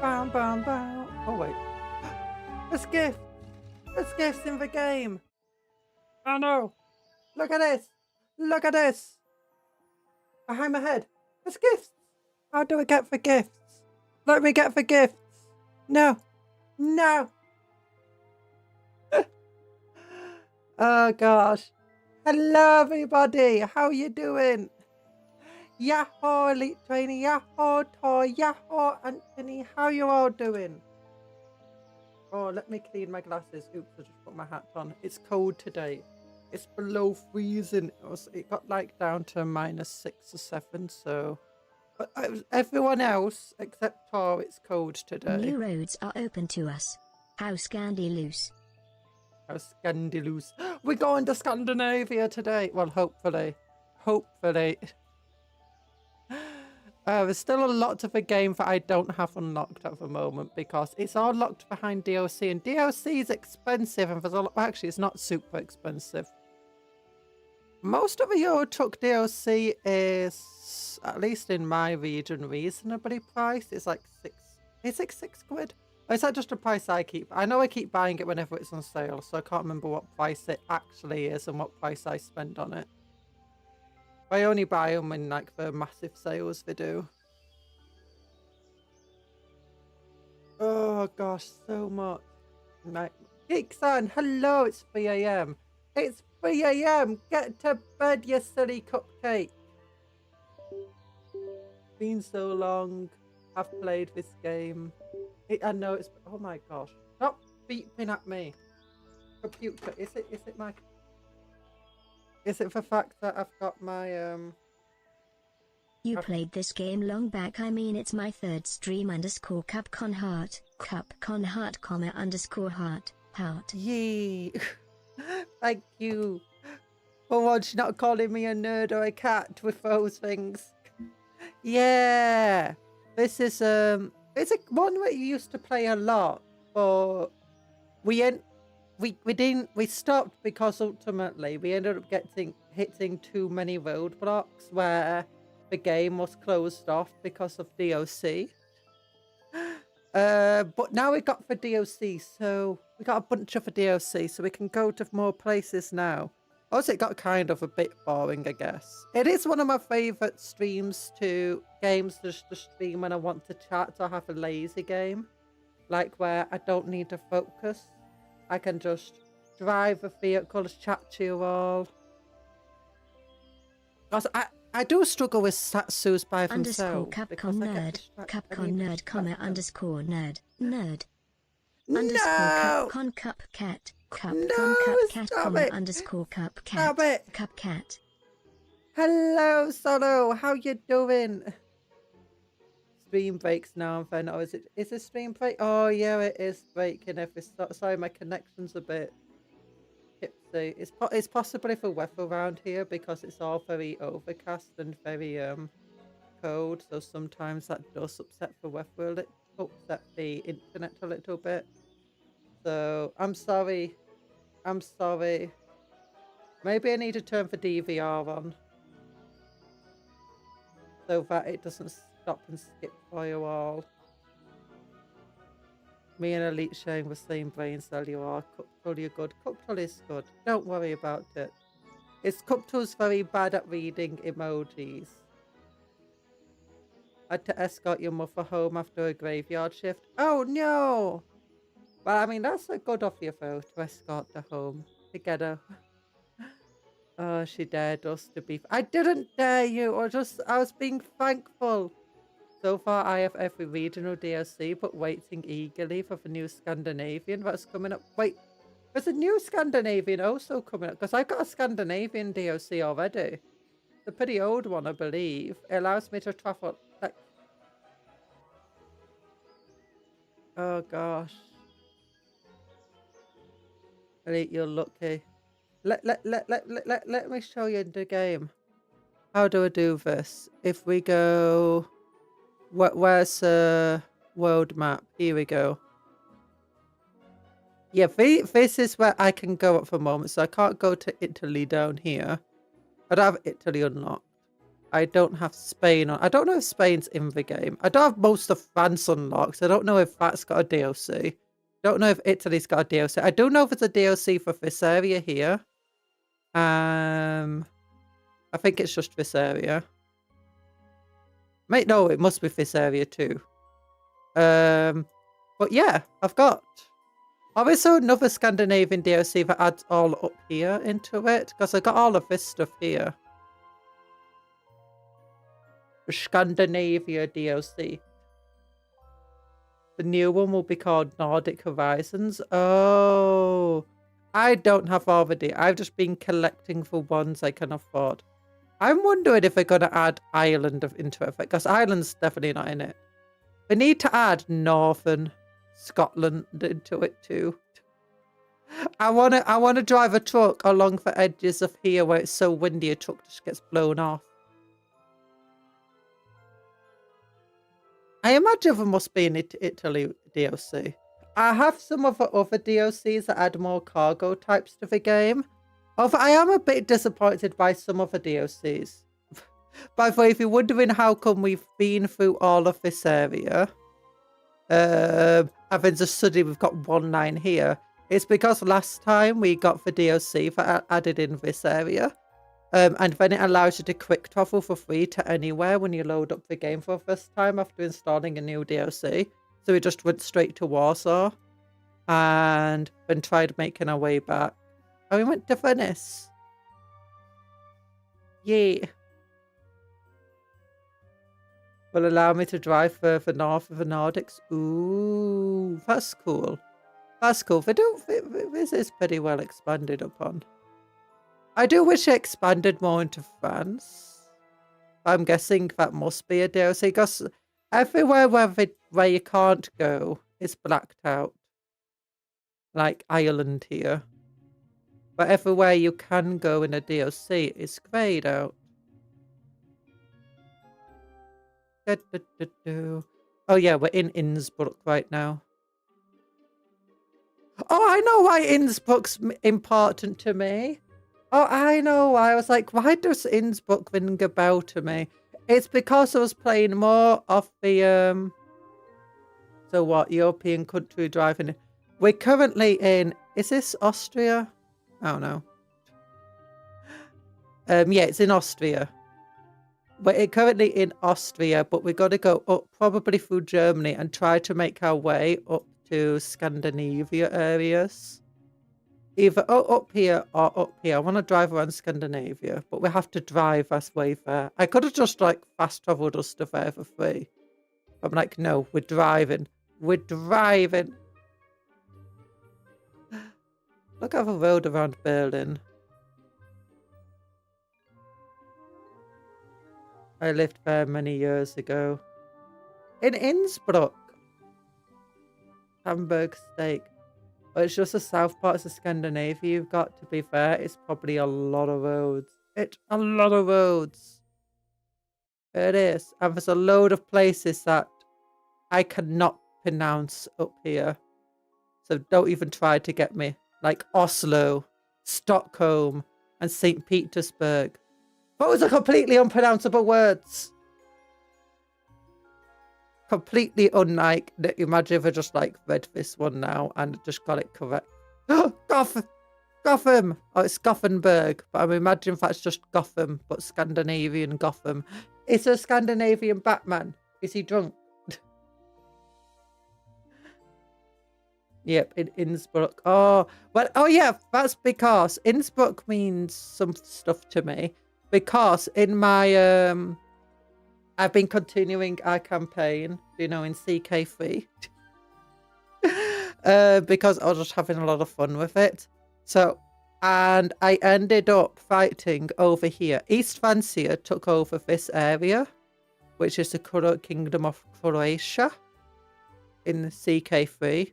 Bam, bam, bam. Oh, wait. There's gifts. There's gifts in the game. Oh, no. Look at this. Look at this. Behind my head. There's gifts. How do I get the gifts? Let me get the gifts. No. No. Oh, gosh. Hello, everybody. How are you doing? Yahoo, Elite Trainer. Yahoo, Toy. Yahoo, Anthony. How you all doing? Oh, let me clean my glasses. Oops, I just put my hat on. It's cold today. It's below freezing. It got like down to -6 or 7, so... But everyone else, except Tor, it's cold today. New roads are open to us. How scandalous. How scandalous. We're going to Scandinavia today. Well, hopefully. Hopefully. There's still a lot of the game that I don't have unlocked at the moment because it's all locked behind DLC, and DLC is expensive, and there's a lot, actually it's not super expensive. Most of the Euro Truck DLC is, at least in my region, reasonably priced. It's like £6. Or is that just a price I keep? I know I keep buying it whenever it's on sale, so I can't remember what price it actually is and what price I spend on it. I only buy them when like the massive sales they do. Oh gosh, so much. Right. Geeksan, hello, it's 3 AM. It's 3 AM. Get to bed, you silly cupcake. Been so long. I've played this game. I know it's. Oh my gosh! Stop beeping at me. Computer. Is it my? Is it the fact that I've got my You played this game long back. I mean, it's my third stream _ Cupcon Heart. Cupcon Heart, _heart. Heart. Yay! Thank you. For once, not calling me a nerd or a cat with those things. Yeah. This is it's a one that you used to play a lot, but we stopped because ultimately we ended up hitting too many roadblocks where the game was closed off because of DLC. But now we got the DLC, so we got a bunch of the DLC, so we can go to more places now. Also, it got kind of a bit boring, I guess. It is one of my favourite games just to stream when I want to chat or have a lazy game. Like where I don't need to focus. I can just drive the vehicles, chat to you all. Because I do struggle with Satsus by themselves. Cupcon Nerd. Cupcon Nerd, _nerd. Nerd. No! Cupcon Cupcat. No, Cupcat, stop it. Cupcat. Stop it. Cupcat. Hello, Solo. How you doing? Stream breaks now and then. Oh, is it stream break? Oh, yeah, it is breaking every... Sorry, my connection's a bit tipsy. It's possibly for weather around here because it's all very overcast and very cold. So sometimes that does upset the weather upset the internet a little bit. So I'm sorry. I'm sorry. Maybe I need to turn the DVR on so that it doesn't stop and skip for you all. Me and Elite sharing the same brain cell you are. Cuptul, you're good. Cuptul is good. Don't worry about it. Cuptul's very bad at reading emojis. I had to escort your mother home after a graveyard shift. Oh no! Well, I mean, that's a good of you, though, to escort her home together. Oh, she dared us to be... I didn't dare you, I was being thankful. So far, I have every regional DLC, but waiting eagerly for the new Scandinavian that's coming up. Wait, there's a new Scandinavian also coming up, because I've got a Scandinavian DLC already. It's a pretty old one, I believe. It allows me to travel... like... Oh, gosh. Elite, you're lucky. Let me show you the game. How do I do this? If we go... Where's the world map? Here we go. Yeah, this is where I can go at the moment. So I can't go to Italy down here. I don't have Italy unlocked. I don't have Spain on. I don't know if Spain's in the game. I don't have most of France unlocked. I don't know if that's got a DLC. Don't know if Italy's got a DLC. I do know there's a DLC for this area here. I think it's just this area. Mate, no, it must be this area too. But yeah, I've got. Obviously another Scandinavian DLC that adds all up here into it, because I got all of this stuff here. The Scandinavia DLC. The new one will be called Nordic Horizons. Oh, I don't have all the I've just been collecting for ones I can afford. I'm wondering if they're going to add Ireland into it, because Ireland's definitely not in it. We need to add Northern Scotland into it too. I wanna drive a truck along the edges of here where it's so windy a truck just gets blown off. I imagine there must be an Italy DLC. I have some of the other DLCs that add more cargo types to the game. Although I am a bit disappointed by some of the DLCs. By the way, if you're wondering how come we've been through all of this area, having just studied, we've got one line here. It's because last time we got the DLC that added in this area. And then it allows you to quick travel for free to anywhere when you load up the game for the first time after installing a new DLC. So we just went straight to Warsaw and then tried making our way back. And we went to Venice. Yay. Will allow me to drive further north of the Nordics. Ooh, that's cool. That's cool. This is pretty well expanded upon. I do wish it expanded more into France. I'm guessing that must be a DLC because everywhere where you can't go is blacked out. Like Ireland here. But everywhere you can go in a DLC is greyed out. Oh yeah, we're in Innsbruck right now. Oh, I know why Innsbruck's important to me. Oh, I know why. I was like, why does Innsbruck ring a bell to me? It's because I was playing more of the, so what, European country driving. We're currently in, is this Austria? I don't know. Yeah, it's in Austria. We're currently in Austria, but we've got to go up probably through Germany and try to make our way up to Scandinavia areas. Either up here or up here. I want to drive around Scandinavia, but we have to drive us way there. I could have just like fast traveled us to there for free. I'm like, no, we're driving. We're driving. Look at the road around Berlin. I lived there many years ago. In Innsbruck. Hamburg steak. But it's just the south parts of Scandinavia you've got, to be fair. It's probably a lot of roads. It's a lot of roads. It is. And there's a load of places that I cannot pronounce up here. So don't even try to get me. Like Oslo, Stockholm, and St. Petersburg. Those are completely unpronounceable words. Completely unlike. Imagine if I just like read this one now and just got it correct. Gotham! Oh, it's Gothenburg. But I imagine if that's just Gotham, but Scandinavian Gotham. It's a Scandinavian Batman. Is he drunk? Yep, in Innsbruck. Oh, well, oh yeah, that's because Innsbruck means some stuff to me. Because in my, I've been continuing our campaign, you know, in CK3. Because I was just having a lot of fun with it. So, and I ended up fighting over here. East Francia took over this area, which is the Kingdom of Croatia in the CK3.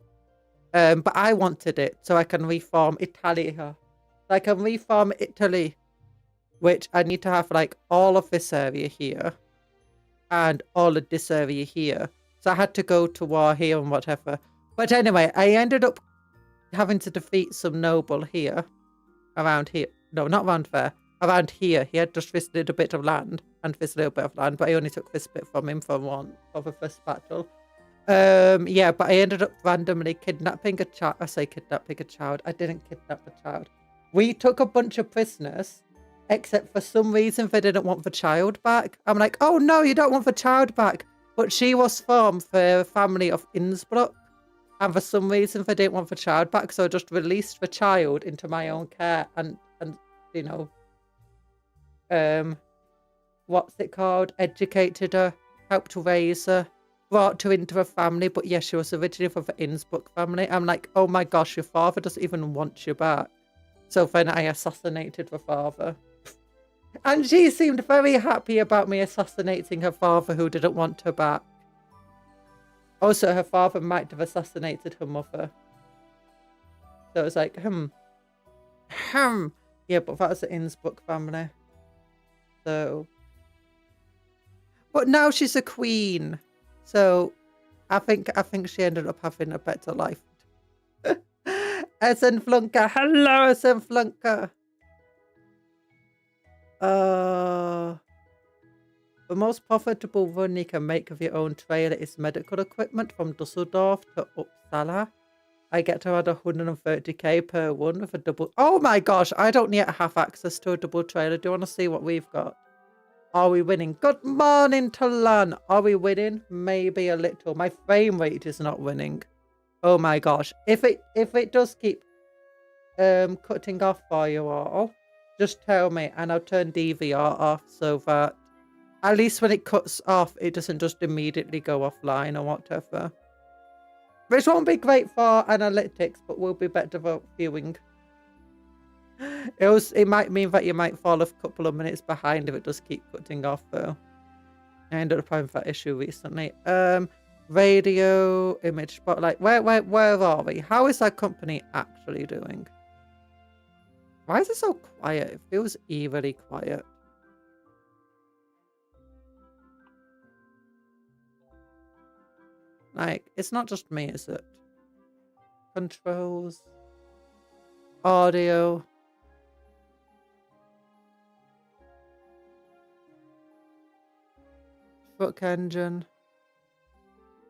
But I wanted it so I can reform Italia. I can reform Italy, which I need to have like all of this area here and all of this area here. So I had to go to war here and whatever. But anyway, I ended up having to defeat some noble here. Around here. No, not around there. around here. He had just this little bit of land and this little bit of land, but I only took this bit from him for the first battle. Yeah, but I ended up randomly kidnapping a child. I say kidnapping a child. I didn't kidnap a child. We took a bunch of prisoners, except for some reason they didn't want the child back. I'm like, oh no, you don't want the child back. But she was from the family of Innsbruck. And for some reason they didn't want the child back. So I just released the child into my own care and you know, what's it called? Educated her, helped raise her, brought her into a family. But yeah, she was originally from the Innsbruck family. I'm like, oh my gosh, your father doesn't even want you back. So then I assassinated the father. And she seemed very happy about me assassinating her father who didn't want her back. Also, her father might have assassinated her mother. So it was like, Yeah, but that was the Innsbruck family. So... But now she's a queen. So I think she ended up having a better life. ENvtuber. Hello, ENvtuber. The most profitable run you can make of your own trailer is medical equipment from Dusseldorf to Uppsala. I get to add 130k per one with a double. Oh my gosh, I don't yet have access to a double trailer. Do you want to see what we've got? Are we winning? Good morning, Talan. Are we winning? Maybe a little. My frame rate is not winning. Oh my gosh. If it does keep cutting off for you all, just tell me and I'll turn DVR off so that at least when it cuts off, it doesn't just immediately go offline or whatever. Which won't be great for analytics, but will be better for viewing. It might mean that you might fall a couple of minutes behind if it does keep cutting off though. I ended up having that issue recently. Radio, image spotlight. Where are we? How is that company actually doing? Why is it so quiet? It feels eerily quiet. Like, it's not just me, is it? Controls. Audio. Truck engine.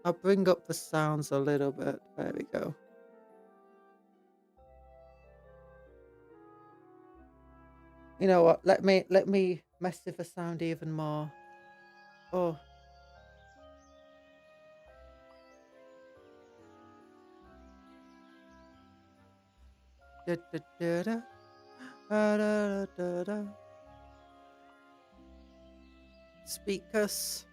I'll bring up the sounds a little bit. There we go. You know what? Let me mess with the sound even more. Oh. Da, da, da, da. Da, da, da, da. Speakers.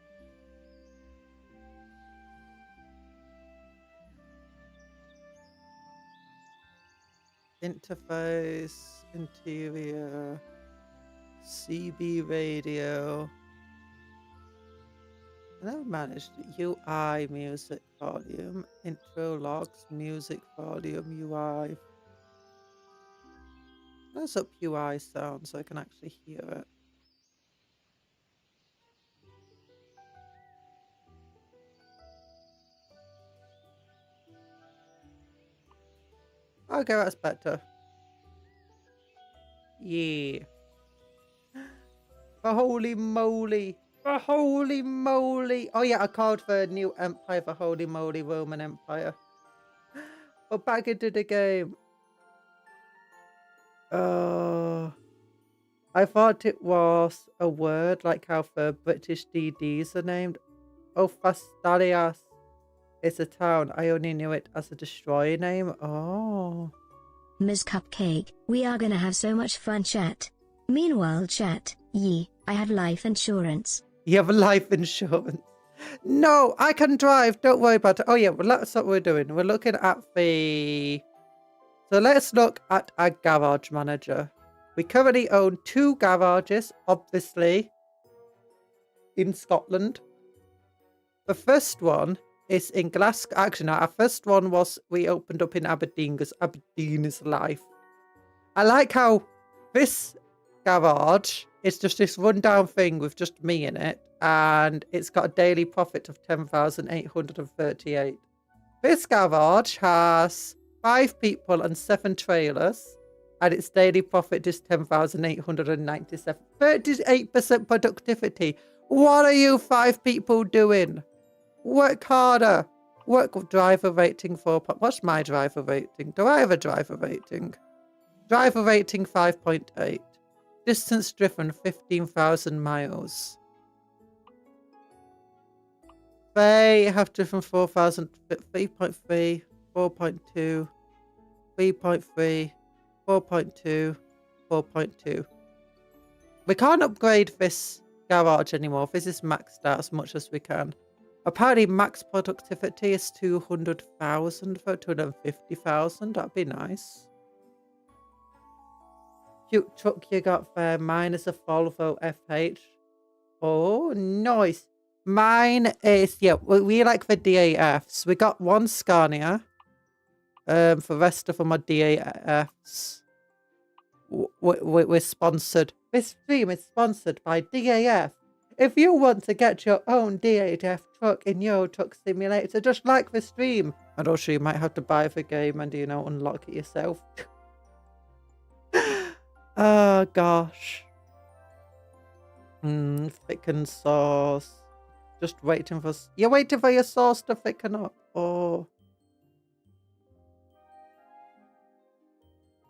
Interface, interior, CB radio. And I've managed UI music volume, intro logs, music volume, UI. Let's up UI sound so I can actually hear it. Okay, that's better. Yeah. For holy moly. For holy moly. Oh yeah, I called for a new empire for holy moly Roman Empire. But back into the game. I thought it was a word like how the British DDs are named. Oh, Fastalias. It's a town. I only knew it as a destroyer name. Oh. Ms. Cupcake, we are gonna have so much fun, chat. Meanwhile, chat, I have life insurance. You have life insurance. No, I can drive. Don't worry about it. Oh yeah, well, that's what we're doing. We're looking at the... So let's look at our garage manager. We currently own 2 garages, obviously, in Scotland. The first one is in Glasgow. Actually, no, our first one was we opened up in Aberdeen because Aberdeen is life. I like how this garage is just this rundown thing with just me in it, and it's got a daily profit of 10,838. This garage has 5 people and 7 trailers, and its daily profit is 10,897. 38% productivity. What are you 5 people doing? Work harder. Work with driver rating 4. What's my driver rating? Do I have a driver rating? Driver rating 5.8. Distance driven 15,000 miles. They have driven 4,000, 3.3, 4.2, 3.3, 4.2, 4.2. We can't upgrade this garage anymore. This is maxed out as much as we can. Apparently max productivity is 200,000 for 250,000. That'd be nice. Cute truck you got there. Mine is a Volvo FH. Oh, nice. Mine is, yeah, we like the DAFs. We got one Scania. The rest of them are DAFs. We're sponsored. This stream is sponsored by DAF. If you want to get your own DAF truck in Euro Truck Simulator, just like the stream. And also you might have to buy the game and, you know, unlock it yourself. Oh, gosh. Thicken sauce. Just waiting for... You're waiting for your sauce to thicken up. Oh.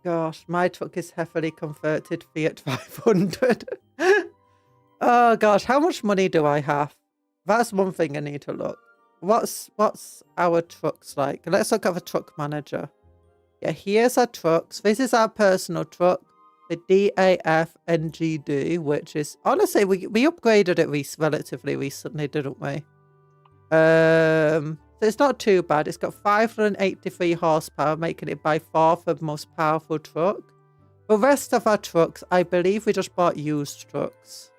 Gosh, my truck is heavily converted Fiat 500. Oh gosh, how much money do I have? That's one thing I need to look. What's our trucks like? Let's look at the truck manager. Yeah, here's our trucks. This is our personal truck, the DAF NGD, which is honestly we upgraded it relatively recently, didn't we? So it's not too bad. It's got 583 horsepower, making it by far the most powerful truck. The rest of our trucks, I believe we just bought used trucks.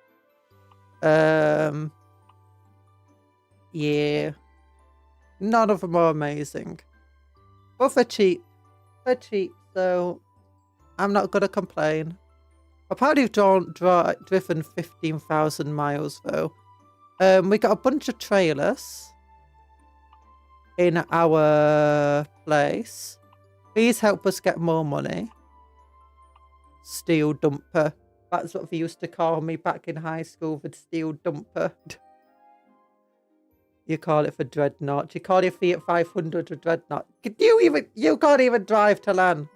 Yeah. None of them are amazing. But they're cheap. They're cheap, so I'm not going to complain. I've probably driven 15,000 miles, though. We got a bunch of trailers in our place. Please help us get more money. Steel dumper. That's what they used to call me back in high school, the steel dumper. You call it for dreadnought. You call your Fiat 500 a dreadnought. You can't even drive to land.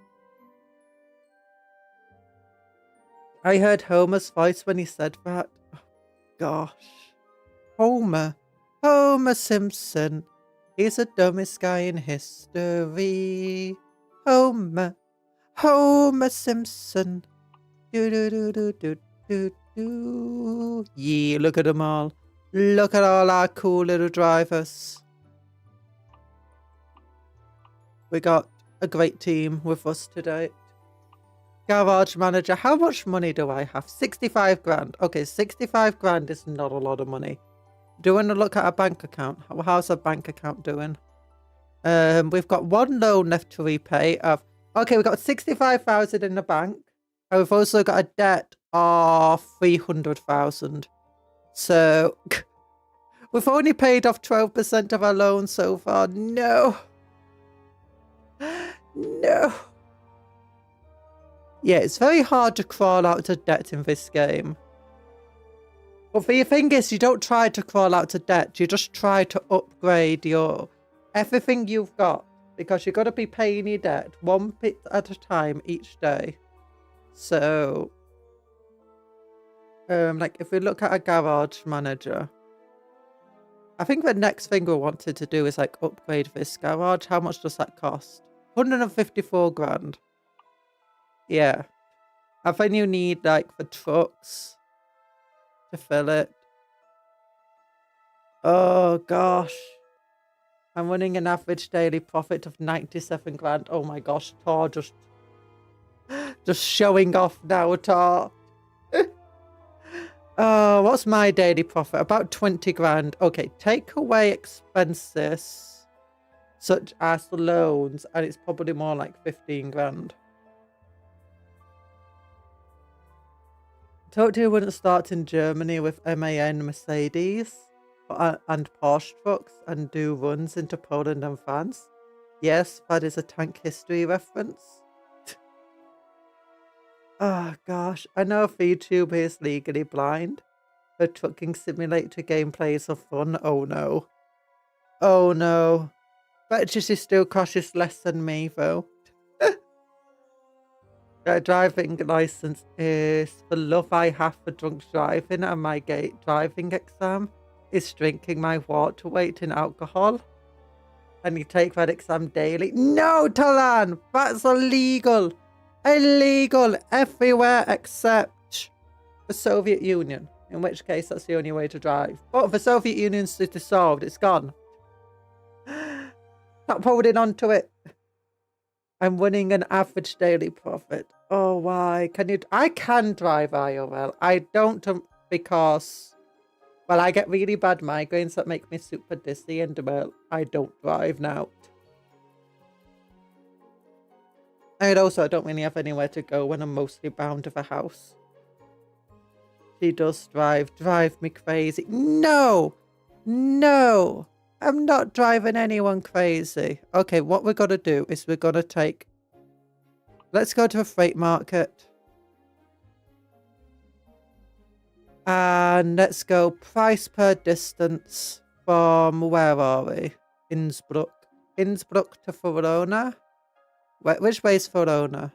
I heard Homer's voice when he said that. Oh, gosh. Homer Simpson. He's the dumbest guy in history. Homer Simpson. Do. Yeah, look at them all. Look at all our cool little drivers. We got a great team with us today. Garage manager. How much money do I have? 65 grand. Okay, 65 grand is not a lot of money. Do you want to look at our bank account? How's our bank account doing? We've got one loan left to repay. Okay, we've got 65,000 in the bank. And we've also got a debt of 300,000. So, we've only paid off 12% of our loan so far. No. No. Yeah, it's very hard to crawl out of debt in this game. But the thing is, you don't try to crawl out of debt. You just try to upgrade everything you've got. Because you've got to be paying your debt one bit at a time each day. So, like if we look at a garage manager, I think the next thing we wanted to do is like upgrade this garage. How much does that cost? 154 grand. Yeah. I think you need like the trucks to fill it. Oh gosh. I'm running an average daily profit of 97 grand. Oh my gosh, Tar just showing off now, Tar. Oh, what's my daily profit? About 20 grand. Okay, take away expenses such as loans, and it's probably more like 15 grand. Told you wouldn't start in Germany with MAN Mercedes and Porsche trucks and do runs into Poland and France. Yes, that is a tank history reference. Oh gosh, I know VTuber is legally blind, but trucking simulator gameplay are fun. Oh no. Oh no. Bet you she still crashes less than me though. My driving license is for love I have for drunk driving, and my gate driving exam is drinking my water weight in alcohol. And you take that exam daily. No, Talan! That's illegal! Illegal everywhere except the Soviet Union. In which case, that's the only way to drive. But if the Soviet Union's dissolved, it's gone. Stop holding on to it. I'm winning an average daily profit. Oh, why? Can you? I can drive IRL. I don't because, well, I get really bad migraines that make me super dizzy, and well, I don't drive now. And also, I don't really have anywhere to go when I'm mostly bound to the house. She does drive me crazy. No! No! I'm not driving anyone crazy. Okay, what we're going to do is we're going to take... Let's go to a freight market. And let's go price per distance from... Where are we? Innsbruck. Innsbruck to Verona. Wait, which way is Verona?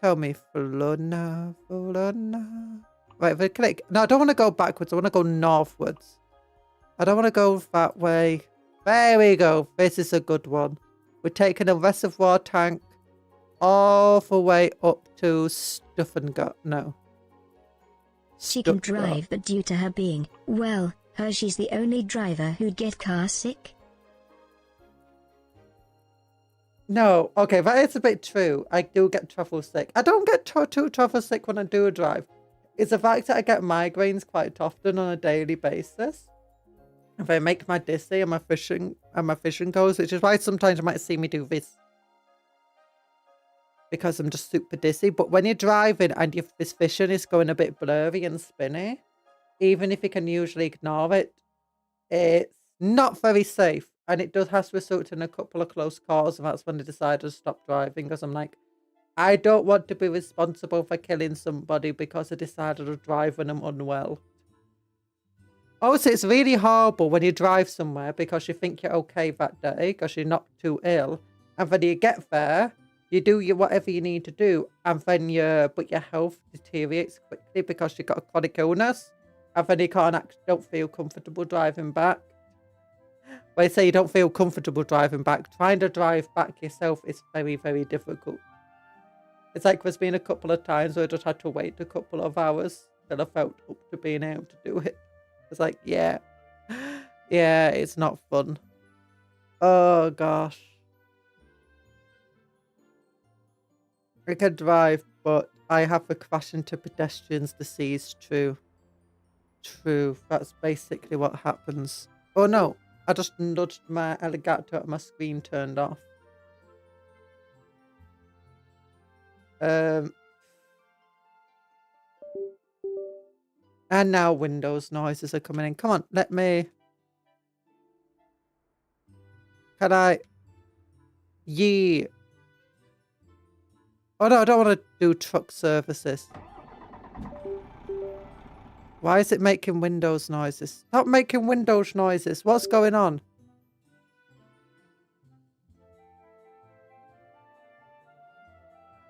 Tell me. Verona. Right, if we click... No, I don't want to go backwards. I want to go northwards. I don't want to go that way. There we go. This is a good one. We're taking a reservoir tank all the way up to Stuffengut. No. She can drive, but due to her being, well, her, she's the only driver who'd get car sick. No. Okay, that is a bit true. I do get travel sick. I don't get too travel sick when I do drive. It's the fact that I get migraines quite often on a daily basis. If I make my dizzy and my vision goes, which is why sometimes you might see me do this. Because I'm just super dizzy. But when you're driving and this vision is going a bit blurry and spinny, even if you can usually ignore it, it's not very safe. And it does have to result in a couple of close calls, and that's when I decided to stop driving, because I'm like, I don't want to be responsible for killing somebody because I decided to drive when I'm unwell. Also, it's really horrible when you drive somewhere because you think you're okay that day because you're not too ill. And then you get there, you do whatever you need to do, and then but your health deteriorates quickly because you've got a chronic illness. And then you don't feel comfortable driving back. When I say you don't feel comfortable driving back, trying to drive back yourself is very, very difficult. It's like there's been a couple of times where I just had to wait a couple of hours till I felt up to being able to do it. It's like, yeah, it's not fun. Oh, gosh. I can drive, but I have a crash into pedestrians disease. True. That's basically what happens. Oh, no. I just nudged my alligator and my screen turned off. And now Windows noises are coming in. Come on, let me... Can I... Yeah. Oh no, I don't want to do truck services. Why is it making Windows noises? Stop making Windows noises. What's going on?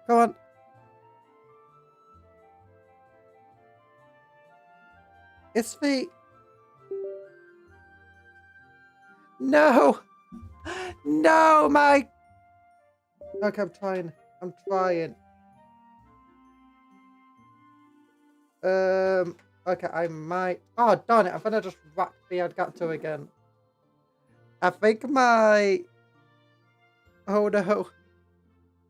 Go on. It's the... No! No, my... Okay, I'm trying. Okay, I might... Oh, darn it. I think I just whacked the Elgato again. I think my... Oh, no.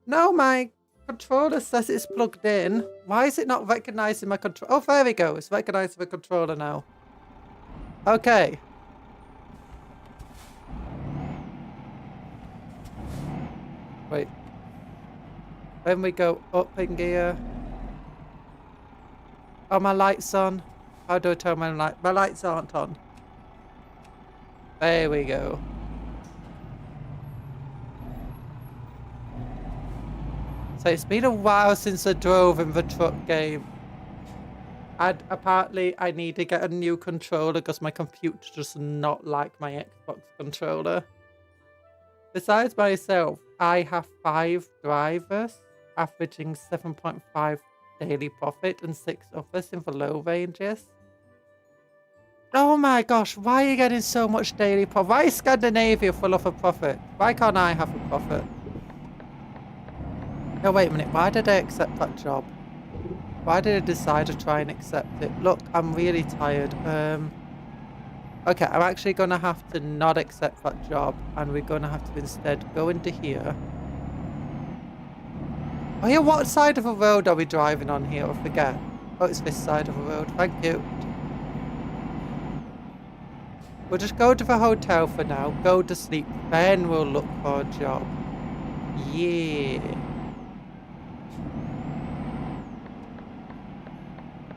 No, my controller says it's plugged in. Why is it not recognizing my controller? Oh, there we go. It's recognizing the controller now. Okay. Wait. When we go up in gear. Oh, my light's on. How do I turn my light? My lights aren't on. There we go. So it's been a while since I drove in the truck game. And apparently I need to get a new controller because my computer does not like my Xbox controller. Besides myself, I have 5 drivers, averaging 7.5 daily profit and 6 others in the low ranges. Oh my gosh, why are you getting so much daily profit? Why is Scandinavia full of a profit? Why can't I have a profit? No, wait a minute. Why did I accept that job? Why did I decide to try and accept it? Look, I'm really tired. Okay, I'm actually going to have to not accept that job. And we're going to have to instead go into here. Oh yeah, what side of the road are we driving on here? I forget. Oh, it's this side of the road. Thank you. We'll just go to the hotel for now. Go to sleep. Then we'll look for a job. Yeah.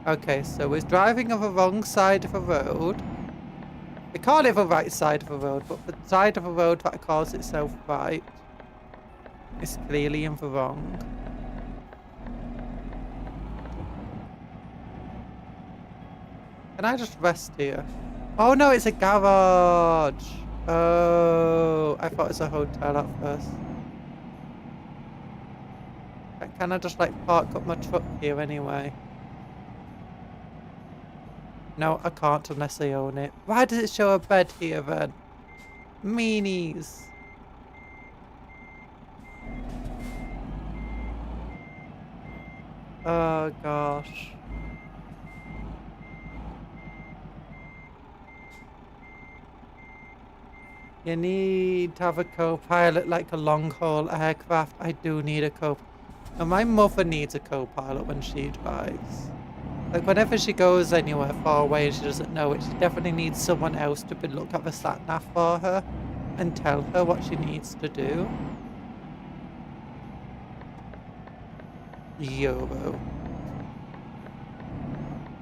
Okay, so we're driving on the wrong side of the road. We call it the right side of the road, but the side of the road that calls itself right is clearly in the wrong. Can I just rest here? Oh no, it's a garage! Oh, I thought it was a hotel at first. Can I just like park up my truck here anyway? No, I can't unless I own it. Why does it show a bed here then? Meanies. Oh gosh. You need to have a co-pilot like a long-haul aircraft. I do need a co-pilot. And my mother needs a co-pilot when she drives. Like whenever she goes anywhere far away and she doesn't know it, she definitely needs someone else to look at the sat-nav for her and tell her what she needs to do. Euro.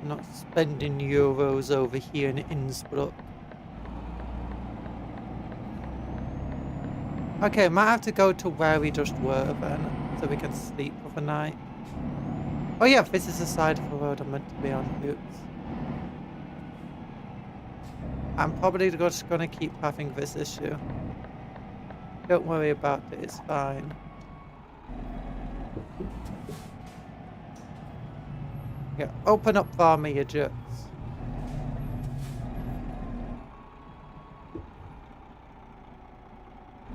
I'm not spending euros over here in Innsbruck. Okay, might have to go to where we just were then, so we can sleep for the night. Oh yeah, this is the side of the road I'm meant to be on. Oops. I'm probably just gonna keep having this issue. Don't worry about it, it's fine. Yeah, open up for me, you jerks.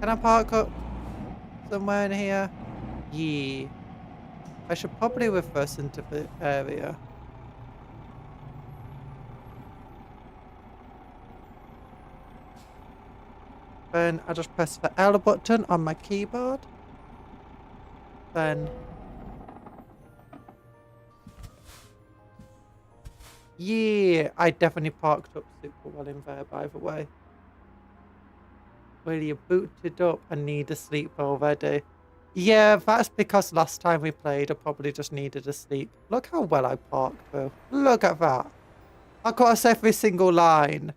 Can I park up somewhere in here? Yeah. I should probably reverse into the area. Then I just press the L button on my keyboard. Then... yeah, I definitely parked up super well in there, by the way. Well, you booted up and need to sleep already. Yeah, that's because last time we played, I probably just needed to sleep. Look how well I parked, though. Look at that. Across every single line.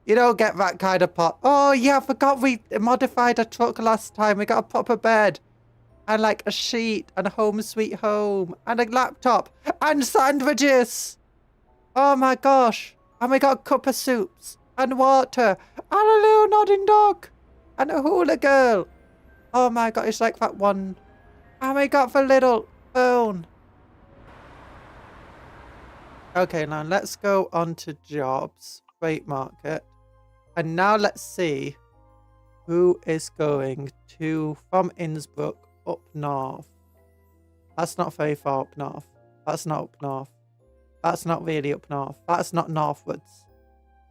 You don't get that kind of park. Oh, yeah, I forgot we modified a truck last time. We got a proper bed. And, like, a sheet. And a home sweet home. And a laptop. And sandwiches. Oh, my gosh. And we got a cup of soups. And water. And a little nodding dog. And a hula girl. Oh my god, it's like that one. And we got the little phone. Okay, now let's go on to jobs. Freight market. And now let's see who is going to from Innsbruck up north. That's not very far up north. That's not up north. That's not really up north. That's not northwards.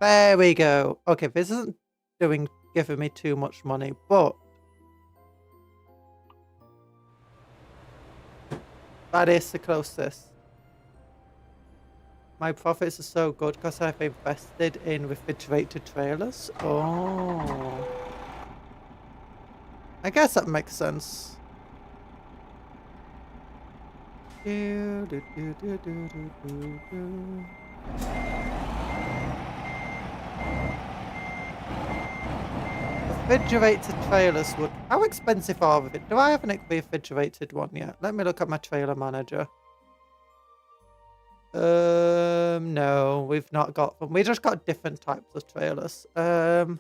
There we go. Okay, this isn't giving me too much money, but that is the closest. My profits are so good because I've invested in refrigerated trailers. Oh. I guess that makes sense. The Refrigerated trailers would... How expensive are they? Do I have an refrigerated one yet? Let me look at my trailer manager. No, we've not got them. We just got different types of trailers. But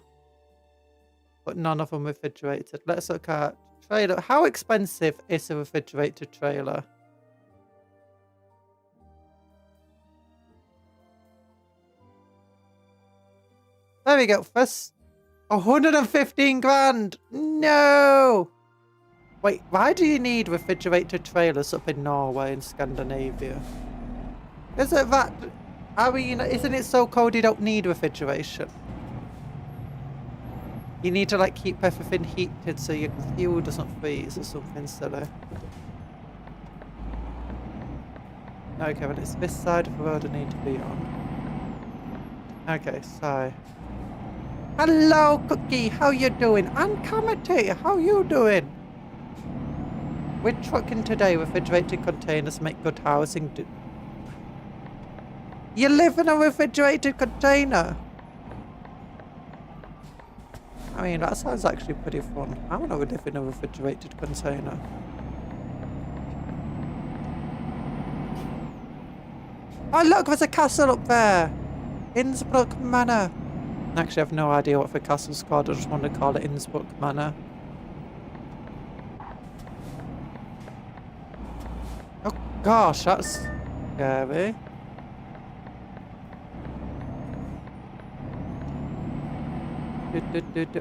none of them refrigerated. Let's look at trailer. How expensive is a refrigerated trailer? There we go. First, 115 grand. No. Wait, why do you need refrigerated trailers up in Norway and Scandinavia? Is it that? I mean, isn't it so cold you don't need refrigeration? You need to like keep everything heated so your fuel doesn't freeze or something silly. Okay, well it's this side of the road I need to be on. Okay, so... Hello, Cookie, how you doing? And Comedy, how you doing? We're trucking today. Refrigerated containers make good housing. You live in a refrigerated container? I mean, that sounds actually pretty fun. I want to live in a refrigerated container. Oh look, there's a castle up there! Innsbruck Manor. Actually, I have no idea what the castle's called. I just want to call it Innsbruck Manor. Oh gosh, that's scary.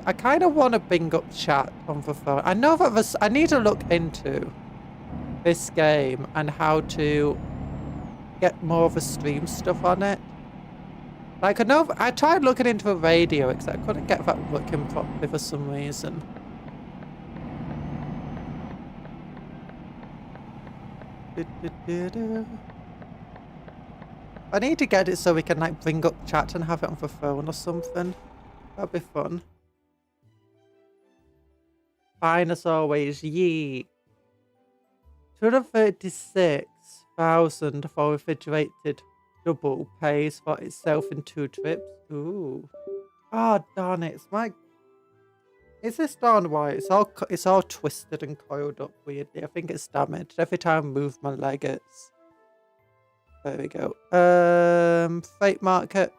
I kind of want to bring up chat on the phone. I know that I need to look into this game and how to get more of the stream stuff on it. Like, I know I tried looking into the radio, except I couldn't get that working properly for some reason. I need to get it so we can like bring up chat and have it on the phone or something. That'd be fun. Fine as always, yee. 236,000 for refrigerated double pays for itself in 2 trips. Ooh. Oh darn it! Is this darn white? It's all twisted and coiled up weirdly. I think it's damaged. Every time I move my leg, it's... There we go. Freight market.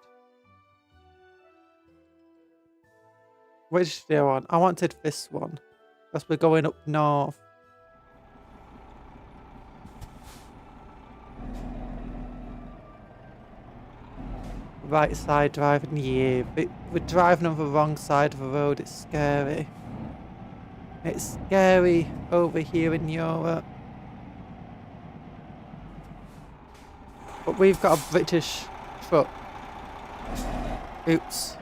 Which do I want? I wanted this one. Because we're going up north. Right side driving, yeah. We're driving on the wrong side of the road. It's scary. It's scary over here in Europe. But we've got a British truck. Oops.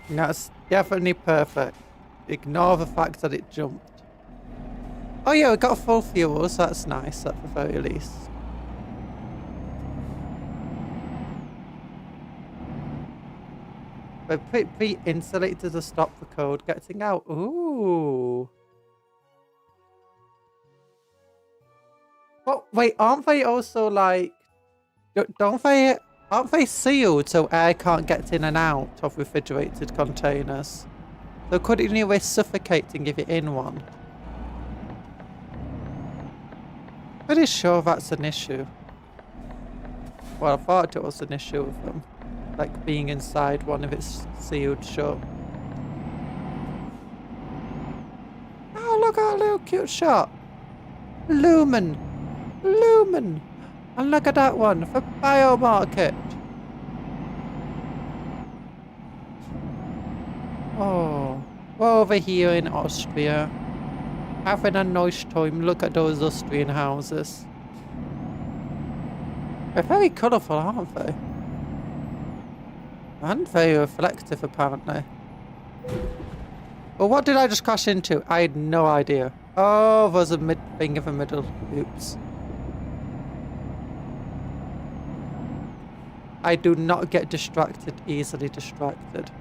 That's definitely perfect. Ignore the fact that it jumped. Oh yeah, we got full fuel, so that's nice at the very least. We're pre-insulated to stop the code getting out. Ooh. Oh, wait, aren't they also like... Aren't they sealed so air can't get in and out of refrigerated containers? So couldn't you risk suffocating if you're in one? Pretty sure that's an issue. Well, I thought it was an issue with them. Like being inside one if it's sealed shut. Oh, look at that little cute shot. Lumen. Lumen. And look at that one for biomarket. Oh, we're over here in Austria. Having a nice time. Look at those Austrian houses. They're very colourful, aren't they? And very reflective, apparently. Well, what did I just crash into? I had no idea. Oh, there's a thing in the middle. Oops. I do not get easily distracted.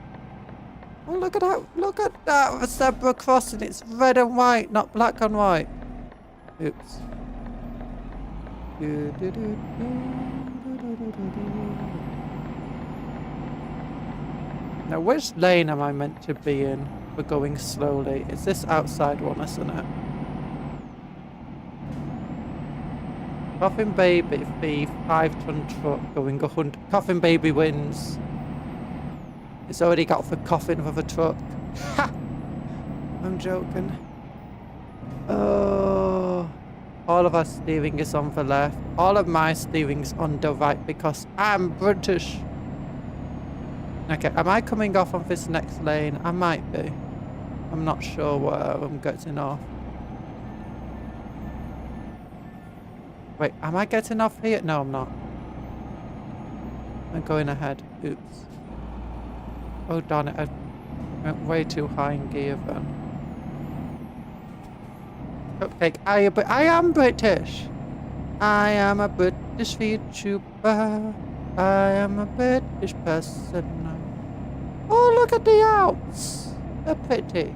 Oh, look at that. Look at that zebra crossing. It's red and white, not black and white. Oops. Now, which lane am I meant to be in? We're going slowly. It's this outside one, isn't it? Coffin Baby Thief, 5-ton truck going 100. Coffin Baby wins. It's already got for coffin for the truck. Ha! I'm joking. Oh. All of our steering is on the left. All of my steering's on the right because I'm British. Okay, am I coming off on this next lane? I might be. I'm not sure where I'm getting off. Wait, am I getting off here? No, I'm not. I'm going ahead. Oops. Oh, darn it. I went way too high in gear then. Cupcake, I am British. I am a British VTuber. I am a British person. Oh, look at the Alps. They're pretty.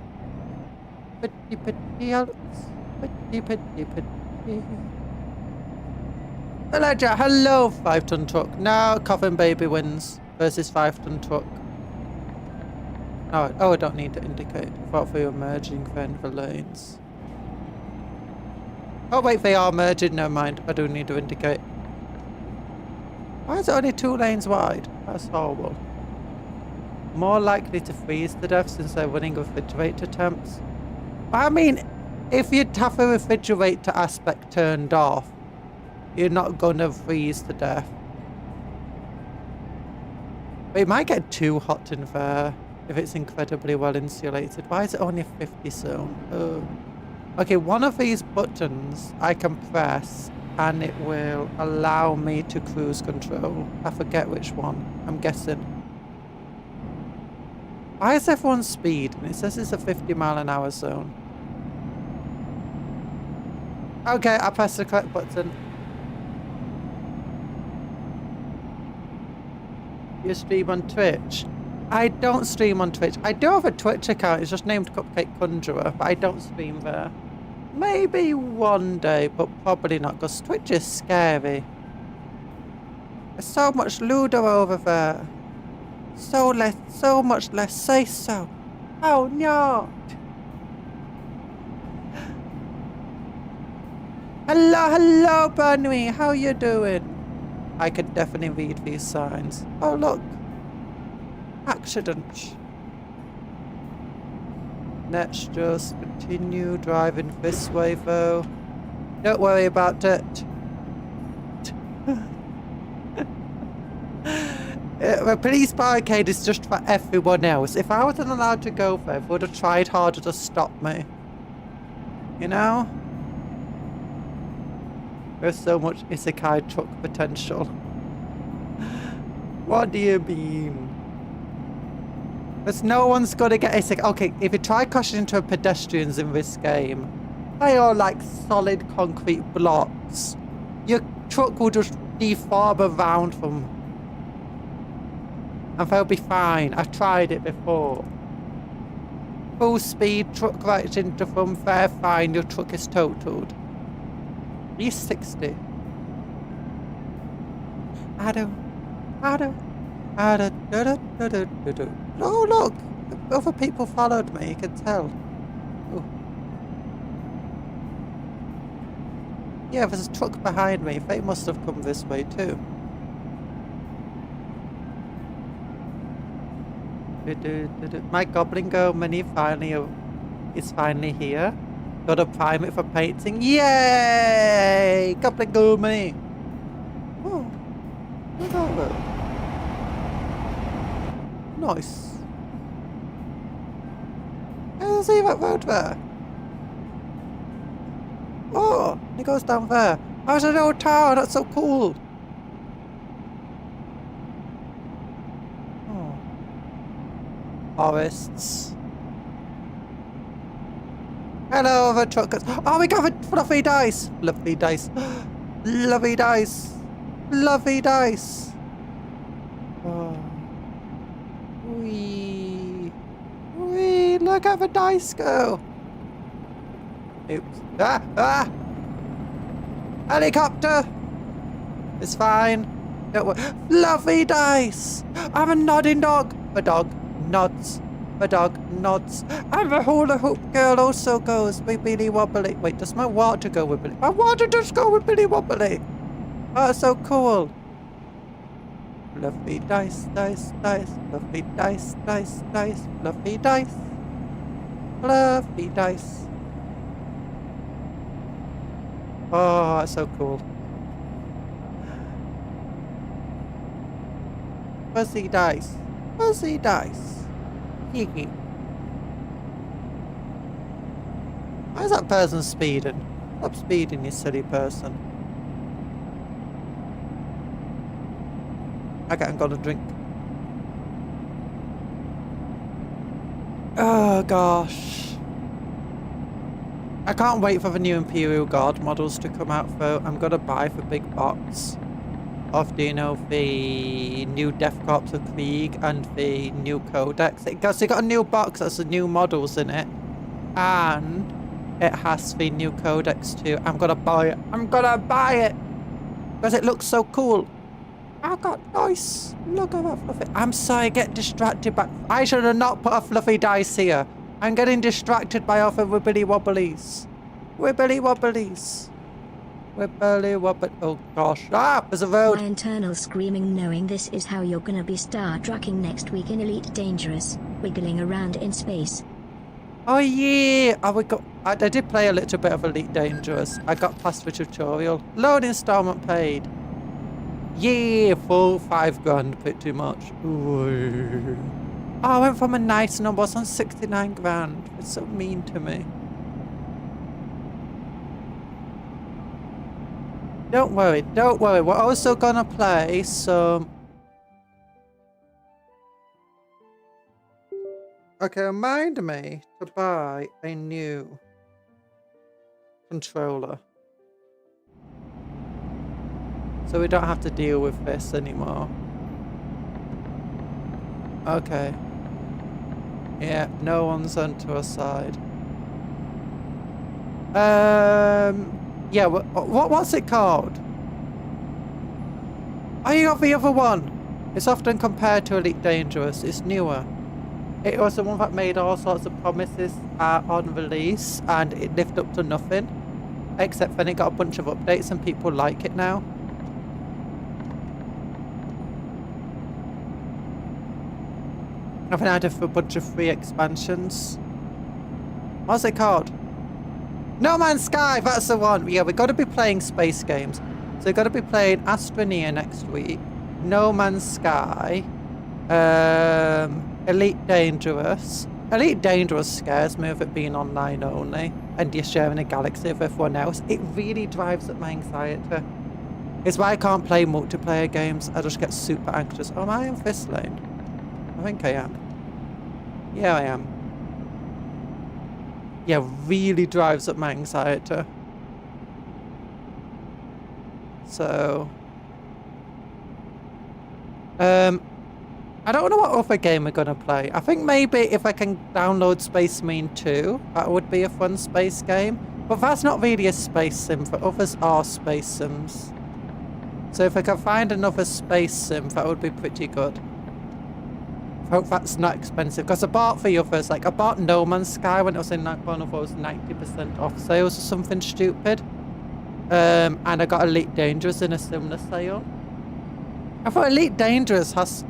Pretty, pretty Alps. Pretty, pretty, pretty. Hello, 5-ton truck. Now, Coffin Baby wins versus 5-ton truck. Oh, I don't need to indicate. I thought they were merging then the lanes. Oh, wait, they are merging. Never mind. I do need to indicate. Why is it only 2 lanes wide? That's horrible. More likely to freeze to death since they're running refrigerator temps. I mean, if you'd have a refrigerator aspect turned off, you're not gonna freeze to death. But it might get too hot in there if it's incredibly well insulated. Why is it only 50 zone? Oh. Okay, one of these buttons I can press and it will allow me to cruise control. I forget which one. I'm guessing. Why is everyone speed? And it says it's a 50-mile-an-hour zone. Okay, I pressed the correct button. You stream on Twitch? I don't stream on Twitch. I do have a Twitch account. It's just named Cupcake Conjuror, but I don't stream there. Maybe one day, but probably not, because Twitch is scary. There's so much Ludo over there. So much less say so. Oh no. Hello, Bunny. How you doing? I can definitely read these signs. Oh, look. Accident. Let's just continue driving this way, though. Don't worry about it. The police barricade is just for everyone else. If I wasn't allowed to go there, they would have tried harder to stop me. You know? There's so much isekai truck potential. What do you mean? There's no one's gonna get isekai. Okay, if you try crashing into pedestrians in this game, they are like solid concrete blocks. Your truck will just deform around them. And they'll be fine. I've tried it before. Full speed, truck right into them, they're fine, your truck is totaled. He's 60. Oh, look! Other people followed me, you can tell. Oh. Yeah, there's a truck behind me. They must have come this way too. My Goblin Girl mini is finally here. Got a prime it for painting. Yay! Goblin Girl mini. Oh, look at that. Nice. I see that road there. Oh, it goes down there. Oh, it's an old tower. That's so cool. Oh. Forests. Hello, the truckers. Oh, we got the fluffy dice. Fluffy dice. Fluffy dice. Fluffy dice. Oh. Wee. Look how the dice go. Oops. Ah! Ah! Helicopter! It's fine. Don't worry. Fluffy dice! I'm a nodding dog. The dog nods. The dog nods. And the hula hoop girl also goes with Billy Wobbly. Wait, does my water go with Billy? My water does go with Billy Wobbly. Oh, so cool. Fluffy dice, dice, dice. Fluffy dice, dice, dice. Fluffy dice. Fluffy dice. Oh, that's so cool. Fuzzy dice. Fuzzy dice. Hee. Why is that person speeding? Stop speeding, you silly person. Okay, I'm gonna drink. Oh gosh. I can't wait for the new Imperial Guard models to come out though. I'm gonna buy the big box of, you know, the new Death Corps of Krieg and the new Codex. Because they got a new box that's the new models in it. And it has the new Codex too. I'm gonna buy it. I'm gonna buy it! Because it looks so cool. I got dice. Look at that fluffy. I'm sorry, I get distracted by... I should have not put a fluffy dice here. I'm getting distracted by all the wibbly wobblies. Wibbly wobblies. Wibbly wobble. Oh gosh. Ah, there's a road. My internal screaming knowing this is how you're gonna be Star Trekking next week in Elite Dangerous, wiggling around in space. Oh yeah. I did play a little bit of Elite Dangerous. I got past the tutorial. Loan installment paid. Yeah, full 5 grand, bit too much. Ooh. Oh, I went from a nice number on 69 grand. It's so mean to me. Don't worry, don't worry. We're also gonna play some... Okay, remind me to buy a new controller. So we don't have to deal with this anymore. Okay. Yeah, no one's onto our side. Yeah, what's it called? Oh, you got the other one. It's often compared to Elite Dangerous. It's newer. It was the one that made all sorts of promises on release, and it lived up to nothing. Except then it got a bunch of updates and people like it now. I've had a bunch of free expansions. What's it called? No Man's Sky, that's the one. Yeah, we've got to be playing space games. So we've got to be playing Astroneer next week. No Man's Sky. Elite Dangerous. Elite Dangerous scares me of it being online only. And you're sharing a galaxy with everyone else. It really drives up my anxiety. It's why I can't play multiplayer games. I just get super anxious. Oh, am I in this lane? I think I am. Yeah, I am. Yeah, really drives up my anxiety. So... I don't know what other game we're gonna play. I think maybe if I can download Space Marine 2, that would be a fun space game. But that's not really a space sim, for others are space sims. So if I can find another space sim, that would be pretty good. I hope that's not expensive, because I bought the others, like I bought No Man's Sky when it was in one of those 90% off sales or something stupid. And I got Elite Dangerous in a similar sale. I thought Elite Dangerous has...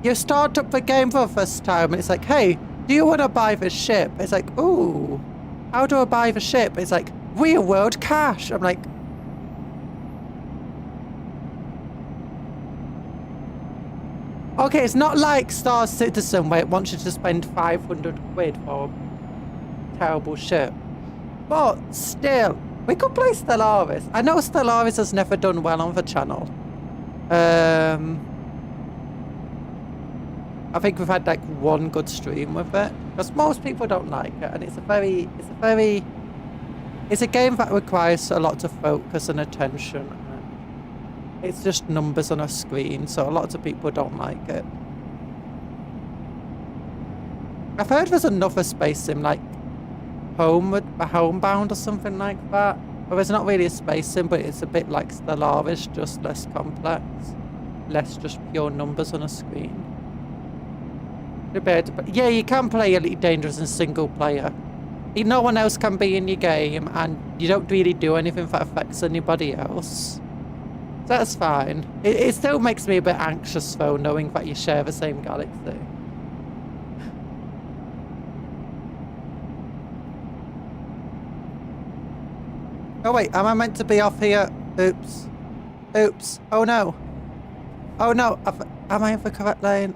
You start up the game for the first time, and it's like, hey, do you want to buy this ship? It's like, ooh, how do I buy the ship? It's like, real world cash. I'm like... Okay, it's not like Star Citizen where it wants you to spend 500 quid for a terrible ship. But still, we could play Stellaris. I know Stellaris has never done well on the channel. I think we've had like one good stream with it. Because most people don't like it, and it's a game that requires a lot of focus and attention. It's just numbers on a screen, so lots of people don't like it. I've heard there's another space sim like Homebound or something like that. Well, it's not really a space sim, but it's a bit like Stellaris, just less complex. Less just pure numbers on a screen. Yeah, you can play Elite Dangerous in single player. No one else can be in your game, and you don't really do anything that affects anybody else. So that's fine. It still makes me a bit anxious, though, knowing that you share the same galaxy. Oh wait, am I meant to be off here? Oops. Oops. Oh no. Oh no. Am I in the correct lane?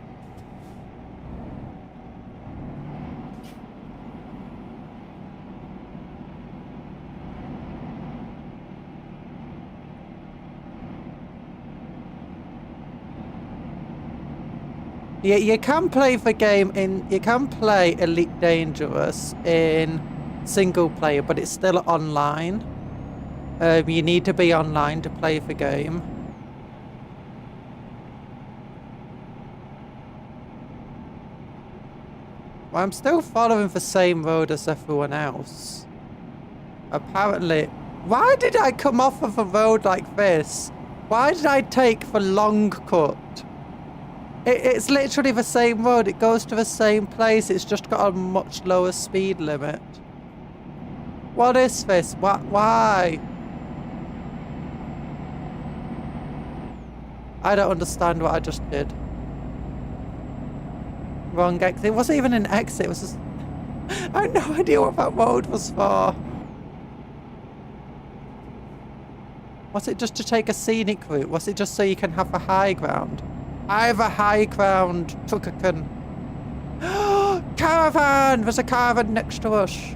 Yeah, you can play the game you can play Elite Dangerous in single player, but it's still online. You need to be online to play the game. Well, I'm still following the same road as everyone else. Apparently. Why did I come off of a road like this? Why did I take the long cut? It's literally the same road. It goes to the same place. It's just got a much lower speed limit. What is this? Why? I don't understand what I just did. Wrong exit. It wasn't even an exit. It was just... I had no idea what that road was for. Was it just to take a scenic route? Was it just so you can have a high ground? I have a high ground, Tukakan. Caravan! There's a caravan next to us.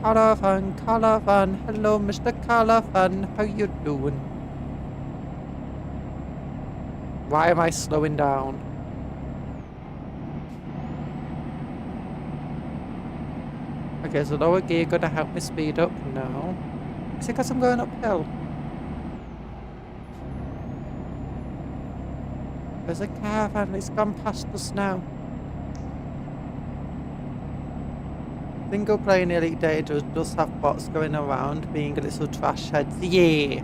Caravan, caravan. Hello, Mr. Caravan. How you doing? Why am I slowing down? Okay, is the lower gear gonna help me speed up? No. Is it because I'm going uphill? There's a caravan, it's gone past us now. Single player in Elite Dangerous does have bots going around being little trash heads. Yeah!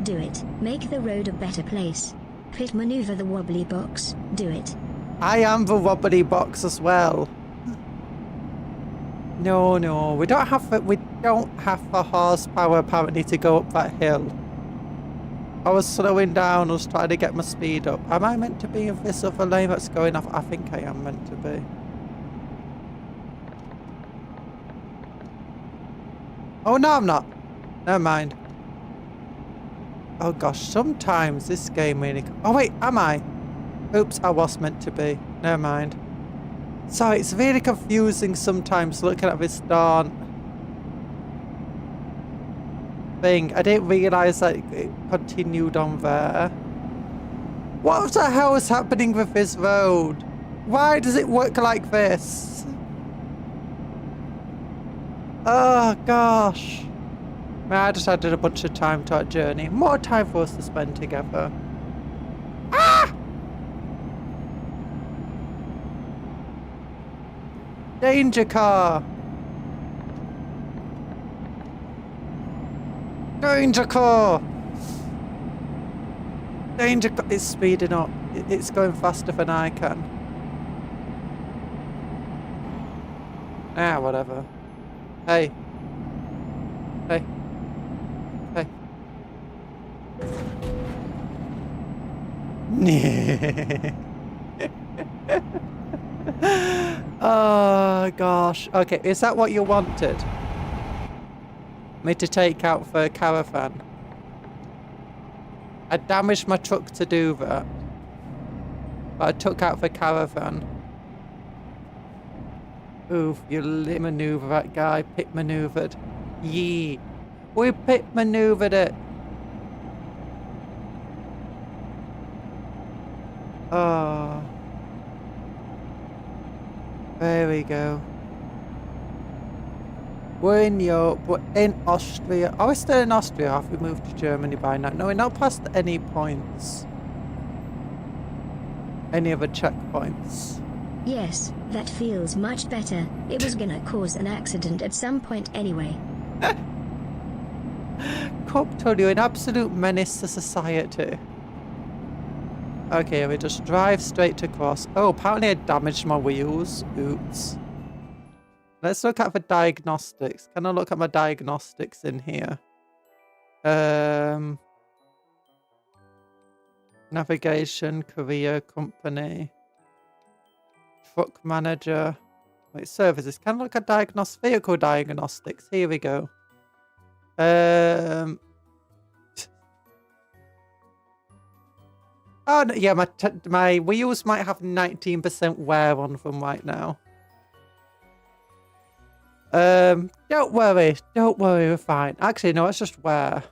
Do it. Make the road a better place. Pit maneuver the wobbly box. Do it. I am the wobbly box as well. No, we don't have the horsepower apparently to go up that hill. I was slowing down, I was trying to get my speed up. Am I meant to be in this other lane that's going off? I think I am meant to be. Oh no, I'm not. Never mind. Oh gosh, sometimes this game really... Oh wait, am I? Oops, I was meant to be. Never mind. So it's really confusing sometimes looking at this darn thing. I didn't realise that it continued on there. What the hell is happening with this road? Why does it work like this? Oh gosh. Man, I just added a bunch of time to our journey. More time for us to spend together. Ah! Danger car! Danger car! Danger car! It's speeding up. It's going faster than I can. Ah, whatever. Hey. Hey. Hey. Oh gosh. Okay, is that what you wanted? Me to take out the caravan? I damaged my truck to do that. But I took out the caravan. Oof, you lit maneuver that guy. Pit maneuvered. Yee. We pit maneuvered it. Oh. There we go. We're in Europe. We're in Austria. Are we still in Austria? Have we moved to Germany by now? No, we're not past any points. Any other checkpoints? Yes, that feels much better. It was gonna cause an accident at some point anyway. Cupcake, you're an absolute menace to society. Okay, we just drive straight across. Oh, apparently I damaged my wheels. Oops. Let's look at the diagnostics. Can I look at my diagnostics in here? Navigation, career, company, truck manager. Wait, services. Can I look at vehicle diagnostics? Here we go. Oh no, yeah, my wheels might have 19% wear on them right now. Don't worry, we're fine. Actually, no, it's just wear.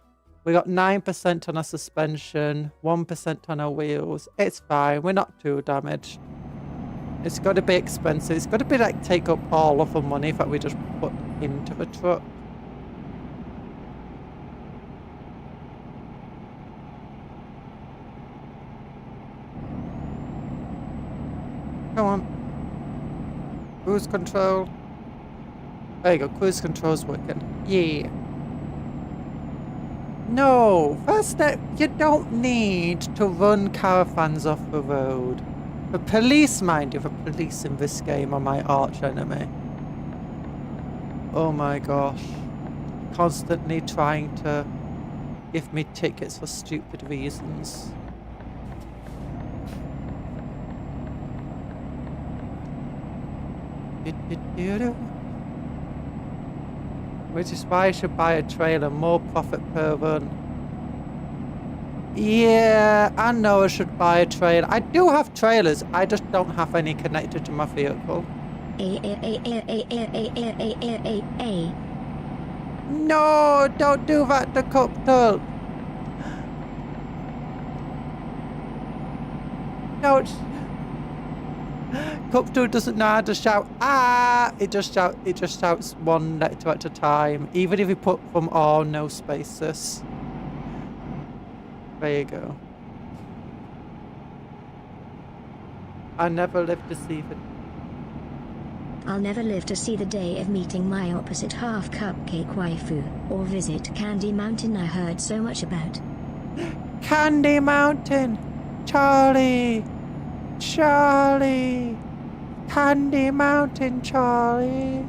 We got 9% on our suspension, 1% on our wheels. It's fine, we're not too damaged. It's got to be expensive. It's got to be like take up all of the money that we just put into the truck. Come on. Cruise control. There you go, cruise control's working. Yeah. No, first step, you don't need to run caravans off the road. The police, mind you, the police in this game are my arch enemy. Oh my gosh. Constantly trying to give me tickets for stupid reasons. Which is why I should buy a trailer, more profit per run. Yeah, I know I should buy a trailer. I do have trailers, I just don't have any connected to my vehicle. No, don't do that to Cupcake. Don't. Cupcake doesn't know how to shout. Ah! It just shouts one letter at a time, even if you put them all no spaces. There you go. I never lived to see the... I'll never live to see the day of meeting my opposite half cupcake waifu, or visit Candy Mountain I heard so much about. Candy Mountain! Charlie! Charlie! Candy Mountain, Charlie!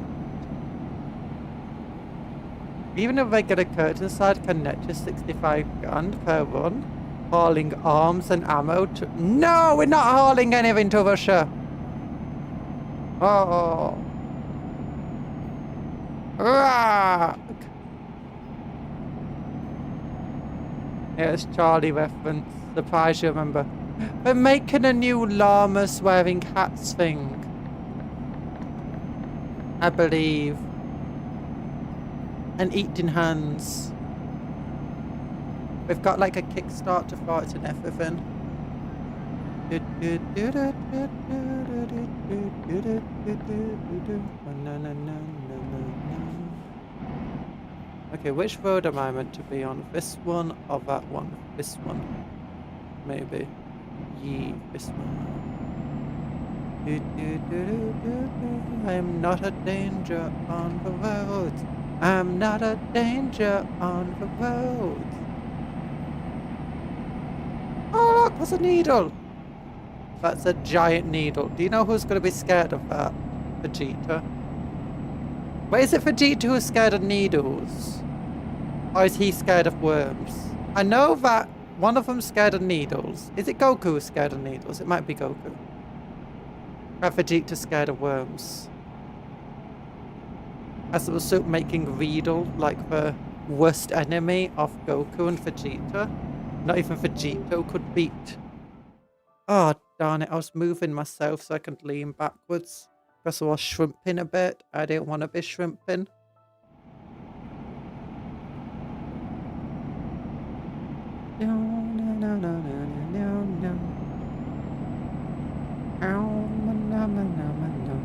Even a regular curtain side can net to 65 grand per run. Hauling arms and ammo to... No, we're not hauling anything to Russia. Oh. Rock. Yeah, it's Charlie reference. Surprise you remember. They're making a new llamas wearing hats thing. I believe. And eating hands. We've got like a Kickstarter for it and everything. Okay, which road am I meant to be on? This one or that one? This one. Maybe. Yeah, this one. I'm not a danger on the roads. I'm not a danger on the roads. Oh look, there's a needle. That's a giant needle. Do you know who's going to be scared of that? Vegeta. Wait, is it Vegeta who's scared of needles? Or is he scared of worms? I know that one of them's scared of needles. Is it Goku who's scared of needles? It might be Goku. Or Vegeta's scared of worms. As it was making Riedel like the worst enemy of Goku and Vegeta. Not even Vegeta could beat. Oh, darn it. I was moving myself so I could lean backwards. Because I was shrimping a bit. I didn't want to be shrimping. No, no, no, no, no, no, no. Ow, no, no, no, no.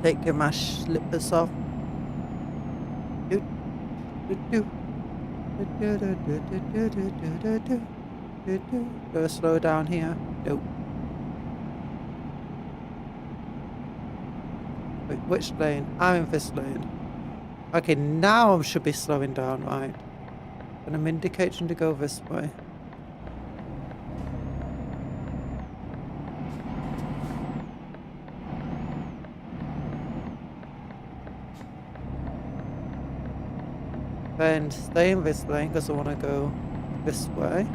Taking my slippers off. Do, do, do. Do, do, do, do, do, do, do, do. Do I slow down here? Nope. Wait, which lane? I'm in this lane. Okay, now I should be slowing down, right? And I'm indicating to go this way. Then stay in this lane because I want to go this way.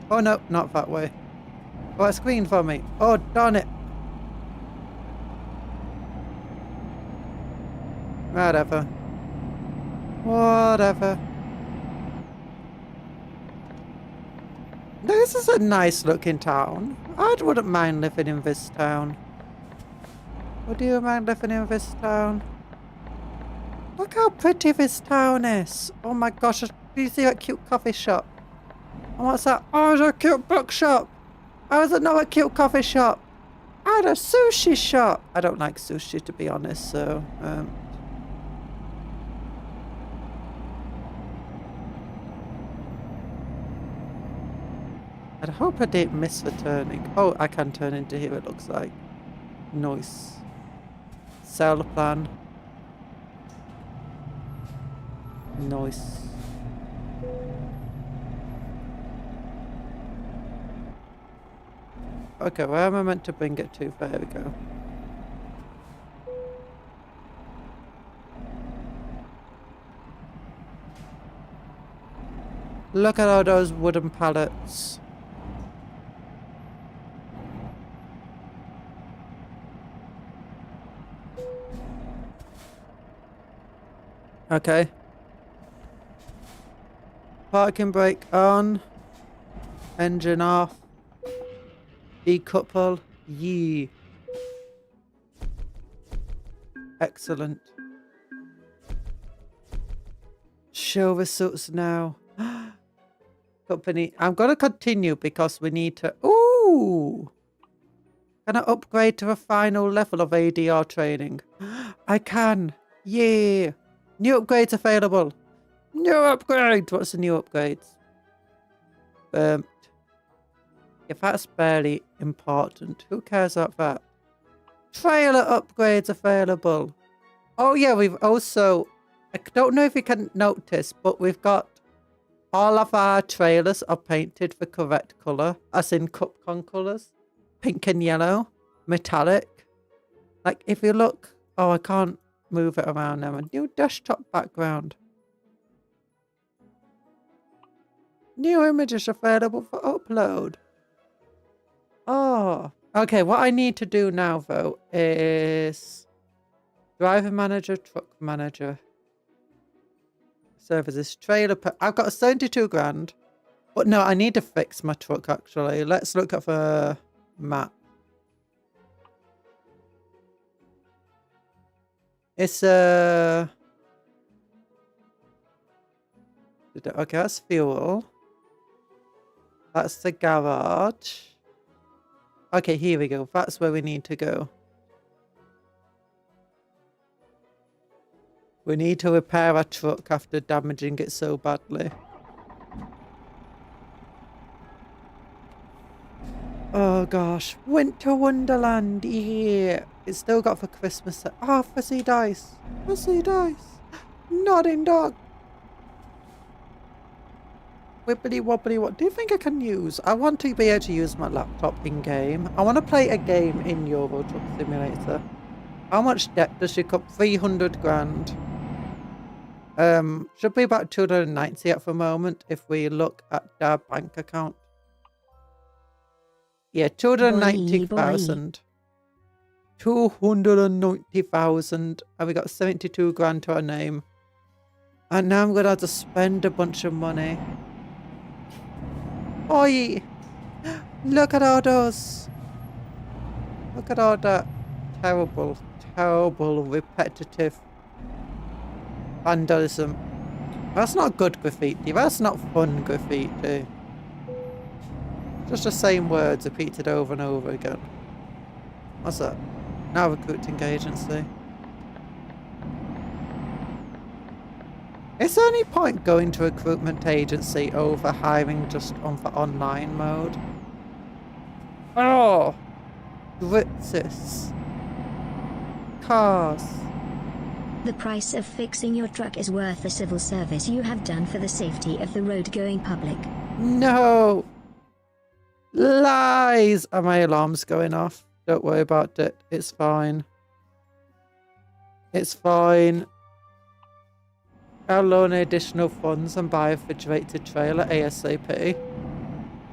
Oh no, not that way. Oh, it's green for me. Oh, darn it. Whatever. Whatever. This is a nice looking town. I wouldn't mind living in this town. Would you mind living in this town? Look how pretty this town is. Oh my gosh, do you see that cute coffee shop? And what's that? Oh, it's a cute bookshop. Oh, there's another cute coffee shop. And a sushi shop. I don't like sushi, to be honest, so... I hope I didn't miss the turning. Oh, I can turn into here, it looks like. Nice. Sell the plan. Nice. Okay, where am I meant to bring it to? There we go. Look at all those wooden pallets. Okay. Parking brake on. Engine off. Decouple. Yee. Excellent. Show results now. Company. I'm going to continue because we need to... Ooh! Can I upgrade to a final level of ADR training? I can. Yeah. New upgrades available. New upgrade. What's the new upgrades? If that's barely important, who cares about that? Trailer upgrades available. Oh yeah, we've also... I don't know if you can notice, but we've got all of our trailers are painted the correct colour, as in Cupcake colours. Pink and yellow. Metallic. Like, if you look... Oh, I can't move it around now. A new desktop background. New images available for upload. Oh. Okay, what I need to do now, though, is... Driver manager, truck manager. Services, trailer... I've got 72 grand. But no, I need to fix my truck, actually. Let's look at the map. It's okay, that's fuel. That's the garage. Okay, here we go. That's where we need to go. We need to repair our truck after damaging it so badly. Oh gosh, Winter Wonderland, yeah. It's still got for Christmas. Oh, Fuzzy Dice. Fuzzy Dice. Nodding Dog. Wibbly wobbly, what do you think I can use? I want to be able to use my laptop in game. I want to play a game in Euro Truck Simulator. How much debt does she cut? 300 grand. Should be about 290 at the moment if we look at our bank account. Yeah, 290,000. 290,000. And we got 72 grand to our name. And now I'm going to have to spend a bunch of money. Oi! Look at all those. Look at all that terrible, terrible, repetitive vandalism. That's not good graffiti. That's not fun graffiti. Just the same words repeated over and over again. What's that? Now recruiting agency. Is there any point going to a recruitment agency over hiring just on for online mode? Oh, Gritzis. Cars. The price of fixing your truck is worth the civil service you have done for the safety of the road-going public. No! Lies! Are my alarms going off? Don't worry about it. It's fine. It's fine. I'll loan additional funds and buy a refrigerated trailer ASAP.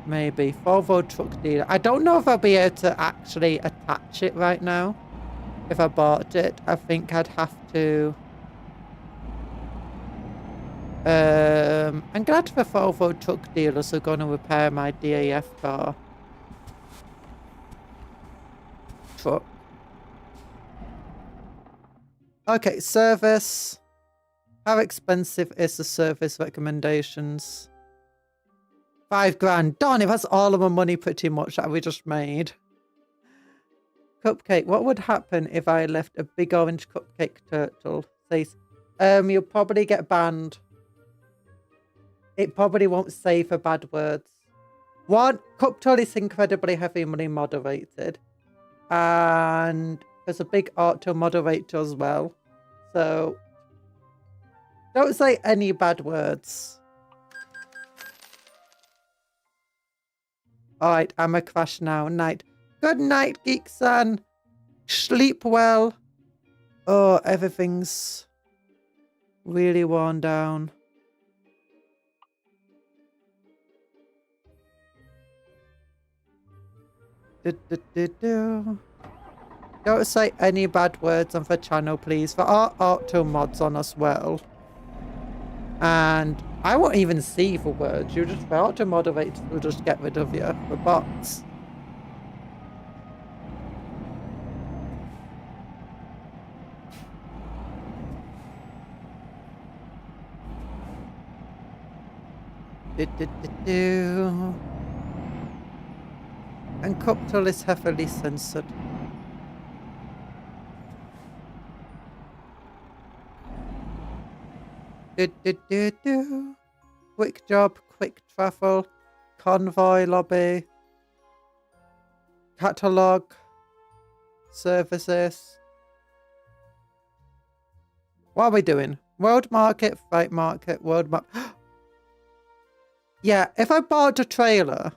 Maybe. Volvo truck dealer. I don't know if I'll be able to actually attach it right now. If I bought it, I think I'd have to... I'm glad the Volvo truck dealers are going to repair my DAF car. Truck. Okay, service. How expensive is the service recommendations? 5 grand. Darn it, that's all of my money pretty much that we just made. Cupcake. What would happen if I left a big orange cupcake turtle? Says, you'll probably get banned. It probably won't say for bad words. One, Cupcake is incredibly heavily moderated. And there's a big auto moderator as well. So, don't say any bad words. Alright, I'm a crash now. Night. Good night, Geek-san. Sleep well. Oh, everything's really worn down. Don't say any bad words on the channel, please. There are auto mods on as well. And I won't even see the words. You just, the auto moderators will just get rid of you. The bots. And Cupcake is heavily censored. Quick job, quick travel, convoy lobby, catalog, services. What are we doing? World market, freight market, world map. Yeah, if I bought a trailer,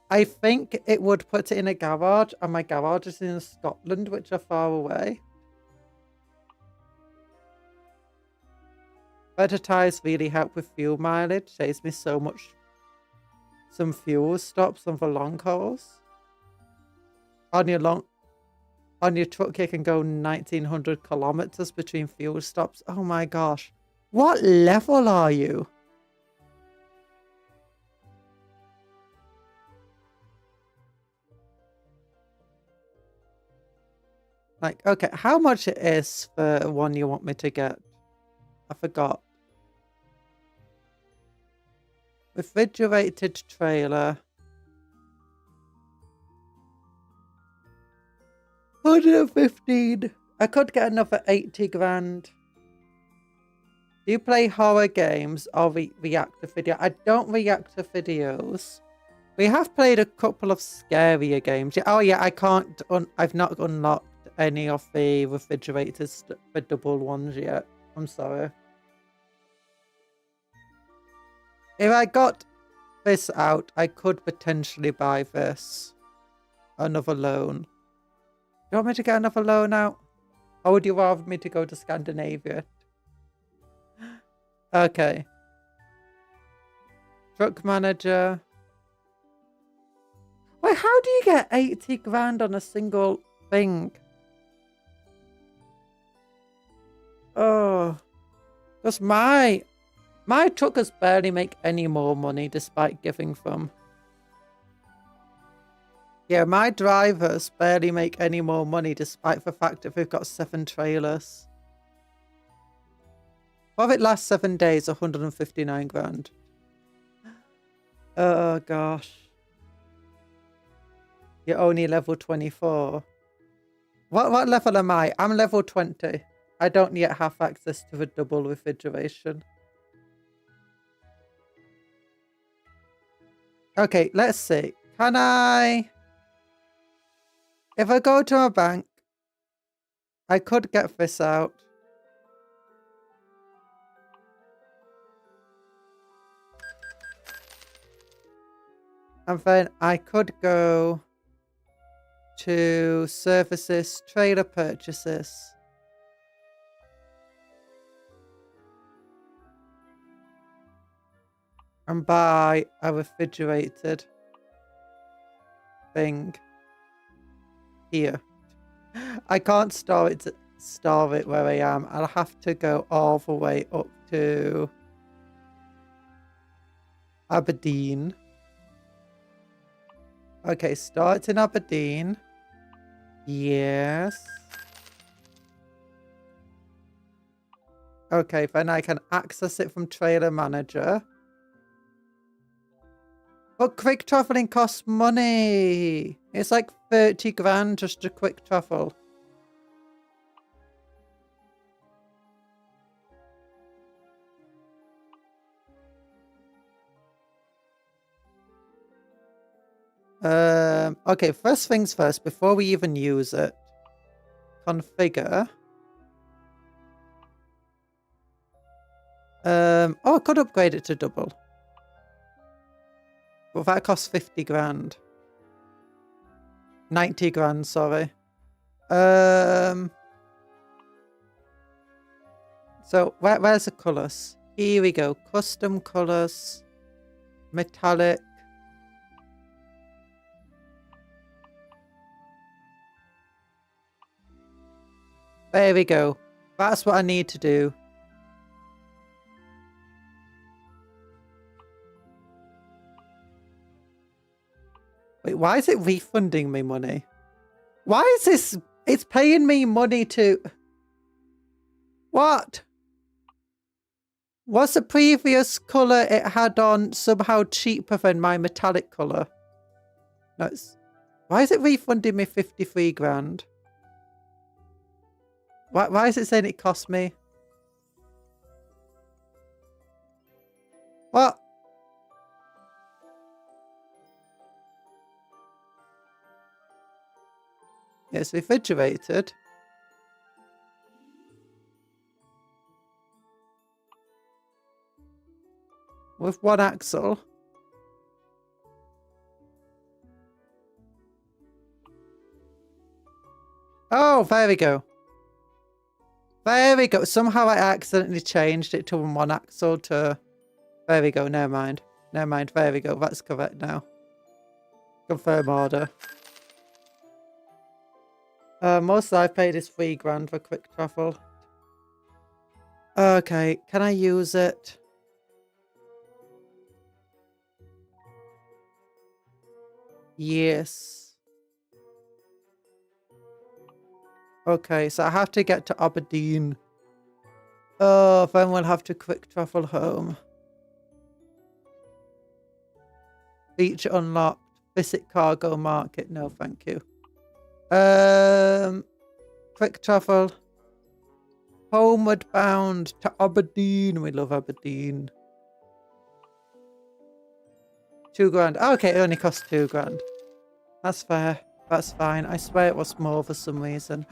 I think it would put it in a garage, and my garage is in Scotland, which are far away. Better tires really help with fuel mileage. Saves me so much. Some fuel stops on the long hauls. On your truck, you can go 1900 kilometers between fuel stops. Oh my gosh. What level are you? Like, okay, how much it is for one you want me to get? I forgot. Refrigerated trailer. 115. I could get another 80 grand. Do you play horror games or react to video? I don't react to videos. We have played a couple of scarier games. Oh yeah, I can't. I've not unlocked any of the refrigerators, the double ones yet. I'm sorry. If I got this out, I could potentially buy this. Another loan. You want me to get another loan out? Or would you rather me to go to Scandinavia? Okay. Truck manager. Wait, how do you get 80 grand on a single thing? Oh. Because my truckers barely make any more money despite giving them. Yeah, my drivers barely make any more money despite the fact that we've got 7 trailers. Profit last 7 days, 159 grand. Oh gosh. You're only level 24. What level am I? I'm level 20. I don't yet have access to the double refrigeration. Okay, let's see. Can I... If I go to a bank, I could get this out. And then I could go to services, trailer purchases. And buy a refrigerated thing here. I can't store it where I am. I'll have to go all the way up to Aberdeen. Okay, start in Aberdeen. Yes. Okay, then I can access it from Trailer Manager. But quick traveling costs money. It's like 30 grand just to quick travel. Okay, first things first, before we even use it, configure. Oh, I could upgrade it to double. But that costs 50 grand. 90 grand, sorry. So, where's the colours? Here we go. Custom colours. Metallic. There we go. That's what I need to do. Wait, why is it refunding me money? Why is this? It's paying me money to... What? Was the previous colour it had on somehow cheaper than my metallic colour? No, why is it refunding me 53 grand? Why is it saying it cost me? What? It's refrigerated. With one axle. Oh, there we go. There we go. Somehow I accidentally changed it to one axle to... There we go. Never mind. Never mind. There we go. That's correct now. Confirm order. Most I've paid is 3 grand for quick travel. Okay. Can I use it? Yes. Okay, so I have to get to Aberdeen. Oh, then we'll have to quick travel home. Feature unlocked. Visit cargo market. No, thank you. Quick travel. Homeward bound to Aberdeen. We love Aberdeen. 2 grand. Okay, it only costs 2 grand. That's fair. That's fine. I swear it was more for some reason.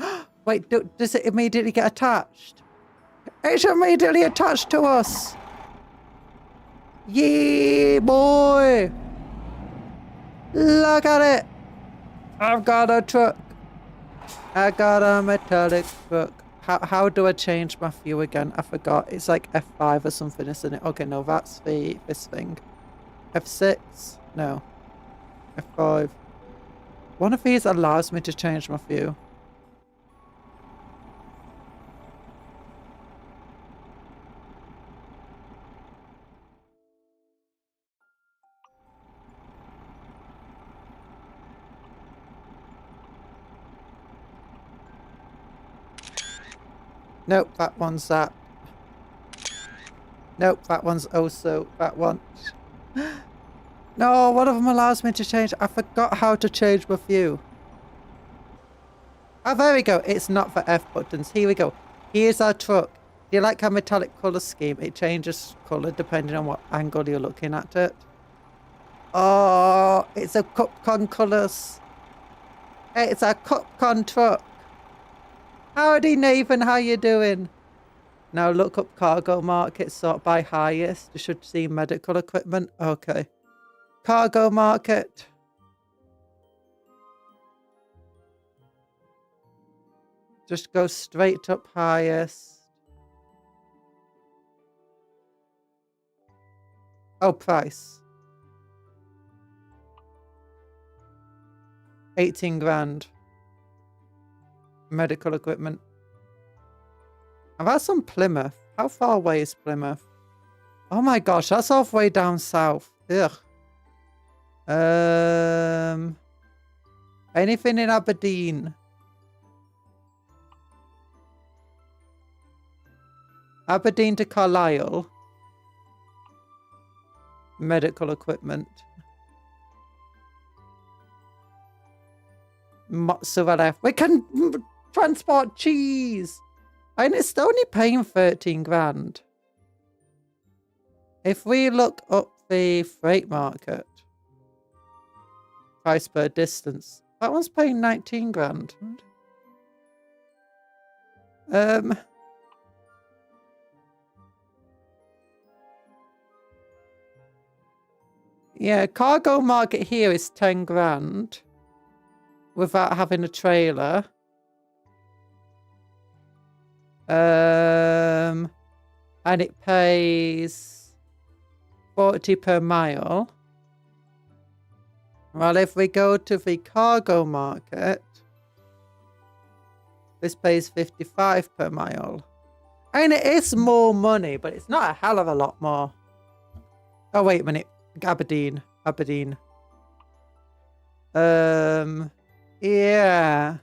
Wait, does it immediately get attached? It's immediately attached to us. Yeah, boy. Look at it. I've got a truck. I got a metallic truck. How do I change my view again? I forgot. It's like F5 or something, isn't it? Okay, no, that's this thing. F6? No. F5. One of these allows me to change my view. Nope, that one's that. Nope, that one's also that one. No, one of them allows me to change. I forgot how to change my view. Oh, there we go. It's not for F buttons. Here we go. Here's our truck. Do you like our metallic colour scheme? It changes colour depending on what angle you're looking at it. Oh, it's a Cupcon colours. It's a Cupcon truck. Howdy, Nathan. How you doing? Now look up cargo market, sort by highest. You should see medical equipment. Okay. Cargo market. Just go straight up highest. Oh, price. 18 grand. Medical equipment. I've had some Plymouth. How far away is Plymouth? Oh my gosh, that's halfway down south. Ugh. Anything in Aberdeen? Aberdeen to Carlisle. Medical equipment. Mozzarella. We can transport cheese. And it's only paying 13 grand. If we look up the freight market, price per distance, that one's paying 19 grand. Yeah, cargo market here is 10 grand without having a trailer. And it pays 40 per mile. Well, if we go to the cargo market, this pays 55 per mile. And it is more money, but it's not a hell of a lot more. Oh, wait a minute. Aberdeen. Yeah.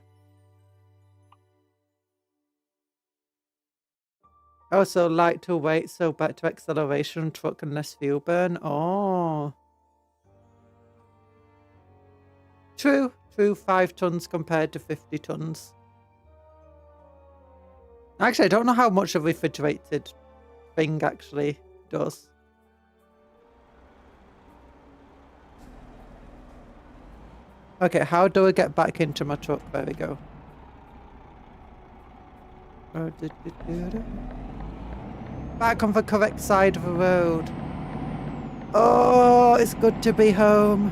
Also, light to weight, so back to acceleration, truck and less fuel burn. Oh. True, 5 tons compared to 50 tons. Actually, I don't know how much a refrigerated thing actually does. Okay, how do I get back into my truck? There we go. Back on the correct side of the road. Oh, it's good to be home.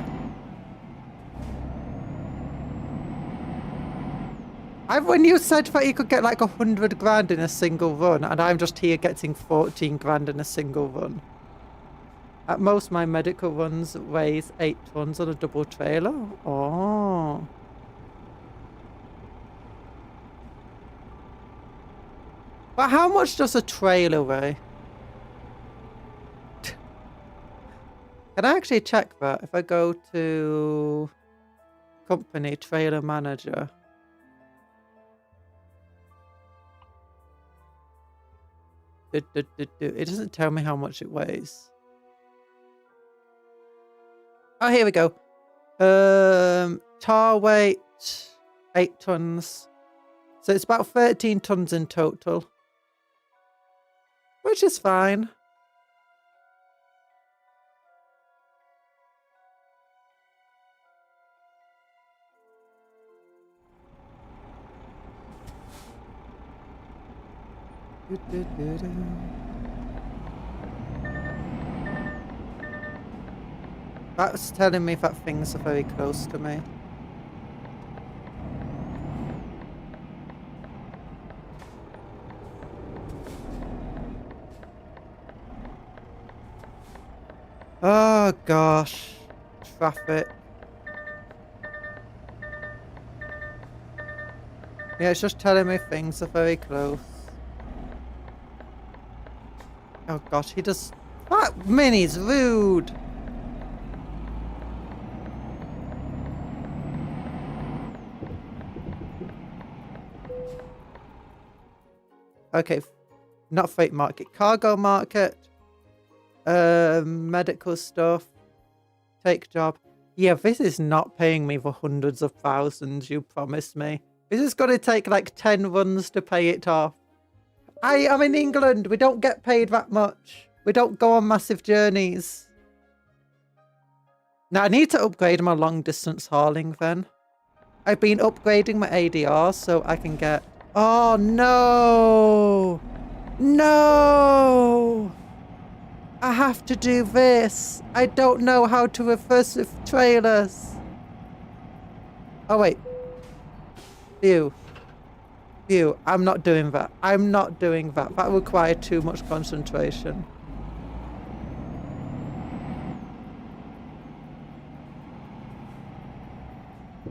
When you said that you could get like 100 grand in a single run, and I'm just here getting 14 grand in a single run. At most, my medical runs weighs 8 tons on a double trailer. Oh. But how much does a trailer weigh? Can I actually check that? If I go to company, trailer manager. It doesn't tell me how much it weighs. Oh, here we go. Tar weight, 8 tons. So it's about 13 tons in total. Which is fine. That's telling me that things are very close to me. Oh gosh, traffic. Yeah, it's just telling me things are very close. Oh gosh, he does... That Mini's rude! Okay, not freight market, cargo market. Medical stuff. Take job. Yeah, this is not paying me the hundreds of thousands you promised me. This is going to take like 10 runs to pay it off. I am in England. We don't get paid that much. We don't go on massive journeys. Now, I need to upgrade my long distance hauling then. I've been upgrading my ADR so I can get... Oh, no! No! I have to do this. I don't know how to reverse with trailers. Oh, wait. Phew. Phew. I'm not doing that. I'm not doing that. That required too much concentration.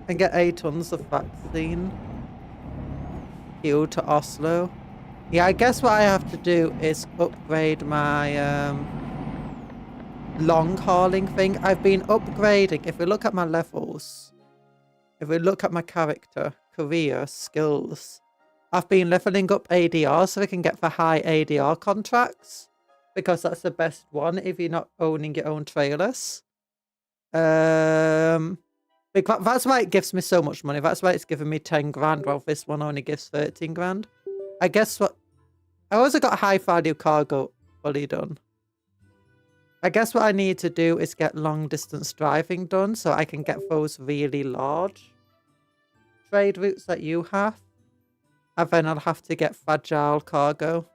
And get 8 tons of vaccine. Fuel to Oslo. Yeah, I guess what I have to do is upgrade my long hauling thing. I've been upgrading. If we look at my levels, if we look at my character, career, skills, I've been leveling up ADR so I can get the high ADR contracts. Because that's the best one if you're not owning your own trailers. That's why it gives me so much money. That's why it's giving me 10 grand, while this one only gives 13 grand. I guess what... I also got high value cargo fully done. I guess what I need to do is get long distance driving done so I can get those really large trade routes that you have. And then I'll have to get fragile cargo.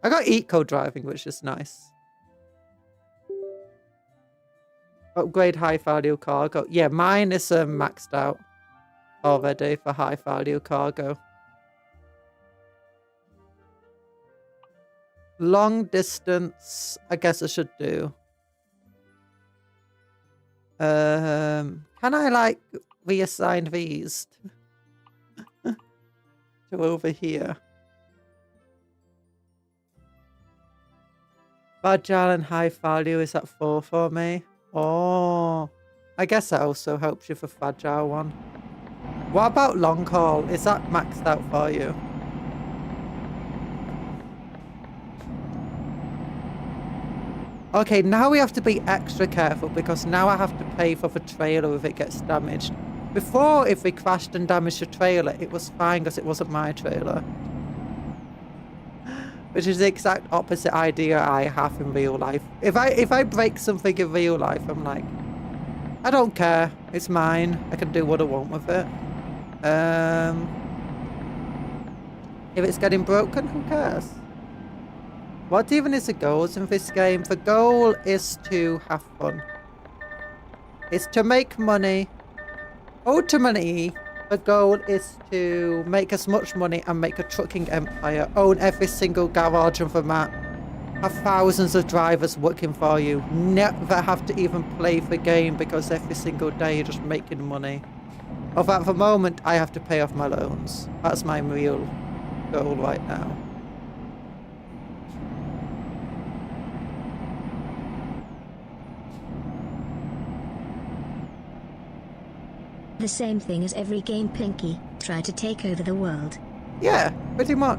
I got eco driving, which is nice. Upgrade high value cargo. Yeah, mine is maxed out already for high value cargo. Long distance, I guess I should do. Can I like reassign these to over here? Fragile and high value is at 4 for me. Oh, I guess that also helps you for fragile one. What about long haul? Is that maxed out for you? Okay, now we have to be extra careful because now I have to pay for the trailer if it gets damaged. Before, if we crashed and damaged the trailer, it was fine because it wasn't my trailer. Which is the exact opposite idea I have in real life. If I break something in real life, I'm like, I don't care. It's mine. I can do what I want with it. If it's getting broken, who cares? What even is the goals in this game? The goal is to have fun. It's to make money. Ultimately, the goal is to make as much money and make a trucking empire. Own every single garage on the map. Have thousands of drivers working for you. Never have to even play the game because every single day you're just making money. Although at the moment, I have to pay off my loans. That's my real goal right now. The same thing as every game, Pinky. Try to take over the world. Yeah, pretty much.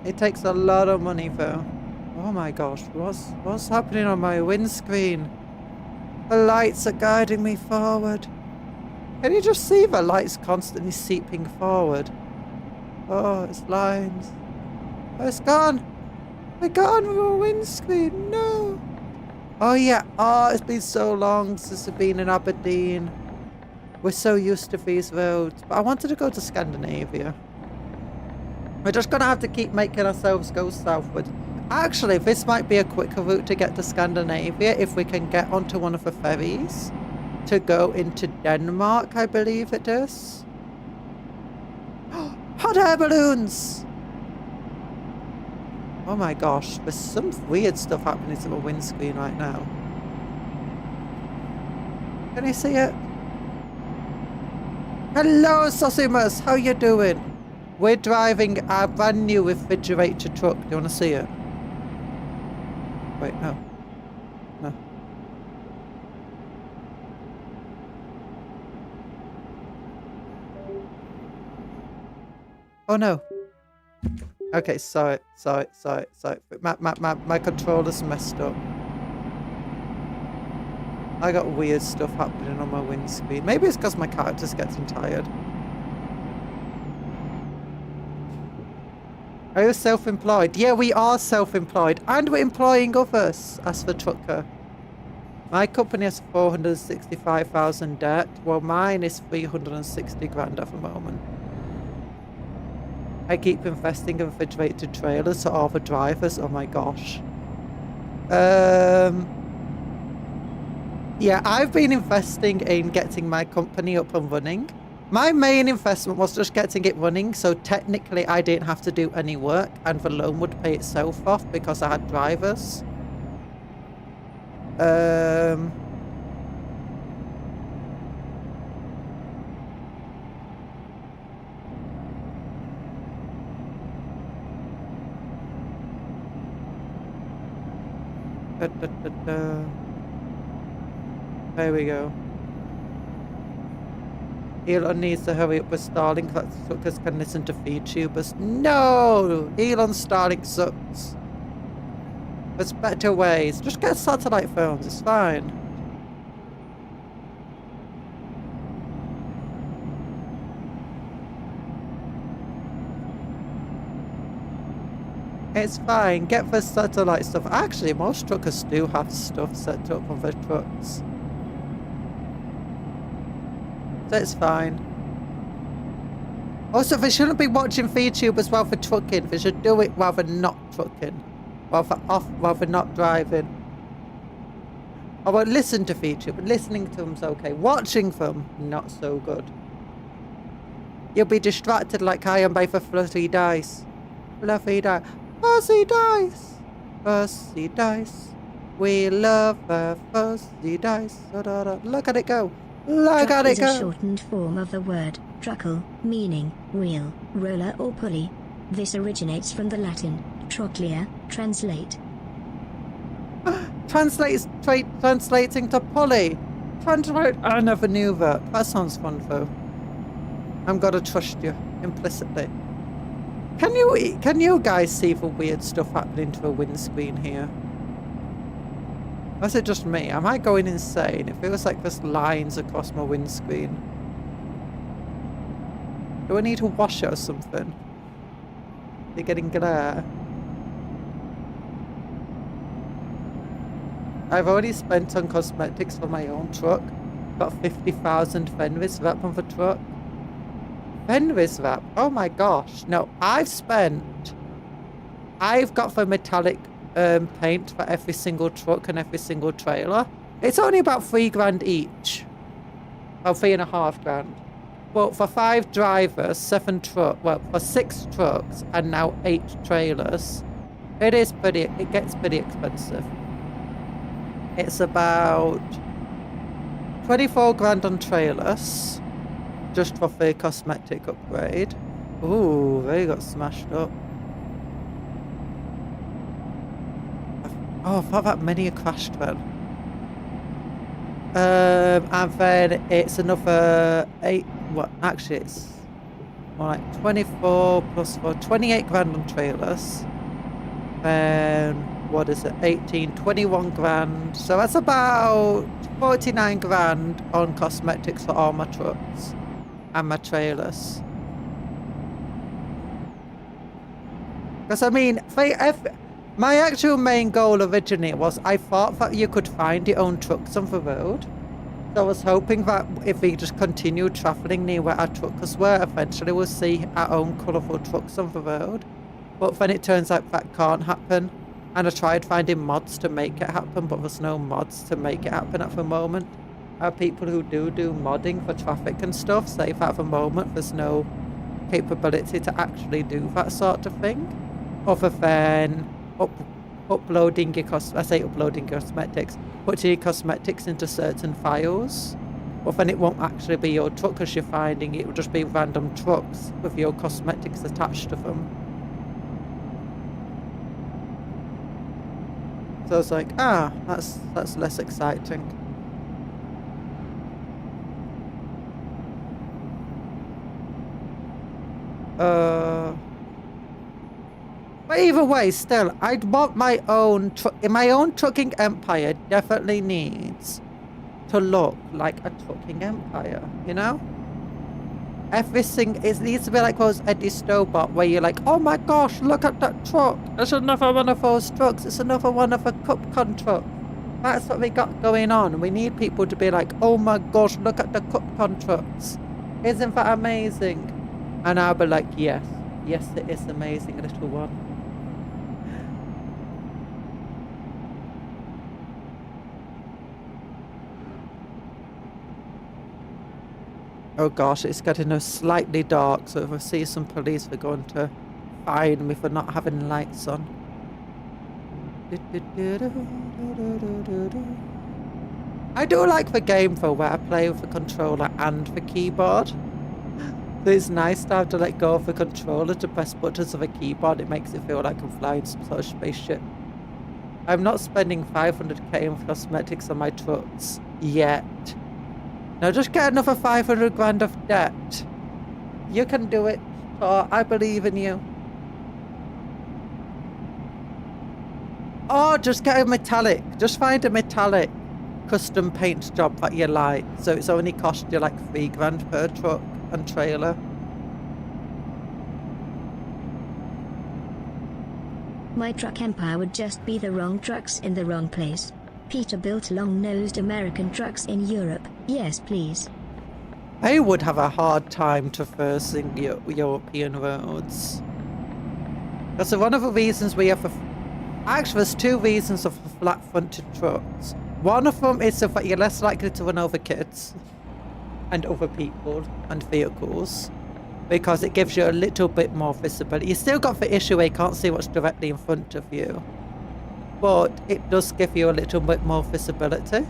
It takes a lot of money though. Oh my gosh, what's happening on my windscreen? The lights are guiding me forward. Can you just see the lights constantly seeping forward? Oh, it's lines. Oh, it's gone. We're gone with our windscreen. No. Oh yeah, oh, it's been so long since I've been in Aberdeen. We're so used to these roads. But I wanted to go to Scandinavia. We're just going to have to keep making ourselves go southward. Actually, this might be a quicker route to get to Scandinavia if we can get onto one of the ferries to go into Denmark, I believe it is. Hot air balloons! Oh my gosh, there's some weird stuff happening to my windscreen right now. Can you see it? Hello, Sosimus! How you doing? We're driving our brand new refrigerator truck. Do you want to see it? Wait, no. No. Oh no. Okay, sorry. My controller's messed up. I got weird stuff happening on my windscreen. Maybe it's because my character's getting tired. Are you self-employed? Yeah, we are self-employed. And we're employing others, as for Trucker. My company has 465,000 debt, while mine is 360 grand at the moment. I keep investing in refrigerated trailers to all the drivers. Oh my gosh. Yeah, I've been investing in getting my company up and running. My main investment was just getting it running, so technically I didn't have to do any work and the loan would pay itself off because I had drivers. There we go. Elon needs to hurry up with Starlink so that suckers can listen to VTubers. No! Elon's Starlink sucks. There's better ways. Just get satellite phones, it's fine. It's fine, get the satellite stuff. Actually, most truckers do have stuff set up on their trucks. So it's fine. Also, they shouldn't be watching VTubers while they're trucking. They should do it while they're not trucking. While they're not driving. I won't listen to VTubers. Listening to them's okay. Watching them, not so good. You'll be distracted like I am by the fluffy dice. Fluffy dice. Fuzzy dice. Fuzzy dice. We love the fuzzy dice. Look at it go. Look at it go. Truck is a shortened form of the word truckle, meaning wheel, roller or pulley. This originates from the Latin trochlea, translate. Translating to pulley. Translate. I never knew that. That sounds fun though. I'm gonna trust you implicitly. Can you guys see the weird stuff happening to a windscreen here? Or is it just me? Am I going insane? It feels like there's lines across my windscreen. Do I need to wash it or something? You're getting glare. I've already spent on cosmetics for my own truck. Got 50,000 Fenris wrap on the truck. Fenris wrap? Oh my gosh. No, I've got the metallic paint for every single truck and every single trailer. It's only about 3 grand each. Or 3.5 grand. But for 5 drivers, 7 trucks, well, for 6 trucks and now 8 trailers, it gets pretty expensive. It's about 24 grand on trailers, just for the cosmetic upgrade. Ooh, they got smashed up. Oh, I thought that many crashed then. And then it's another 8, well, actually it's more like 24 plus 4, 28 grand on trailers. Then, what is it, 18, 21 grand. So that's about 49 grand on cosmetics for all my trucks and my trailers. Because I mean, my actual main goal originally was I thought that you could find your own trucks on the road. So I was hoping that if we just continue travelling near where our truckers were, eventually we'll see our own colourful trucks on the road. But then it turns out that can't happen. And I tried finding mods to make it happen, but there's no mods to make it happen at the moment. People who do modding for traffic and stuff say that at the moment there's no capability to actually do that sort of thing. Other than uploading your cosmetics, putting your cosmetics into certain files. But then it won't actually be your truck as you're finding, it will just be random trucks with your cosmetics attached to them. So I was like, that's less exciting. But either way, still, I'd want my own trucking empire definitely needs to look like a trucking empire, you know? Everything, it needs to be like those Eddie Stobart where you're like, oh my gosh, look at that truck. It's another one of those trucks. It's another one of a Cupcake truck. That's what we got going on. We need people to be like, oh my gosh, look at the Cupcake trucks. Isn't that amazing? And I'll be like, yes, yes, it is amazing, little one. Oh gosh, it's getting slightly dark, so if I see some police, we're going to fine me for not having lights on. I do like the game though, where I play with the controller and the keyboard. So it's nice to have to let go of the controller to press buttons of a keyboard. It makes it feel like I'm flying some sort of spaceship. I'm not spending 500k in cosmetics on my trucks yet. Now just get another 500 grand of debt. You can do it, Thor. I believe in you. Oh, just get a metallic. Just find a metallic custom paint job that you like. So it's only cost you like 3 grand per truck and trailer. My truck empire would just be the wrong trucks in the wrong place. Peter built long-nosed American trucks in Europe. Yes, please. I would have a hard time traversing European roads. That's one of the reasons we have actually, there's 2 reasons of flat-fronted trucks. One of them is so that you're less likely to run over kids and other people and vehicles, because it gives you a little bit more visibility. You still got the issue where you can't see what's directly in front of you, but it does give you a little bit more visibility.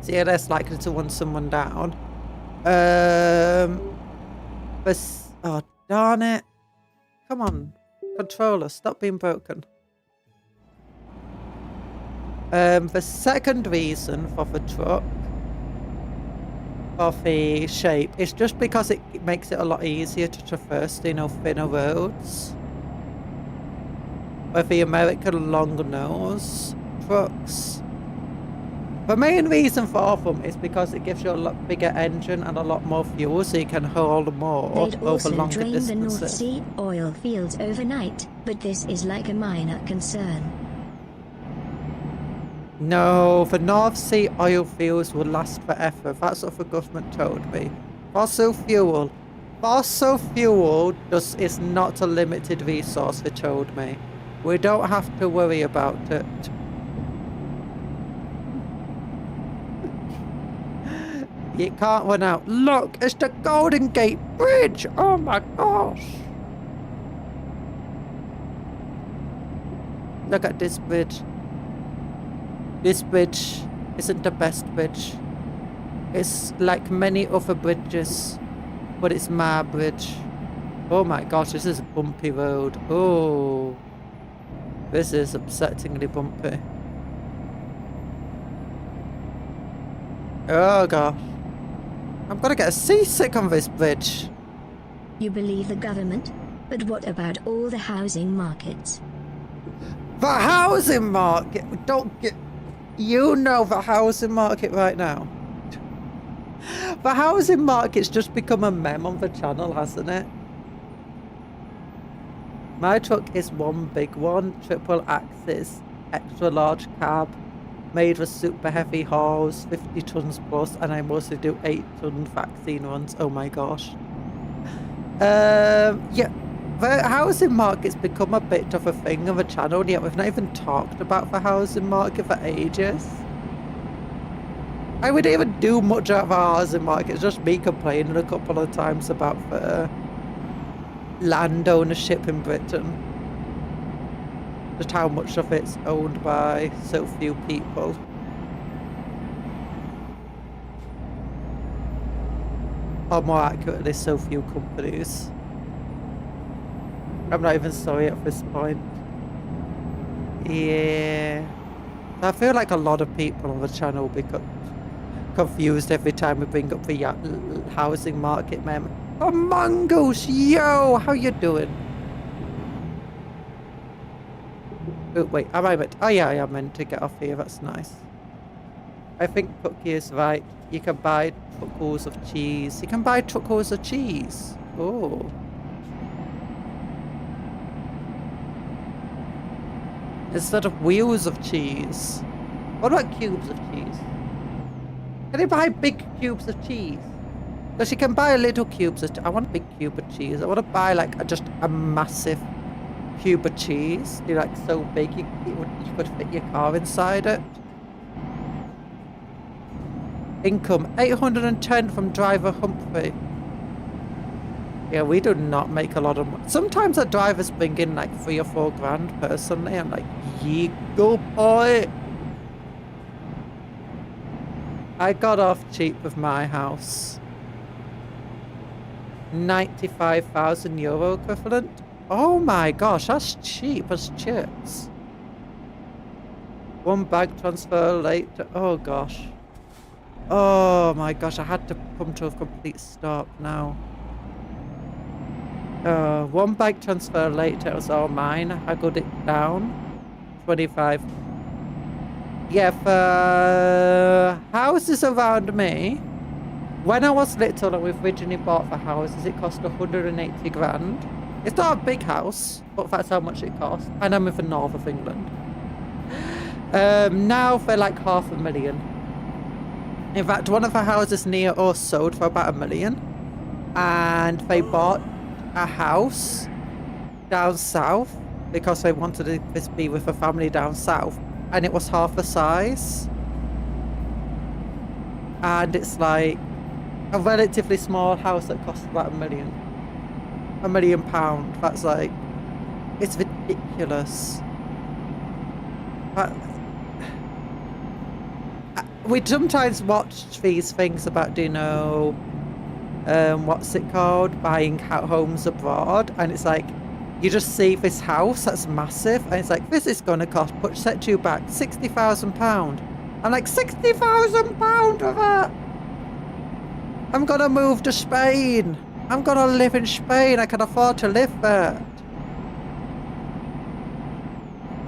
So you're less likely to run someone down. But, oh, darn it. Come on, controller, stop being broken. The second reason for the truck, of the shape, is just because it makes it a lot easier to traverse, you know, thinner roads. With the American long nose trucks. The main reason for them is because it gives you a lot bigger engine and a lot more fuel, so you can haul more They'd over also longer drain distances. the North Sea oil fields overnight, but this is like a minor concern. No, the North Sea oil fields will last forever. That's what the government told me. Fossil fuel is not a limited resource, they told me. We don't have to worry about it. You can't run out. Look, it's the Golden Gate Bridge! Oh my gosh! Look at this bridge. This bridge isn't the best bridge. It's like many other bridges, but it's my bridge. Oh my gosh, this is a bumpy road. Oh, this is upsettingly bumpy. Oh gosh. I'm gonna get seasick on this bridge. You believe the government? But what about all the housing markets? The housing market? Don't get... You know the housing market right now. The housing market's just become a meme on the channel, hasn't it? My truck is one big one, triple axis, extra large cab, made for super heavy hauls, 50 tons plus, and I mostly do 8-ton vaccine runs. Oh my gosh. Yeah, the housing market's become a bit of a thing on the channel, yet we've not even talked about the housing market for ages. I wouldn't even do much of the housing market, it's just me complaining a couple of times about the land ownership in Britain. Just how much of it's owned by so few people. Or more accurately, so few companies. I'm not even sorry at this point. Yeah. I feel like a lot of people on the channel will be confused every time we bring up the housing market meme. Oh, Mongoose, yo, how you doing? Oh, wait, am I meant? Oh, yeah, I am meant to get off here. That's nice. I think Cookie is right. You can buy truckles of cheese. You can buy truckles of cheese. Oh. Instead of wheels of cheese. What about cubes of cheese? Can you buy big cubes of cheese? Because you can buy little cubes of... I want a big cube of cheese. I want to buy like just a massive cube of cheese. They're like so big you could fit your car inside it. Income 810 from driver Humphrey. Yeah, we do not make a lot of money. Sometimes our drivers bring in like 3 or 4 grand personally. I'm like, ye go boy. I got off cheap with my house. 95,000 euro equivalent. Oh my gosh, that's cheap as chips. 1 bank transfer late. Oh gosh. Oh my gosh, I had to come to a complete stop now. 1 bank transfer late, it was all mine. I got it down. 25. Yeah, for houses around me, when I was little and we originally bought for houses, it cost 180 grand. It's not a big house, but that's how much it cost. And I'm in the north of England. Now for like 500,000. In fact, one of the houses near us sold for about 1 million. And they bought a house down south because they wanted this to be with a family down south. And it was half the size. And it's like a relatively small house that cost about 1 million. £1 million. That's like, it's ridiculous. But we sometimes watch these things about, you know, what's it called? Buying homes abroad. And it's like, you just see this house that's massive. And it's like, this is going to cost, set you back, £60,000. I'm like, £60,000 for that? I'm going to move to Spain. I'm going to live in Spain. I can afford to live there.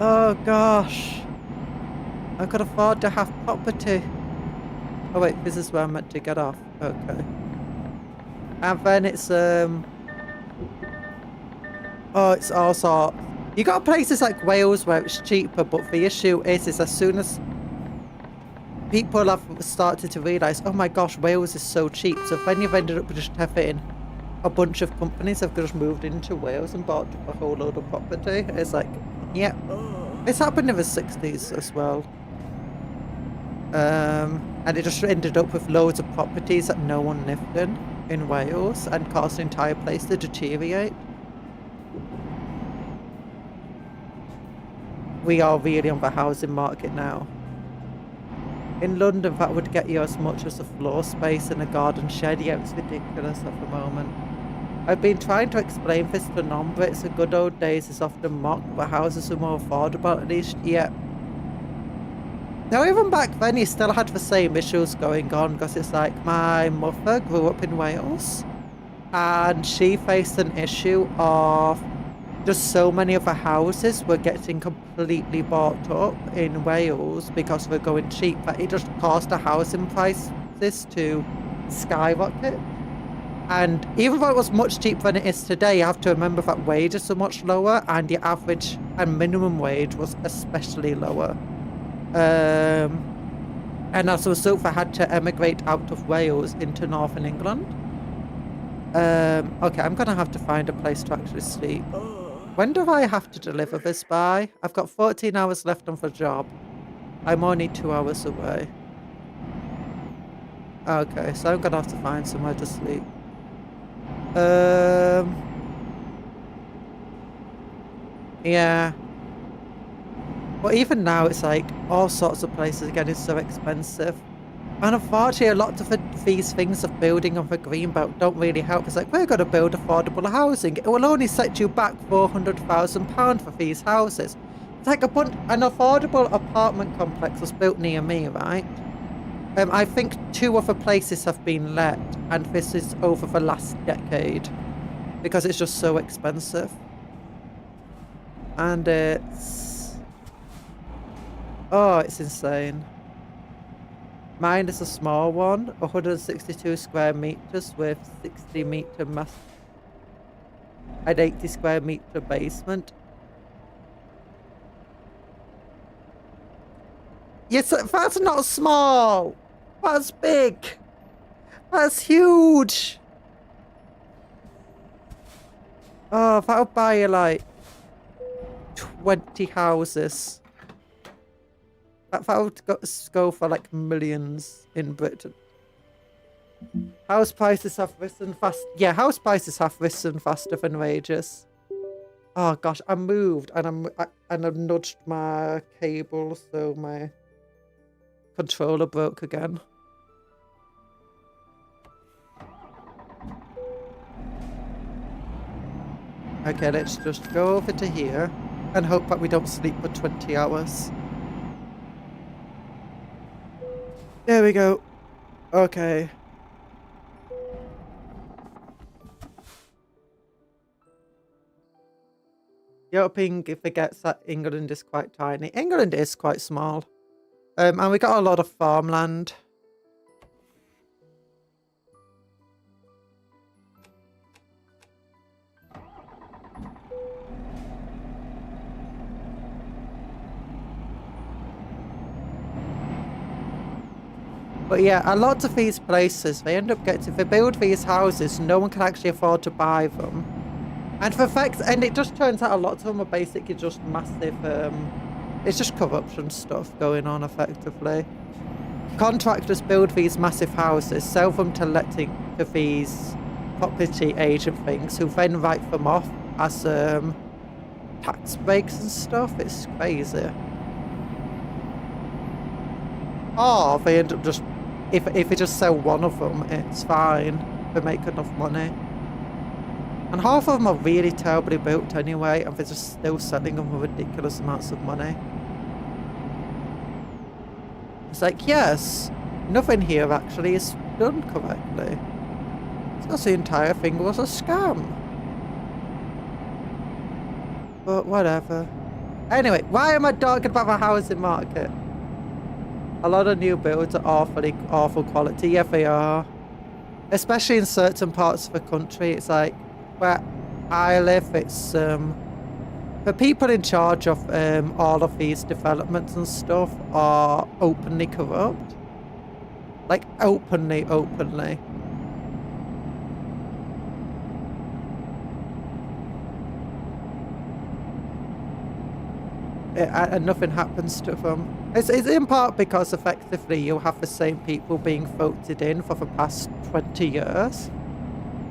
Oh, gosh. I could afford to have property. Oh wait, this is where I'm meant to get off. Okay. And then it's oh, it's also, you got places like Wales where it's cheaper, but the issue is as soon as people have started to realise, oh my gosh, Wales is so cheap, so then you've ended up just having a bunch of companies have just moved into Wales and bought a whole load of property. It's like, yeah, it's happened in the 60s as well. And it just ended up with loads of properties that no one lived in Wales and caused the entire place to deteriorate. We are really on the housing market now. In London, that would get you as much as a floor space in a garden shed. Yeah, it's ridiculous at the moment. I've been trying to explain this to non-Brits. The good old days is often mocked, but houses are more affordable at least. Yeah. Now, even back then, you still had the same issues going on, because it's like, my mother grew up in Wales, and she faced an issue of just so many of the houses were getting completely bought up in Wales because they're going cheap, that it just caused the housing prices to skyrocket. And even though it was much cheaper than it is today, you have to remember that wages are much lower, and the average and minimum wage was especially lower. And as a result, I had to emigrate out of Wales into Northern England. Okay, I'm gonna have to find a place to actually sleep. When do I have to deliver this by? I've got 14 hours left on the job. I'm only 2 hours away. Okay, so I'm gonna have to find somewhere to sleep. Yeah. But even now, it's like all sorts of places again is so expensive. And unfortunately, a lot of these things of building on the greenbelt don't really help. It's like, we're going to build affordable housing. It will only set you back £400,000 for these houses. It's like an affordable apartment complex was built near me, right? I think 2 other places have been let, and this is over the last decade because it's just so expensive. And it's... oh, it's insane. Mine is a small one, 162 square meters with 60-meter mass and 80 square meter basement. Yes, that's not small. That's big. That's huge. Oh, that'll buy you like 20 houses. That would go for like millions in Britain. House prices have risen fast. Yeah, house prices have risen faster than wages. Oh gosh, I moved and I've nudged my cable, so my controller broke again. Okay, let's just go over to here and hope that we don't sleep for 20 hours. There we go. Okay. European forgets that England is quite tiny. England is quite small. And we got a lot of farmland. But yeah, a lot of these places, they end up getting, if they build these houses, no one can actually afford to buy them. And for fact, and it just turns out a lot of them are basically just massive, it's just corruption stuff going on effectively. Contractors build these massive houses, sell them to these property agent things, who then write them off as tax breaks and stuff. It's crazy. Or they end up just, if they just sell one of them, it's fine. They make enough money. And half of them are really terribly built anyway, and they're just still selling them for ridiculous amounts of money. It's like, yes, nothing here actually is done correctly. So the entire thing was a scam. But whatever. Anyway, why am I talking about the housing market? A lot of new builds are awful quality. Yeah, they are. Especially in certain parts of the country. It's like, where I live, it's the people in charge of all of these developments and stuff are openly corrupt. Like openly. And nothing happens to them. It's in part because effectively you have the same people being voted in for the past 20 years.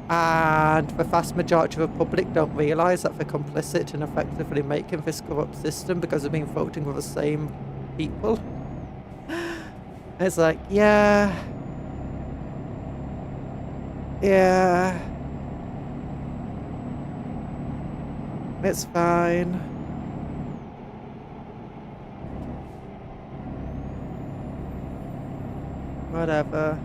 And the vast majority of the public don't realise that they're complicit in effectively making this corrupt system because they've been voting with the same people. It's like, yeah. It's fine. Whatever.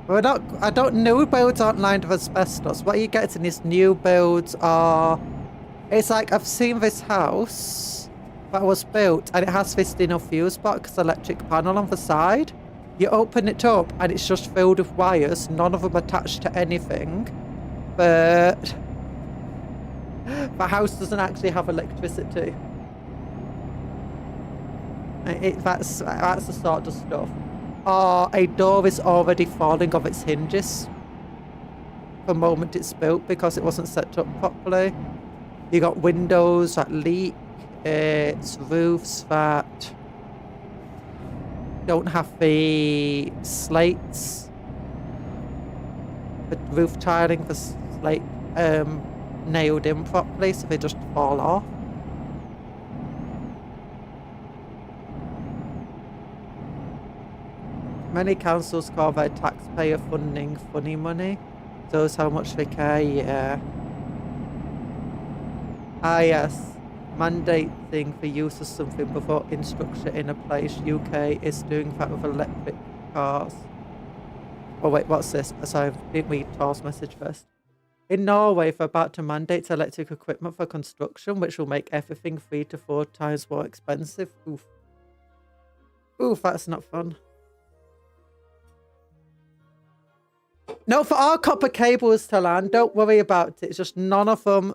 I don't know, builds aren't lined with asbestos. What you get in these new builds are, it's like, I've seen this house that was built and it has this fuse box electric panel on the side. You open it up and it's just filled with wires, none of them attached to anything. But the house doesn't actually have electricity. That's the sort of stuff. Or a door is already falling off its hinges the moment it's built because it wasn't set up properly. You got windows that leak. It's roofs that don't have the slates. The roof tiling, the slate nailed in properly, so they just fall off. Many councils call their taxpayer funding funny money. Shows how much they care, yeah. Ah yes, mandating the use of something before infrastructure in a place. UK is doing that with electric cars. Oh wait, what's this? Sorry, didn't read Thor's message first. In Norway, they're about to mandate electric equipment for construction, which will make everything 3 to 4 times more expensive. Oof. Ooh, that's not fun. No, for our copper cables to land, don't worry about it. It's just none of them...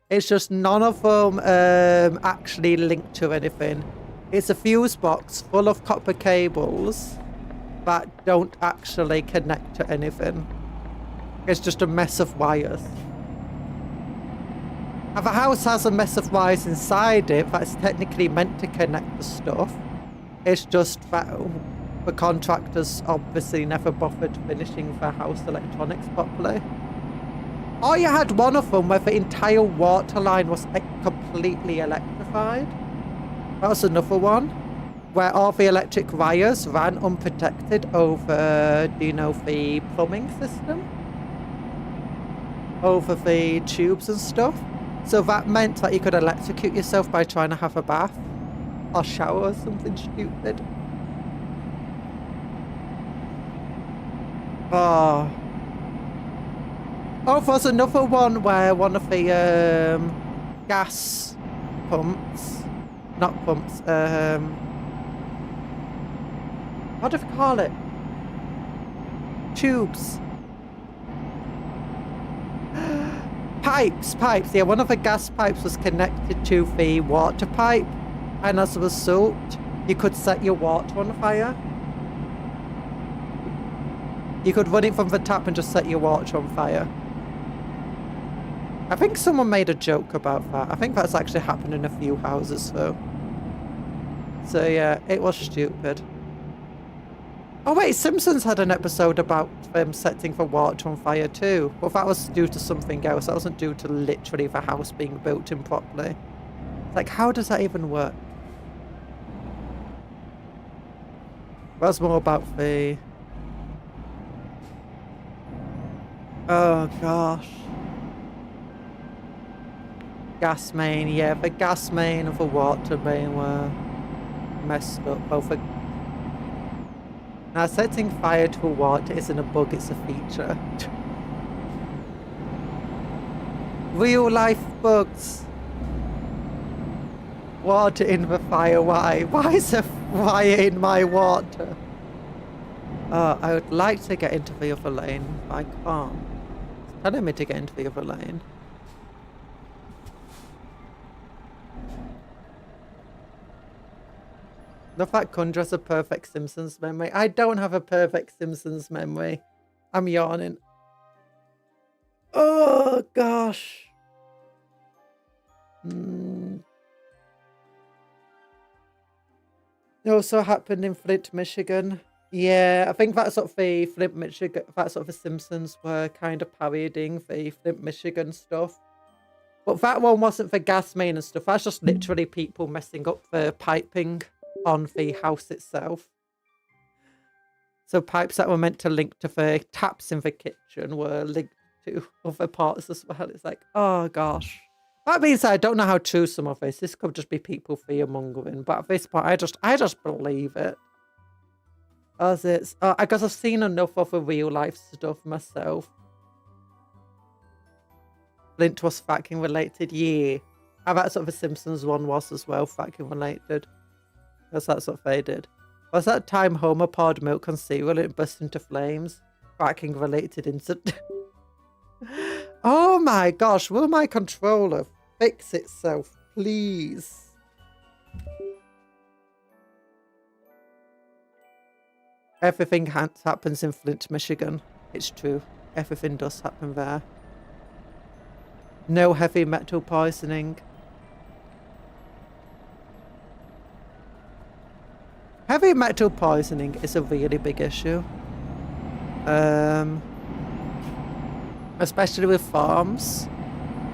It's just none of them actually linked to anything. It's a fuse box full of copper cables that don't actually connect to anything. It's just a mess of wires. And the house has a mess of wires inside it that's technically meant to connect the stuff. It's just that the contractors obviously never bothered finishing the house electronics properly. Or you had one of them where the entire water line was completely electrified. That was another one where all the electric wires ran unprotected over, do you know, the plumbing system? Over the tubes and stuff. So that meant that you could electrocute yourself by trying to have a bath or shower or something stupid. Oh. Oh, there's another one where one of the gas pumps, not pumps, what do you call it? Tubes. Pipes. Yeah, one of the gas pipes was connected to the water pipe, and as a result, you could set your water on fire. You could run it from the tap and just set your water on fire. I think someone made a joke about that. I think that's actually happened in a few houses, though. So yeah, it was stupid. Oh wait, Simpsons had an episode about them setting the water on fire too. But that was due to something else. That wasn't due to literally the house being built improperly. It's like, how does that even work? That's more about the... Oh gosh. Gas main, yeah, the gas main and the water main were messed up. Both the... Now, setting fire to water isn't a bug, it's a feature. Real life bugs. Water in the fire, why? Why is there fire in my water? I would like to get into the other lane, but I can't. It's telling me to get into the other lane. The fact Conjuror has a perfect Simpsons memory. I don't have a perfect Simpsons memory. I'm yawning. Oh, gosh. It also happened in Flint, Michigan. Yeah, I think that's sort of the Flint, Michigan, that's sort of the Simpsons were kind of parodying the Flint, Michigan stuff. But that one wasn't the gas main and stuff. That's just literally people messing up the piping on the house itself. So pipes that were meant to link to the taps in the kitchen were linked to other parts as well. It's like, oh gosh. That means I don't know how true some of this. This could just be people fear-mongering. But at this point, I just believe it. As it's... I guess I've seen enough of the real-life stuff myself. Flint was fucking related, yeah. I bet sort of the Simpsons one was as well, fucking related. Because that's what they did. Was that time Homer poured milk on cereal and it burst into flames? Fucking related incident. Oh my gosh, will my controller fix itself, please? Everything happens in Flint, Michigan. It's true. Everything does happen there. No heavy metal poisoning. Heavy metal poisoning is a really big issue. Especially with farms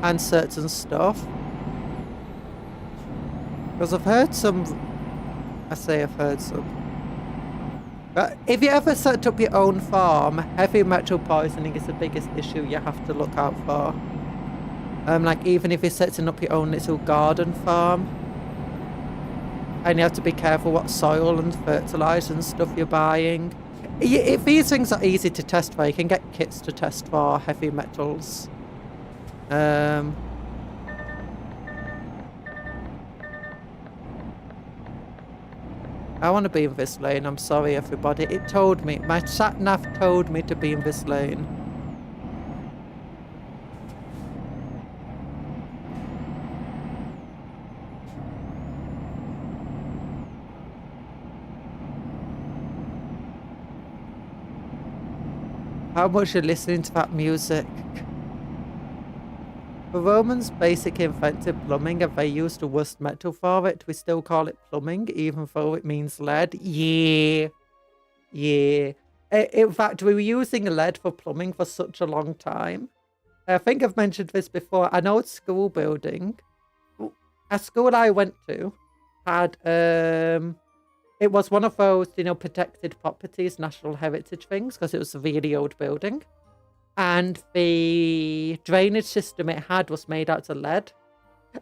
and certain stuff. Because I've heard some... I say I've heard some. But if you ever set up your own farm, heavy metal poisoning is the biggest issue you have to look out for. Like even if you're setting up your own little garden farm. And you have to be careful what soil and fertilizer and stuff you're buying. If these things are easy to test for, you can get kits to test for heavy metals. I want to be in this lane. I'm sorry, everybody. It told me. My sat-nav told me to be in this lane. How much are you listening to that music? The Romans basically invented plumbing and they used the worst metal for it. We still call it plumbing, even though it means lead. Yeah. Yeah. In fact, we were using lead for plumbing for such a long time. I think I've mentioned this before. An old school building, a school I went to, had, it was one of those, you know, protected properties, national heritage things, because it was a really old building. And the drainage system it had was made out of lead.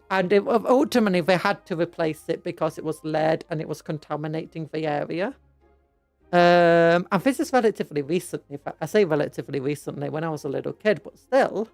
And ultimately, they had to replace it because it was lead and it was contaminating the area. And this is relatively recently. I say relatively recently, when I was a little kid, but still.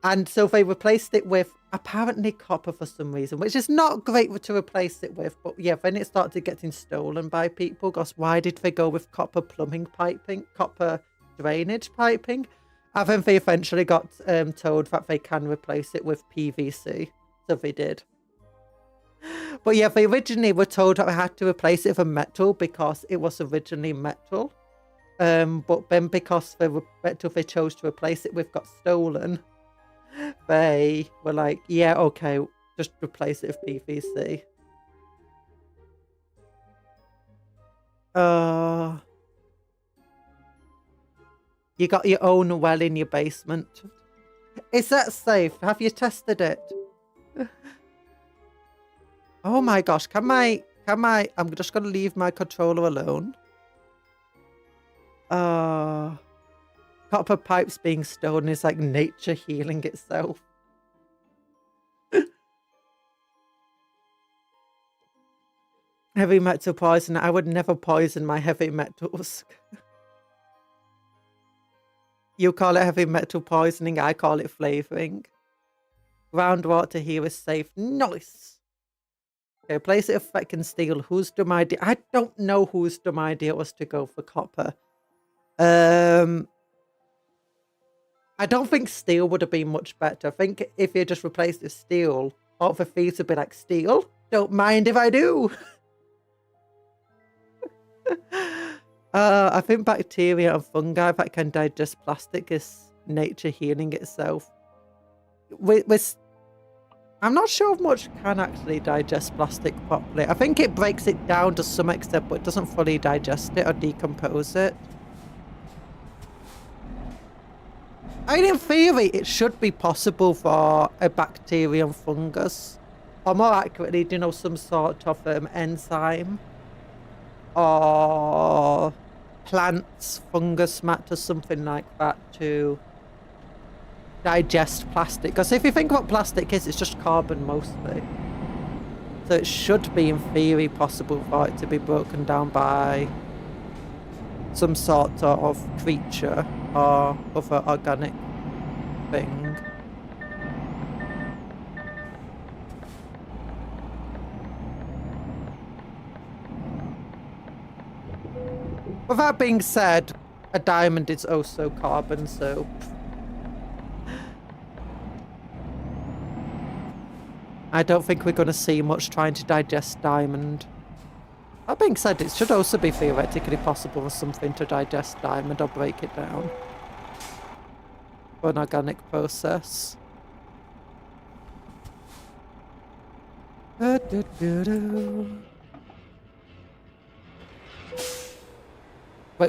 And so they replaced it with apparently copper for some reason, which is not great to replace it with. But yeah, then it started getting stolen by people. Because why did they go with copper plumbing piping, copper drainage piping? And then they eventually got told that they can replace it with PVC. So they did. But yeah, they originally were told that they had to replace it with metal because it was originally metal. But then because the metal they chose to replace it with got stolen, they were like, yeah, okay, just replace it with PVC. You got your own well in your basement. Is that safe? Have you tested it? Oh my gosh, I'm just gonna leave my controller alone. Copper pipes being stolen is like nature healing itself. Heavy metal poison. I would never poison my heavy metals. You call it heavy metal poisoning, I call it flavoring. Groundwater here is safe. Nice. Okay, place it if I can steal. Whose dumb idea? I don't know whose dumb idea it was to go for copper. I don't think steel would have been much better. I think if you just replaced it with steel, all the thieves would be like, steel? Don't mind if I do. I think bacteria and fungi that can digest plastic is nature healing itself. I'm not sure if much can actually digest plastic properly. I think it breaks it down to some extent, but it doesn't fully digest it or decompose it. I mean, in theory, it should be possible for a bacterium fungus, or more accurately, you know, some sort of enzyme, or plants, fungus matter, something like that, to digest plastic. Because if you think what plastic is, it's just carbon mostly. So it should be, in theory, possible for it to be broken down by some sort of creature or other organic thing. With that being said, a diamond is also carbon, so I don't think we're going to see much trying to digest diamond. That being said, it should also be theoretically possible for something to digest diamond or break it down for an organic process. Wait,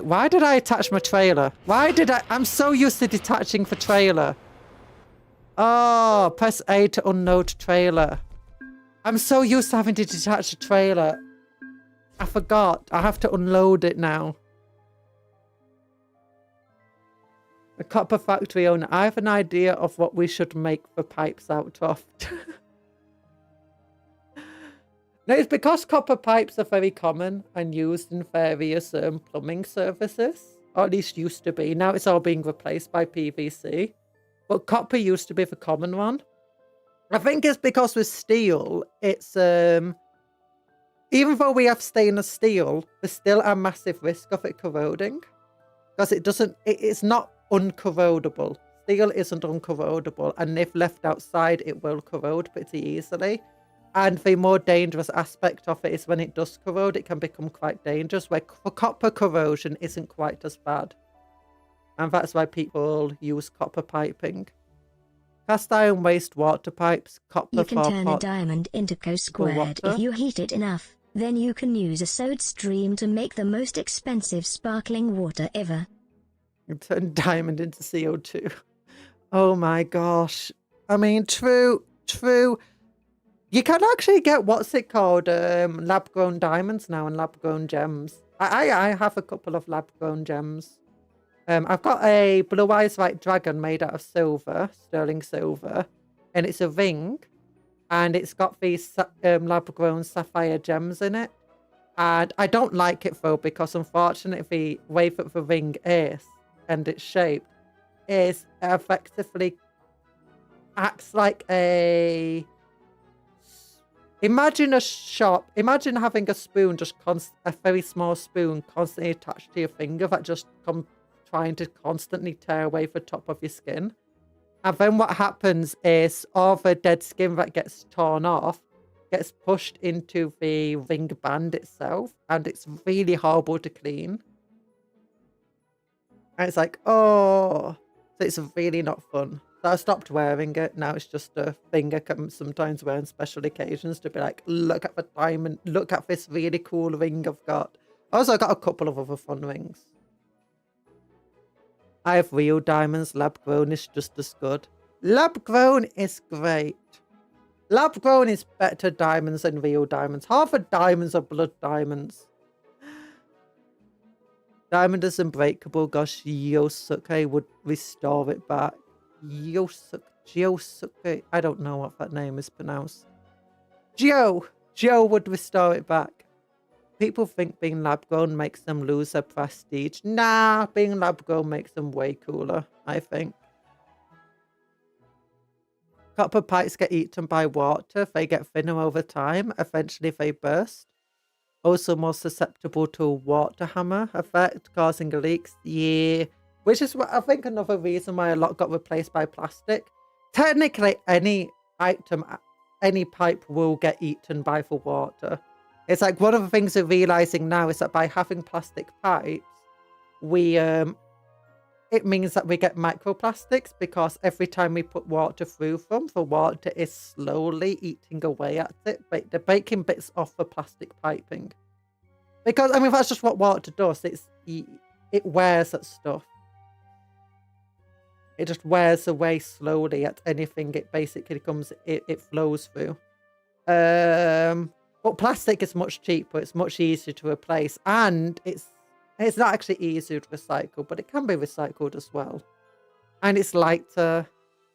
why did I attach my trailer? I'm so used to detaching the trailer. Oh, press A to unload trailer. I'm so used to having to detach the trailer. I forgot. I have to unload it now. The copper factory owner. I have an idea of what we should make the pipes out of. No, it's because copper pipes are very common and used in various plumbing services. Or at least used to be. Now it's all being replaced by PVC. But copper used to be the common one. I think it's because with steel, it's even though we have stainless steel, there's still a massive risk of it corroding. Because it's not uncorrodable. Steel isn't uncorrodable, and if left outside, it will corrode pretty easily. And the more dangerous aspect of it is when it does corrode, it can become quite dangerous, where copper corrosion isn't quite as bad. And that's why people use copper piping. Cast iron wastewater pipes, copper You can for turn a diamond into co squared if you heat it enough. Then you can use a sode stream to make the most expensive sparkling water ever. You turn diamond into CO2. Oh my gosh. I mean, true. You can actually get, what's it called, lab-grown diamonds now and lab-grown gems. I have a couple of lab-grown gems. I've got a blue eyes white dragon made out of silver, sterling silver, and it's a ring, and it's got these lab-grown sapphire gems in it. And I don't like it though, because unfortunately the way that the ring is and its shape is effectively acts like a... Imagine having a spoon, a very small spoon constantly attached to your finger that just trying to constantly tear away the top of your skin. And then what happens is all the dead skin that gets torn off gets pushed into the ring band itself, and it's really horrible to clean. And it's like, oh, so it's really not fun. So I stopped wearing it. Now it's just a thing I can sometimes wear on special occasions to be like, look at the diamond, look at this really cool ring I've got. Also, I got a couple of other fun rings. I have real diamonds. Lab grown is just as good. Lab grown is great. Lab grown is better diamonds than real diamonds. Half of diamonds are blood diamonds. Diamond is unbreakable. Gosh, Yosuke would restore it back. Yosuke. I don't know what that name is pronounced. Joe would restore it back. People think being lab grown makes them lose their prestige. Nah, being lab grown makes them way cooler, I think. Copper pipes get eaten by water. They get thinner over time. Eventually they burst. Also more susceptible to a water hammer effect, causing leaks. Yeah. Which is, I think, another reason why a lot got replaced by plastic. Technically, any item, any pipe will get eaten by the water. It's like one of the things we're realizing now is that by having plastic pipes, it means that we get microplastics, because every time we put water through them, the water is slowly eating away at it. They're breaking bits off the plastic piping. Because, I mean, that's just what water does. It wears at stuff. It just wears away slowly at anything it basically it flows through. But plastic is much cheaper. It's much easier to replace. And it's not actually easier to recycle, but it can be recycled as well. And it's lighter,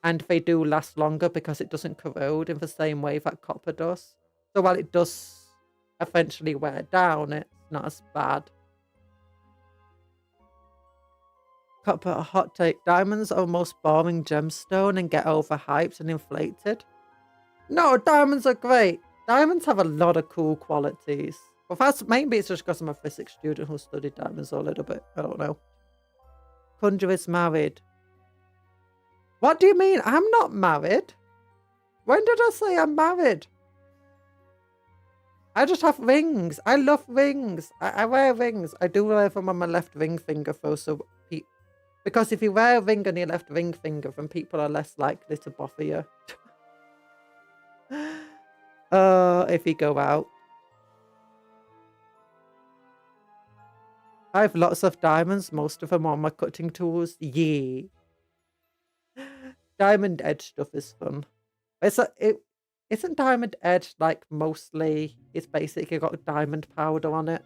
and they do last longer because it doesn't corrode in the same way that copper does. So while it does eventually wear down, it's not as bad. Copper, a hot take. Diamonds are the most boring gemstone and get overhyped and inflated. No, diamonds are great. Diamonds have a lot of cool qualities. Well, maybe it's just because I'm a physics student who studied diamonds a little bit. I don't know. Conjuror is married. What do you mean? I'm not married. When did I say I'm married? I just have rings. I love rings. I wear rings. I do wear them on my left ring finger though, so because if you wear a ring on your left ring finger, then people are less likely to bother you. If you go out. I have lots of diamonds, most of them on my cutting tools. Yeah. Diamond edge stuff is fun. Isn't diamond edge like mostly, it's basically got diamond powder on it.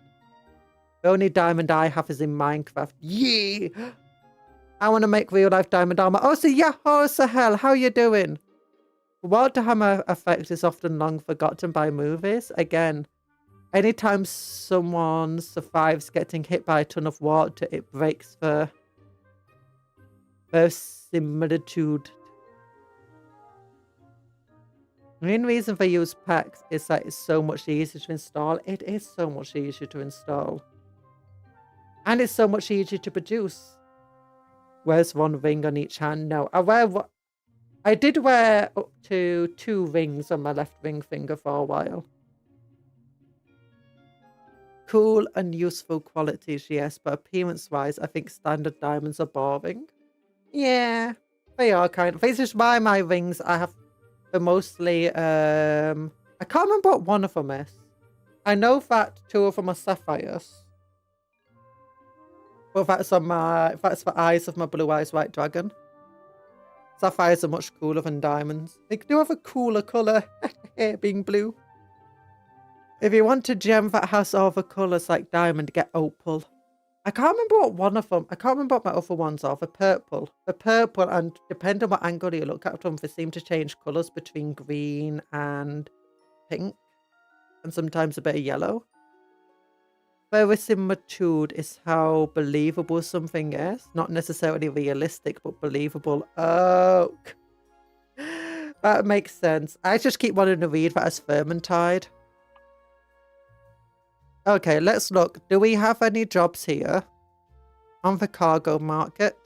The only diamond I have is in Minecraft. Yeah! I want to make real life diamond armor. Oh, so yeah, oh, so hell, how you doing? Water hammer effect is often long forgotten by movies. Again, anytime someone survives getting hit by a ton of water, it breaks the similitude. The main reason for use packs is that it's so much easier to install. It is so much easier to install. And it's so much easier to produce. Wears one ring on each hand? No. I did wear up to 2 rings on my left ring finger for a while. Cool and useful qualities, yes, but appearance-wise, I think standard diamonds are boring. Yeah, they are kind of. This is why my rings I have are mostly, I can't remember what one of them is. I know that 2 of them are sapphires. But that's the eyes of my blue eyes white dragon. Sapphires are much cooler than diamonds. They do have a cooler colour, being blue. If you want a gem that has all the colours like diamond, get opal. I can't remember what one of them, I can't remember what my other ones are. The purple. The purple, and depending on what angle you look at them, they seem to change colours between green and pink. And sometimes a bit of yellow. Verisimilitude is how believable something is. Not necessarily realistic, but believable. Oh, that makes sense. I just keep wanting to read that as Vermintide. Okay, let's look. Do we have any jobs here on the cargo market?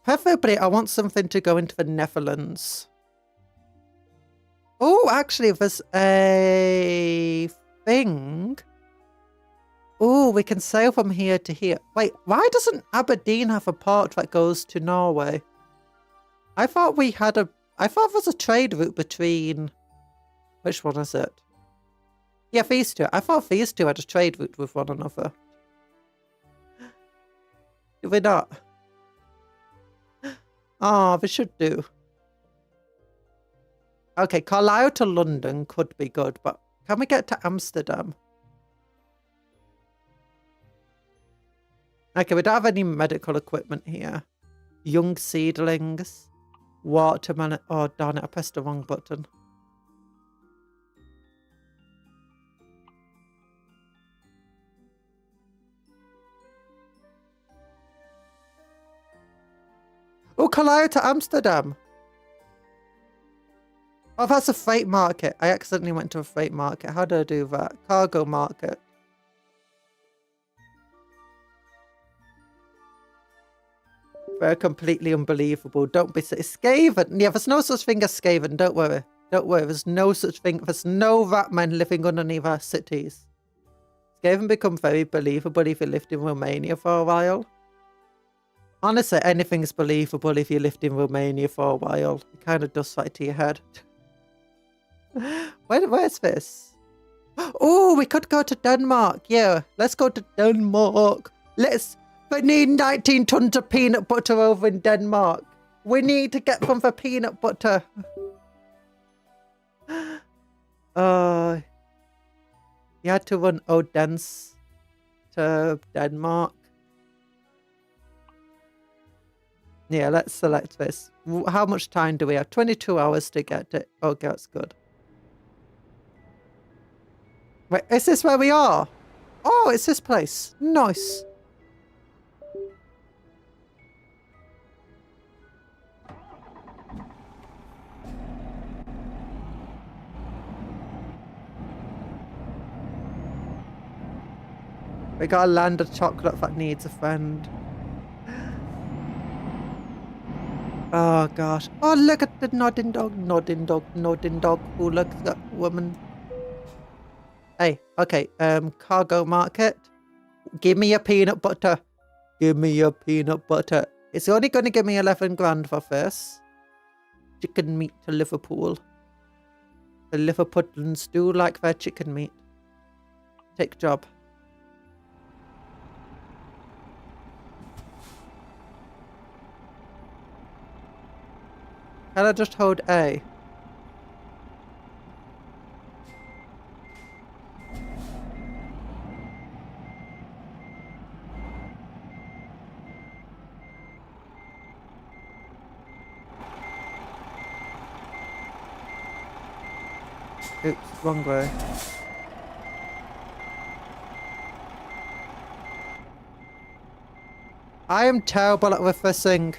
Preferably, I want something to go into the Netherlands. Oh, actually, there's a thing. Oh, we can sail from here to here. Wait, why doesn't Aberdeen have a port that goes to Norway? I thought there's a trade route between... Which one is it? Yeah, these two. I thought these two had a trade route with one another. Do we not? Oh, we should do. Okay, Carlisle to London could be good, but can we get to Amsterdam? Okay, we don't have any medical equipment here. Young seedlings. Watermelon. Oh, darn it, I pressed the wrong button. Oh, Carlisle to Amsterdam. Oh, that's a freight market. I accidentally went to a freight market. How do I do that? Cargo market. They're completely unbelievable. Don't be Skaven. Yeah, there's no such thing as Skaven. Don't worry. Don't worry. There's no such thing. There's no rat men living underneath our cities. Skaven become very believable if you lived in Romania for a while. Honestly, anything's believable if you lived in Romania for a while. It kind of does that to your head. Where's this? Oh, we could go to Denmark. Yeah, let's go to Denmark. We need 19 tons of peanut butter over in Denmark. We need to get from the peanut butter. You had to run Odense to Denmark. Yeah, let's select this. How much time do we have? 22 hours to get it. Okay, that's good. Wait, is this where we are? Oh, it's this place. Nice. We got a land of chocolate that needs a friend. Oh gosh. Oh, look at the nodding dog, nodding dog, nodding dog. Oh, look at that woman. Hey, okay, cargo market. Give me your peanut butter. Give me your peanut butter. It's only going to give me 11 grand for this. Chicken meat to Liverpool. The Liverpudlians do like their chicken meat. Take job. Can I just hold A? Oops, wrong way. I am terrible at reversing.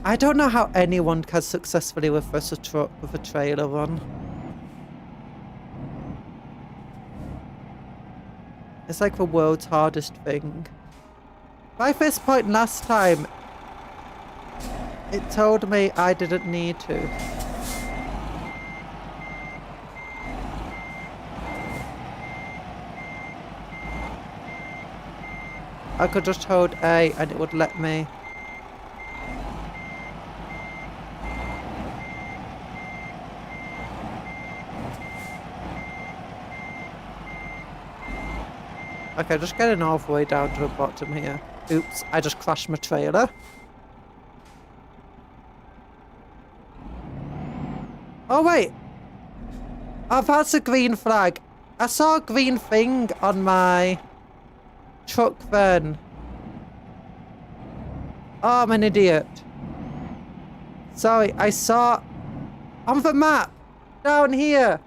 I don't know how anyone can successfully reverse a truck with a trailer on. It's like the world's hardest thing. By this point last time, it told me I didn't need to. I could just hold A and it would let me. Okay, just getting all the way down to the bottom here. Oops, I just crashed my trailer. Oh wait! Oh, that's a green flag. I saw a green thing on my truck then. Oh, I'm an idiot. Sorry, I saw on the map down here.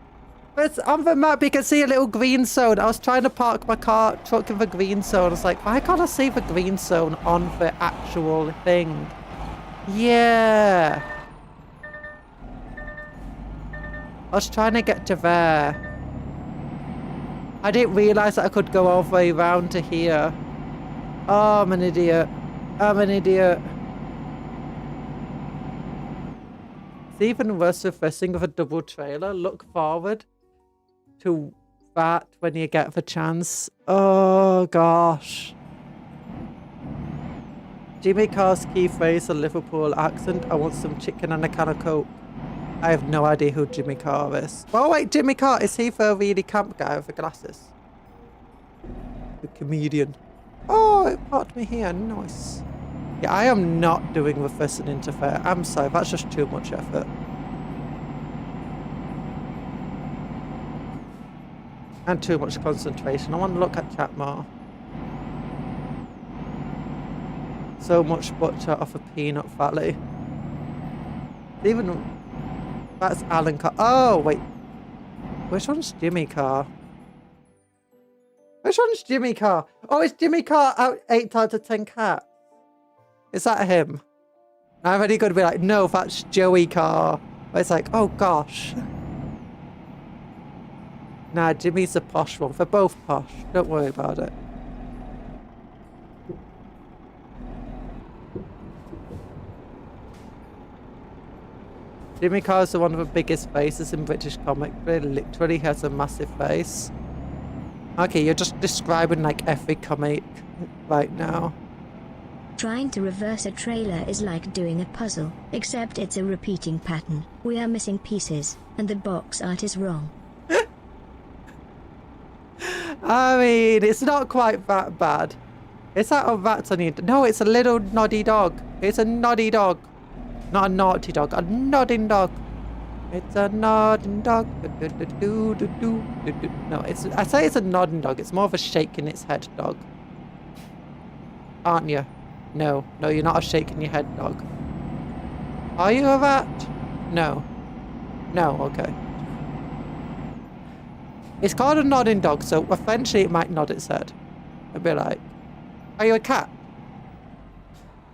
But on the map you can see a little green zone. I was trying to park my truck in the green zone. I was like, why can't I see the green zone on the actual thing? Yeah. I was trying to get to there. I didn't realise that I could go all the way around to here. Oh, I'm an idiot. I'm an idiot. It's even worse with reversing of a double trailer. Look forward to that when you get the chance. Oh, gosh. Jimmy Carr's key phrase, a Liverpool accent. I want some chicken and a can of Coke. I have no idea who Jimmy Carr is. Oh wait, Jimmy Carr, is he the really camp guy with the glasses? The comedian. Oh, it parked me here, nice. Yeah, I am not doing reversing into fair. I'm sorry, that's just too much effort. And too much concentration. I want to look at chat more. So much butter off a peanut valley. Even... That's Alan Carr. Oh, wait. Which one's Jimmy Carr? Which one's Jimmy Carr? Oh, it's Jimmy Carr out 8 out of 10 cats. Is that him? I'm really going to be like, no, that's Joey Carr. But it's like, oh, gosh. Nah, Jimmy's the posh one. They're both posh. Don't worry about it. Jimmy Carr's one of the biggest faces in British comic. He literally has a massive face. Okay, you're just describing like every comic right now. Trying to reverse a trailer is like doing a puzzle, except it's a repeating pattern. We are missing pieces, and the box art is wrong. I mean, it's not quite that bad. Is that a rat on you? No, it's a little noddy dog. It's a noddy dog. Not a naughty dog, a nodding dog. It's a nodding dog. No, I say it's a nodding dog. It's more of a shaking its head dog. Aren't you? No, you're not a shaking your head dog. Are you a rat? No. No, okay. It's called a nodding dog, so eventually it might nod its head. It'd be like, are you a cat?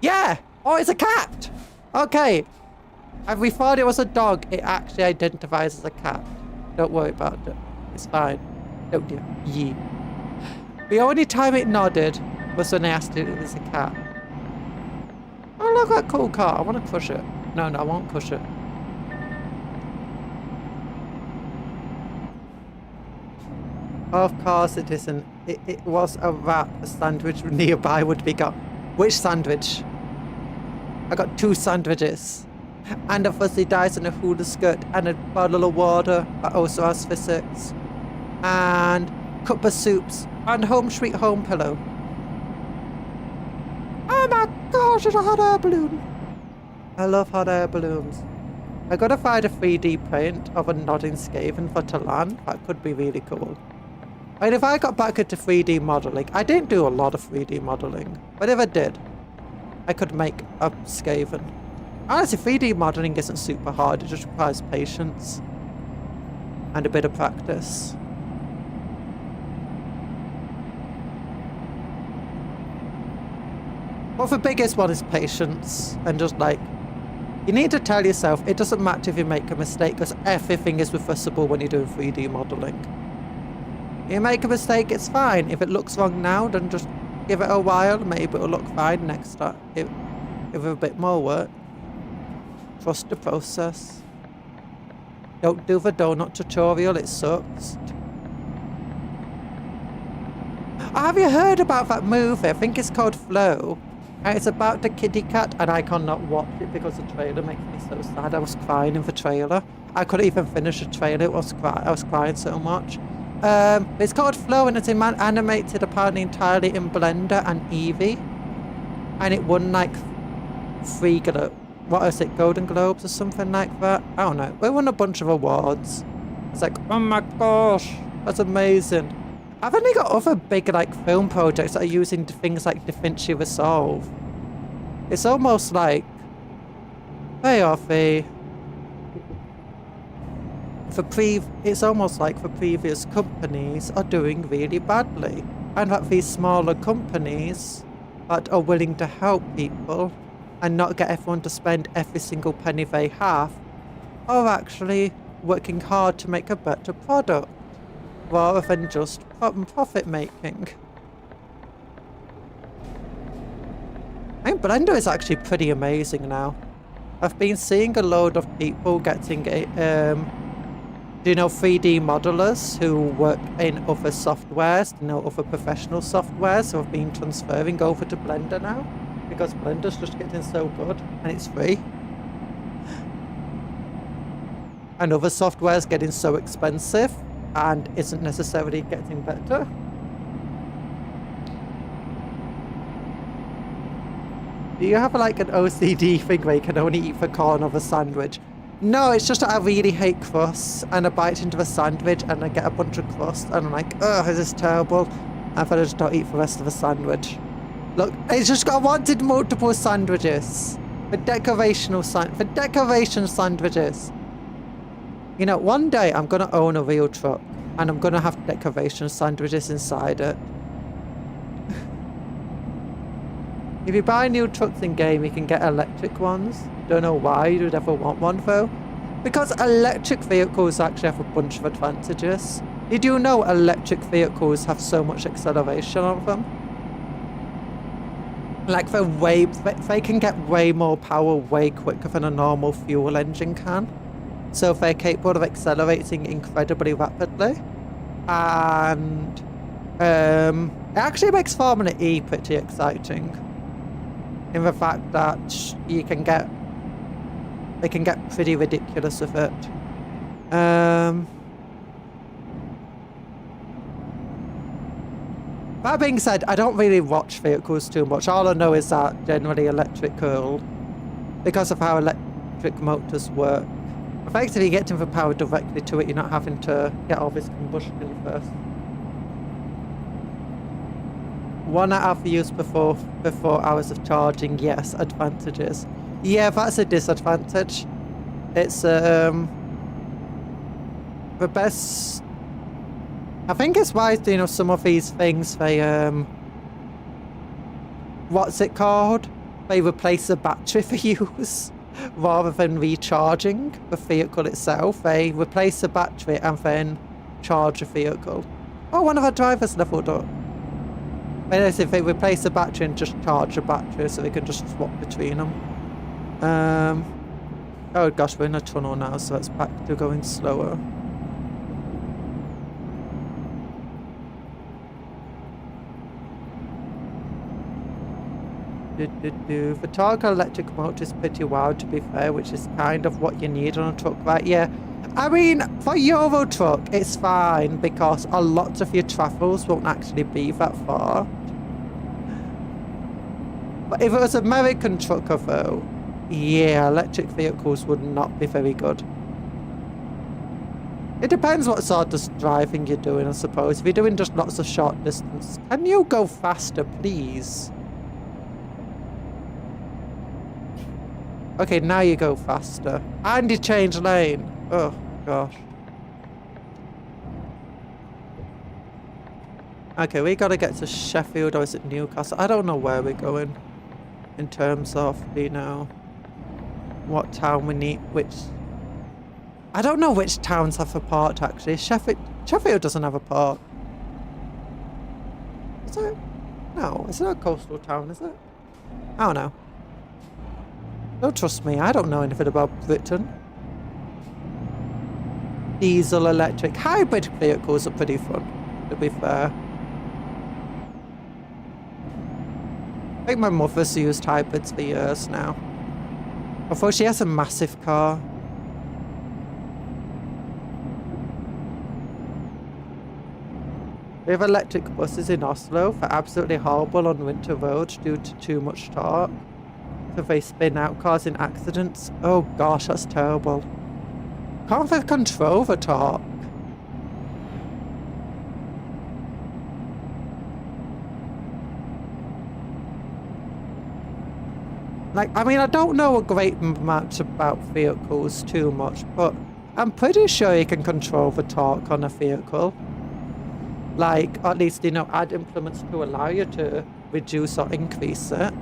Yeah! Oh, it's a cat! Okay. If we thought it was a dog, it actually identifies as a cat. Don't worry about it. It's fine. Don't you? Yee. The only time it nodded was when I asked it if it was a cat. Oh, look at that cool car. I want to crush it. No, I won't crush it. Of course it isn't. It was a rat. A sandwich nearby would be got. Which sandwich? I got 2 sandwiches. And a fuzzy dice and a hula skirt and a bottle of water that also has physics. And cup of soups and home sweet home pillow. Oh my gosh, it's a hot air balloon. I love hot air balloons. I gotta find a 3D print of a nodding Skaven for to land. That could be really cool. And if I got back into 3D modeling, I didn't do a lot of 3D modeling, but if I did, I could make a Skaven. Honestly, 3D modeling isn't super hard, it just requires patience and a bit of practice. Well, the biggest one is patience and just like You need to tell yourself it doesn't matter if you make a mistake because everything is refundable when you're doing 3D modelling. You make a mistake, it's fine. If it looks wrong now, then just give it a while. Maybe it'll look fine next time. Give it a bit more work. Trust the process. Don't do the donut tutorial, it sucks. Have you heard about that movie? I think it's called Flow. And it's about the kitty cat, and I cannot watch it because the trailer makes me so sad. I was crying in the trailer. I couldn't even finish the trailer. I was crying so much. It's called Flow, and it's animated apparently entirely in Blender and Eevee. And it won like 3 Golden Globes or something like that. I don't know. It won a bunch of awards. It's like, oh my gosh, that's amazing. I've only got other big like film projects that are using things like DaVinci Resolve. It's almost like, hey Harvey, it's almost like the previous companies are doing really badly, and that these smaller companies that are willing to help people and not get everyone to spend every single penny they have are actually working hard to make a better product rather than just profit making. I think Blender is actually pretty amazing now. I've been seeing a load of people getting 3D modelers who work in other softwares, other professional softwares, who have been transferring over to Blender now because Blender's just getting so good and it's free. And other software's getting so expensive and isn't necessarily getting better. Do you have like an OCD thing where you can only eat the corner of a sandwich? No, it's just that I really hate crusts, and I bite into the sandwich and I get a bunch of crust and I'm like, ugh, is this terrible? And then I just don't eat the rest of the sandwich. Look, it's just I wanted multiple sandwiches. For decoration sandwiches. You know, one day I'm gonna own a real truck and I'm gonna have decoration sandwiches inside it. If you buy new trucks in game, you can get electric ones. Don't know why you'd ever want one though. Because electric vehicles actually have a bunch of advantages. Did you know electric vehicles have so much acceleration on them? Like they can get way more power way quicker than a normal fuel engine can. So they're capable of accelerating incredibly rapidly. And it actually makes Formula E pretty exciting. In the fact that they can get pretty ridiculous with it. That being said, I don't really watch vehicles too much. All I know is that generally electrical, because of how electric motors work, effectively getting the power directly to it, you're not having to get all this combustion first. One hour use before hours of charging, yes, advantages. Yeah, that's a disadvantage. It's the best. I think it's why, you know, some of these things they what's it called? They replace the battery for use rather than recharging the vehicle itself. They replace the battery and then charge the vehicle. Oh, one of our drivers leveled up. If they replace the battery and just charge the battery so they can just swap between them. Oh gosh, we're in a tunnel now, so it's back to going slower. The Targa electric motor is pretty wild, to be fair, which is kind of what you need on a truck, right? Yeah. I mean, for Euro truck, it's fine because a lot of your travels won't actually be that far. But if it was American trucker though, yeah, electric vehicles would not be very good. It depends what sort of driving you're doing, I suppose. If you're doing just lots of short distance, can you go faster, please? Okay, now you go faster. And you change lane. Oh, gosh. Okay, we gotta get to Sheffield, or is it Newcastle? I don't know where we're going in terms of, you know. what town we need, which... I don't know which towns have a port, actually. Sheffield doesn't have a port. Is it? No, it's not a coastal town, is it? I don't know. Don't trust me, I don't know anything about Britain. Diesel, electric, hybrid vehicles are pretty fun, to be fair. I think my mother's used hybrids for years now. Although she has a massive car. We have electric buses in Oslo for absolutely horrible on winter roads due to too much torque. So they spin out, causing accidents. Oh gosh, that's terrible. Can't they control the torque? Like, I mean, I don't know a great amount about vehicles too much, but I'm pretty sure you can control the torque on a vehicle. Like, at least, you know, add implements to allow you to reduce or increase it.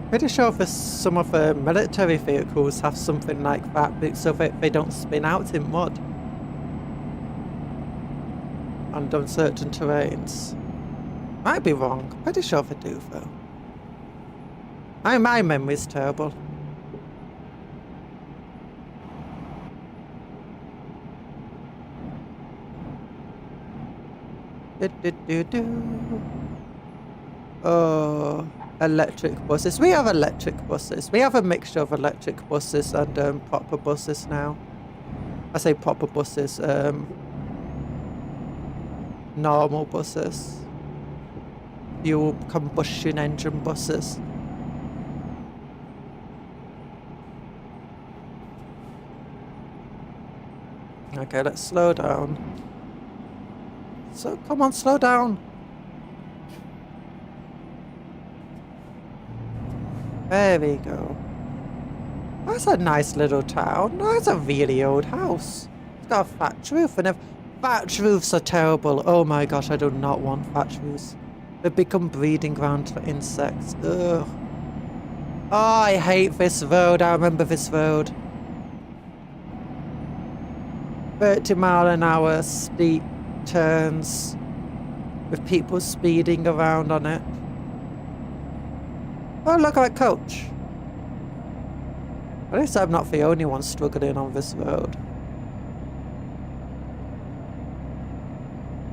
Pretty sure for some of the military vehicles have something like that, so that they don't spin out in mud. And on certain terrains. Might be wrong, pretty sure they do though. My memory's terrible. Oh, electric buses. We have electric buses. We have a mixture of electric buses and proper buses now. I say proper buses, normal buses. Fuel combustion engine buses. Okay, let's slow down. So, come on, slow down. There we go. That's a nice little town. That's a really old house. It's got a thatch roof and thatch roofs are terrible. Oh my gosh, I do not want thatch roofs. They become breeding grounds for insects. Ugh. Oh, I hate this road. I remember this road. 30-mile-an-hour steep turns with people speeding around on it. Oh, look at that coach. At least I'm not the only one struggling on this road.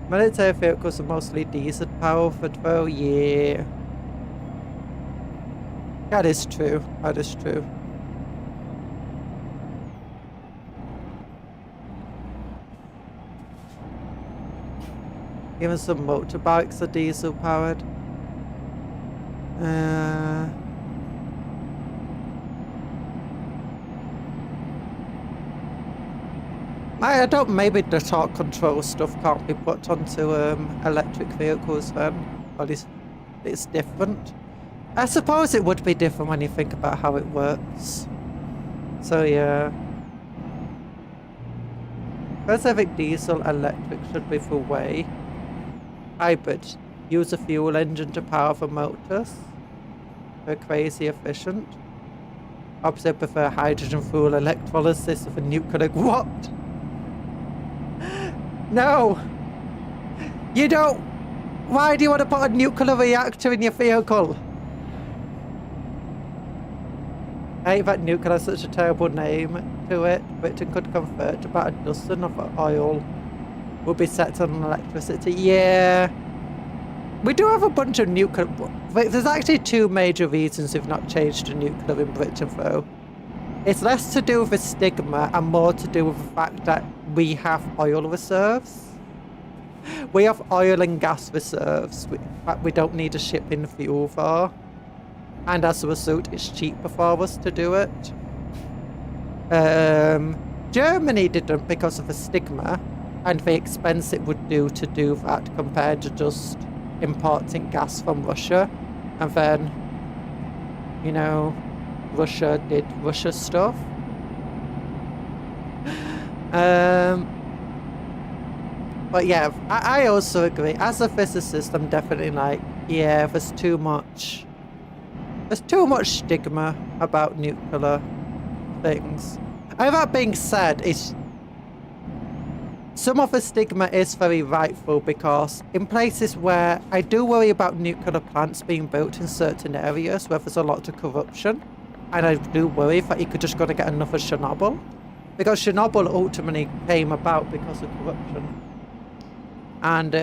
Military vehicles are mostly diesel powered though, yeah. That is true, that is true. Even some motorbikes are diesel powered. I don't, maybe the torque control stuff can't be put onto electric vehicles then. Or at least it's different. I suppose it would be different when you think about how it works. So yeah. First I think diesel electric should be the way. Hybrid. Use a fuel engine to power the motors. They're crazy efficient. Obviously I prefer hydrogen fuel electrolysis with a nuclear... What? No! You don't! Why do you want to put a nuclear reactor in your vehicle? I hate that nuclear has such a terrible name to it. Britain could convert about a dozen of oil will be set on electricity. Yeah. We do have a bunch of nuclear... There's actually two major reasons we've not changed to nuclear in Britain though. It's less to do with the stigma and more to do with the fact that we have oil reserves. We have oil and gas reserves that we don't need a shipping fuel for. And as a result, it's cheaper for us to do it. Germany didn't because of the stigma and the expense it would do to do that compared to just importing gas from Russia. And then, you know, Russia did Russia stuff. But yeah, I also agree. As a physicist, I'm definitely like, yeah, there's too much stigma about nuclear things. And that being said, some of the stigma is very rightful because in places where I do worry about nuclear plants being built in certain areas where there's a lot of corruption, and I do worry that you could just go to get another Chernobyl, because Chernobyl ultimately came about because of corruption. And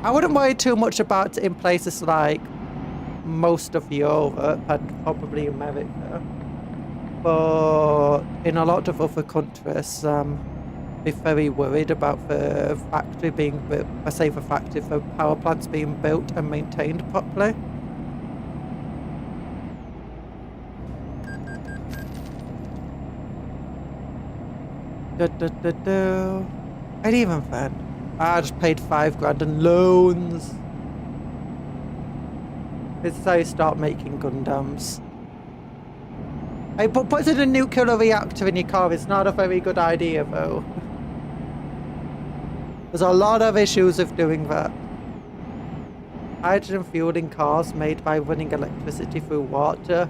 I wouldn't worry too much about it in places like most of Europe and probably America. But in a lot of other countries, be very worried about the factory being built, I say the factory, the power plants being built and maintained properly. And even then, I just paid $5 in loans. This is how you start making Gundams. Hey, but putting a nuclear reactor in your car is not a very good idea, though. There's a lot of issues of doing that. Hydrogen fueled in cars made by running electricity through water.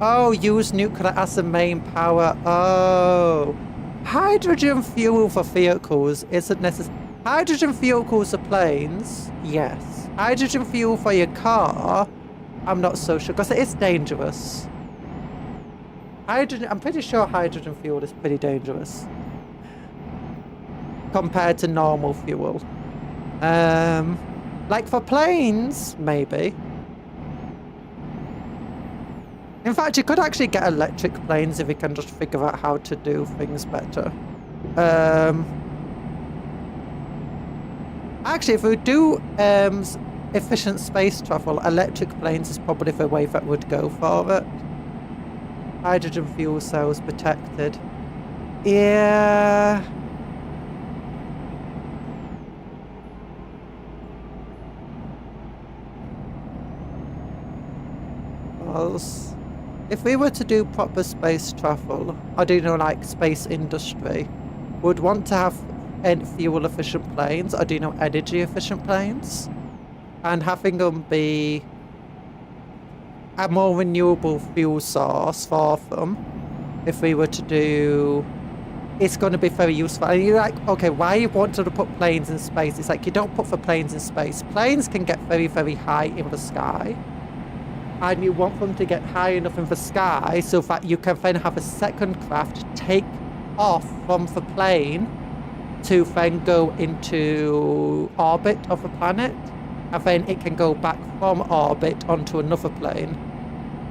Oh, use nuclear as the main power. Oh. Hydrogen fuel for vehicles isn't necessary. Hydrogen fuel for planes, yes. Hydrogen fuel for your car, I'm not so sure, because it is dangerous. I'm pretty sure hydrogen fuel is pretty dangerous compared to normal fuel. Like for planes, maybe. In fact, you could actually get electric planes if you can just figure out how to do things better. Actually, if we do efficient space travel, electric planes is probably the way that would go for it. Hydrogen fuel cells protected. Yeah. If we were to do proper space travel, I do know like space industry, would want to have fuel efficient planes, I do know energy efficient planes, and having them be a more renewable fuel source for them. If we were to do, it's going to be very useful. And you're like, okay, why you want to put planes in space? It's like, you don't put the planes in space. Planes can get very, very high in the sky. And you want them to get high enough in the sky so that you can then have a second craft take off from the plane to then go into orbit of the planet. And then it can go back from orbit onto another plane.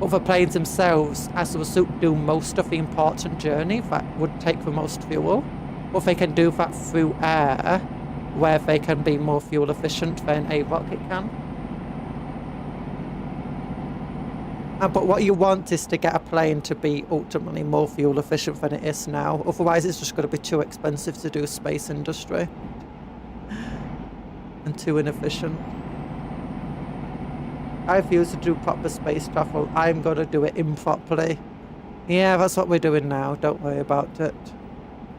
Other planes themselves, as they will do most of the important journey that would take the most fuel. But they can do that through air, where they can be more fuel efficient than a rocket can. But what you want is to get a plane to be ultimately more fuel efficient than it is now. Otherwise, it's just going to be too expensive to do space industry. And too inefficient. I refuse to do proper space travel. I'm going to do it improperly. Yeah, that's what we're doing now. Don't worry about it.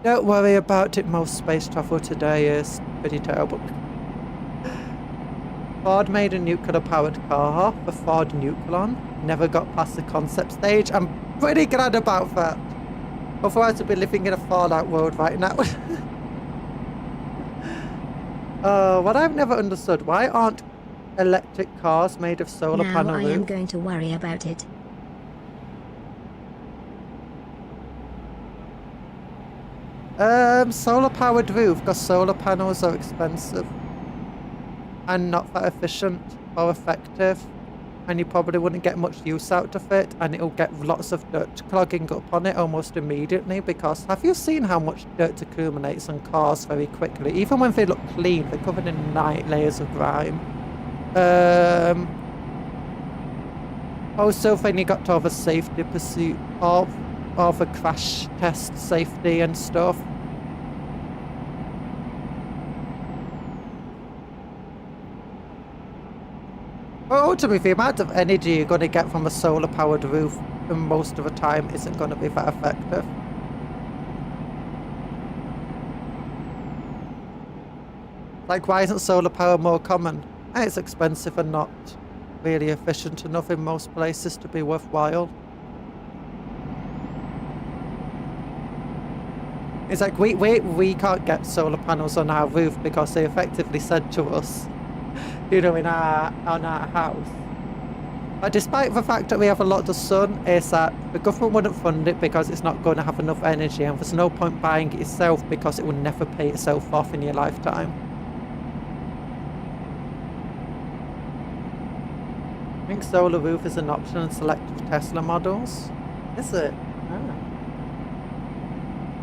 Don't worry about it. Most space travel today is pretty terrible. Ford made a nuclear-powered car, the Ford Nucleon. Never got past the concept stage. I'm pretty glad about that. Otherwise, I'd be living in a Fallout world right now. What I've never understood, why aren't electric cars made of solar panel roof? Now I am going to worry about it. Solar-powered roof, because solar panels are expensive. And not that efficient or effective. And you probably wouldn't get much use out of it, and it'll get lots of dirt clogging up on it almost immediately, because have you seen how much dirt accumulates on cars very quickly? Even when they look clean, they're covered in layers of grime. Also, then you got to have a safety pursuit of a crash test safety and stuff. But ultimately, the amount of energy you're going to get from a solar-powered roof most of the time isn't going to be that effective. Like, why isn't solar power more common? It's expensive and not really efficient enough in most places to be worthwhile. It's like, we can't get solar panels on our roof because they effectively said to us, you know, on our house. But despite the fact that we have a lot of sun, is that the government wouldn't fund it because it's not going to have enough energy, and there's no point buying it yourself because it will never pay itself off in your lifetime. I think solar roof is an option in selective Tesla models. Is it? Ah.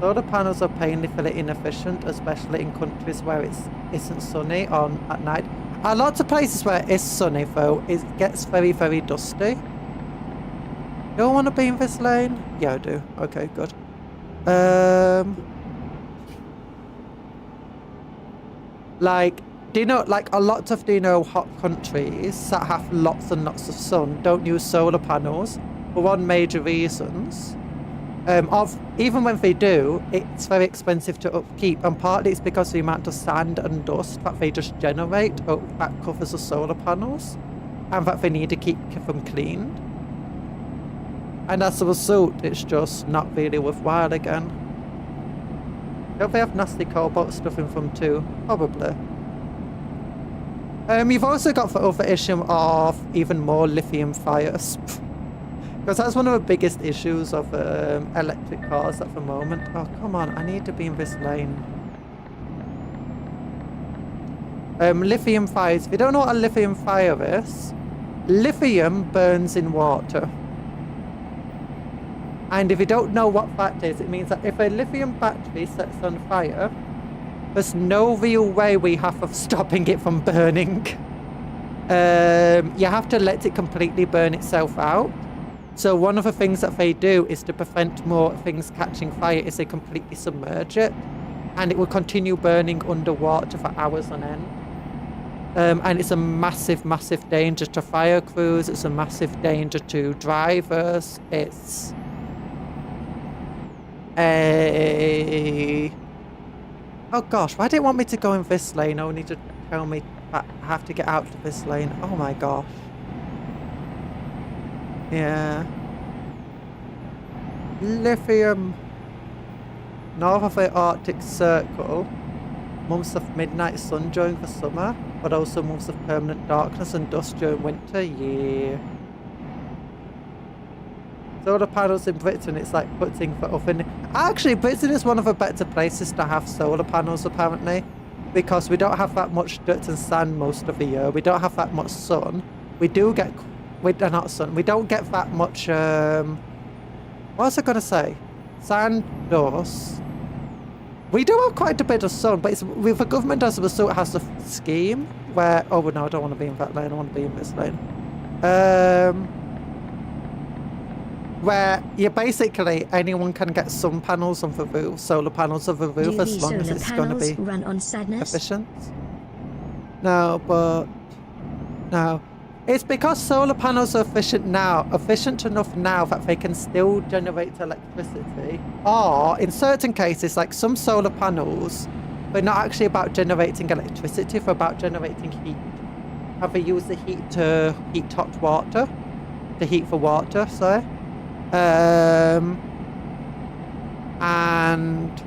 Solar panels are painfully inefficient, especially in countries where it isn't sunny at night. A lot of places where it is sunny, though, it gets very, very dusty. Do I want to be in this lane? Yeah, I do. Okay, good. Like, do you know, like a lot of, hot countries that have lots and lots of sun don't use solar panels for one major reasons. Even when they do, it's very expensive to upkeep, and partly it's because of the amount of sand and dust that they just generate that covers the solar panels, and that they need to keep them cleaned. And as a result, it's just not really worthwhile again. Don't they have nasty cobalt stuff in them too? Probably. You've also got the other issue of even more lithium fires. Because that's one of the biggest issues of electric cars at the moment. Oh, come on. I need to be in this lane. Lithium fires. If you don't know what a lithium fire is, lithium burns in water. And if you don't know what that is, it means that if a lithium battery sets on fire, there's no real way we have of stopping it from burning. You have to let it completely burn itself out. So one of the things that they do is to prevent more things catching fire is they completely submerge it, and it will continue burning underwater for hours on end. And it's a massive, massive danger to fire crews. It's a massive danger to drivers. It's oh gosh, why did it want me to go in this lane only to tell me that I have to get out of this lane? Oh my gosh. Yeah. Lithium. North of the Arctic Circle. Months of midnight sun during the summer, but also months of permanent darkness and dust during winter. Yeah. Solar panels in Britain, it's like putting the oven. Actually, Britain is one of the better places to have solar panels, apparently, because we don't have that much dirt and sand most of the year. We don't have that much sun. We do get, not sun. We don't get that much. What was I gonna say? Sand, dust. We do have quite a bit of sun, but it's with the government as a result has a scheme where. Oh no, I don't want to be in that lane. I want to be in this lane. Where you basically anyone can get sun panels on the roof, solar panels on the roof, as long as it's going to be run on sadness? Efficient. No, but no, it's because solar panels are efficient enough now that they can still generate electricity. Or in certain cases, like some solar panels, they're not actually about generating electricity; they're about generating heat. Have they use the heat to heat hot water, to heat the water? Sorry. And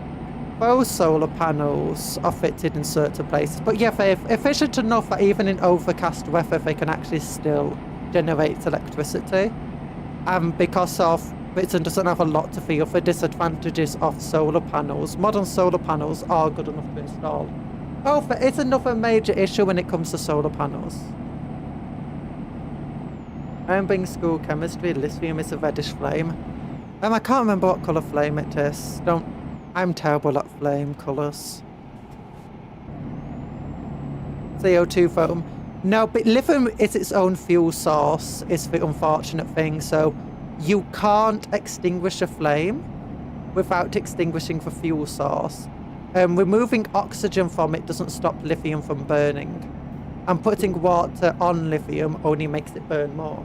those solar panels are fitted in certain places, but yeah, they're efficient enough that even in overcast weather they can actually still generate electricity. And because of Britain doesn't have a lot of the other disadvantages of solar panels, modern solar panels are good enough to install. Oh, but it's another major issue when it comes to solar panels. I'm being school chemistry. Lithium is a reddish flame. I can't remember what colour flame it is. I'm terrible at flame colours. CO2 foam. No, but lithium is its own fuel source, is the unfortunate thing. So you can't extinguish a flame without extinguishing the fuel source. Removing oxygen from it doesn't stop lithium from burning. And putting water on lithium only makes it burn more.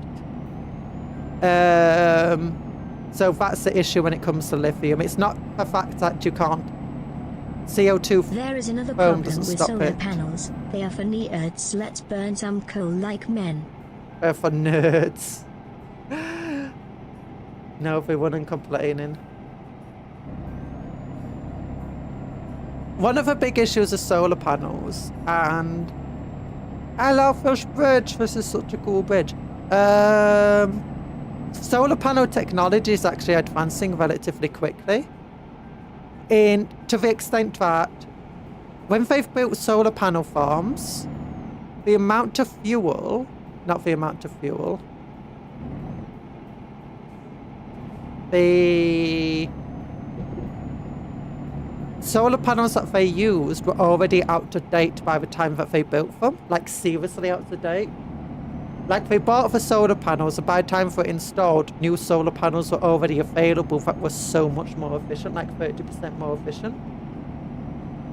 So that's the issue when it comes to lithium. It's not the fact that you can't CO2 There is another foam problem doesn't with stop solar it. panels. They are for nerds. Let's burn some coal like men. For nerds. No, everyone and complaining. One of the big issues of solar panels, and hello Fish Bridge, this is such a cool bridge. Solar panel technology is actually advancing relatively quickly. To the extent that when they've built solar panel farms, the amount of fuel, not the amount of fuel, the solar panels that they used were already out of date by the time that they built them. Like, seriously out of date. Like, they bought the solar panels, and by the time they were installed, new solar panels were already available that were so much more efficient, like 30% more efficient.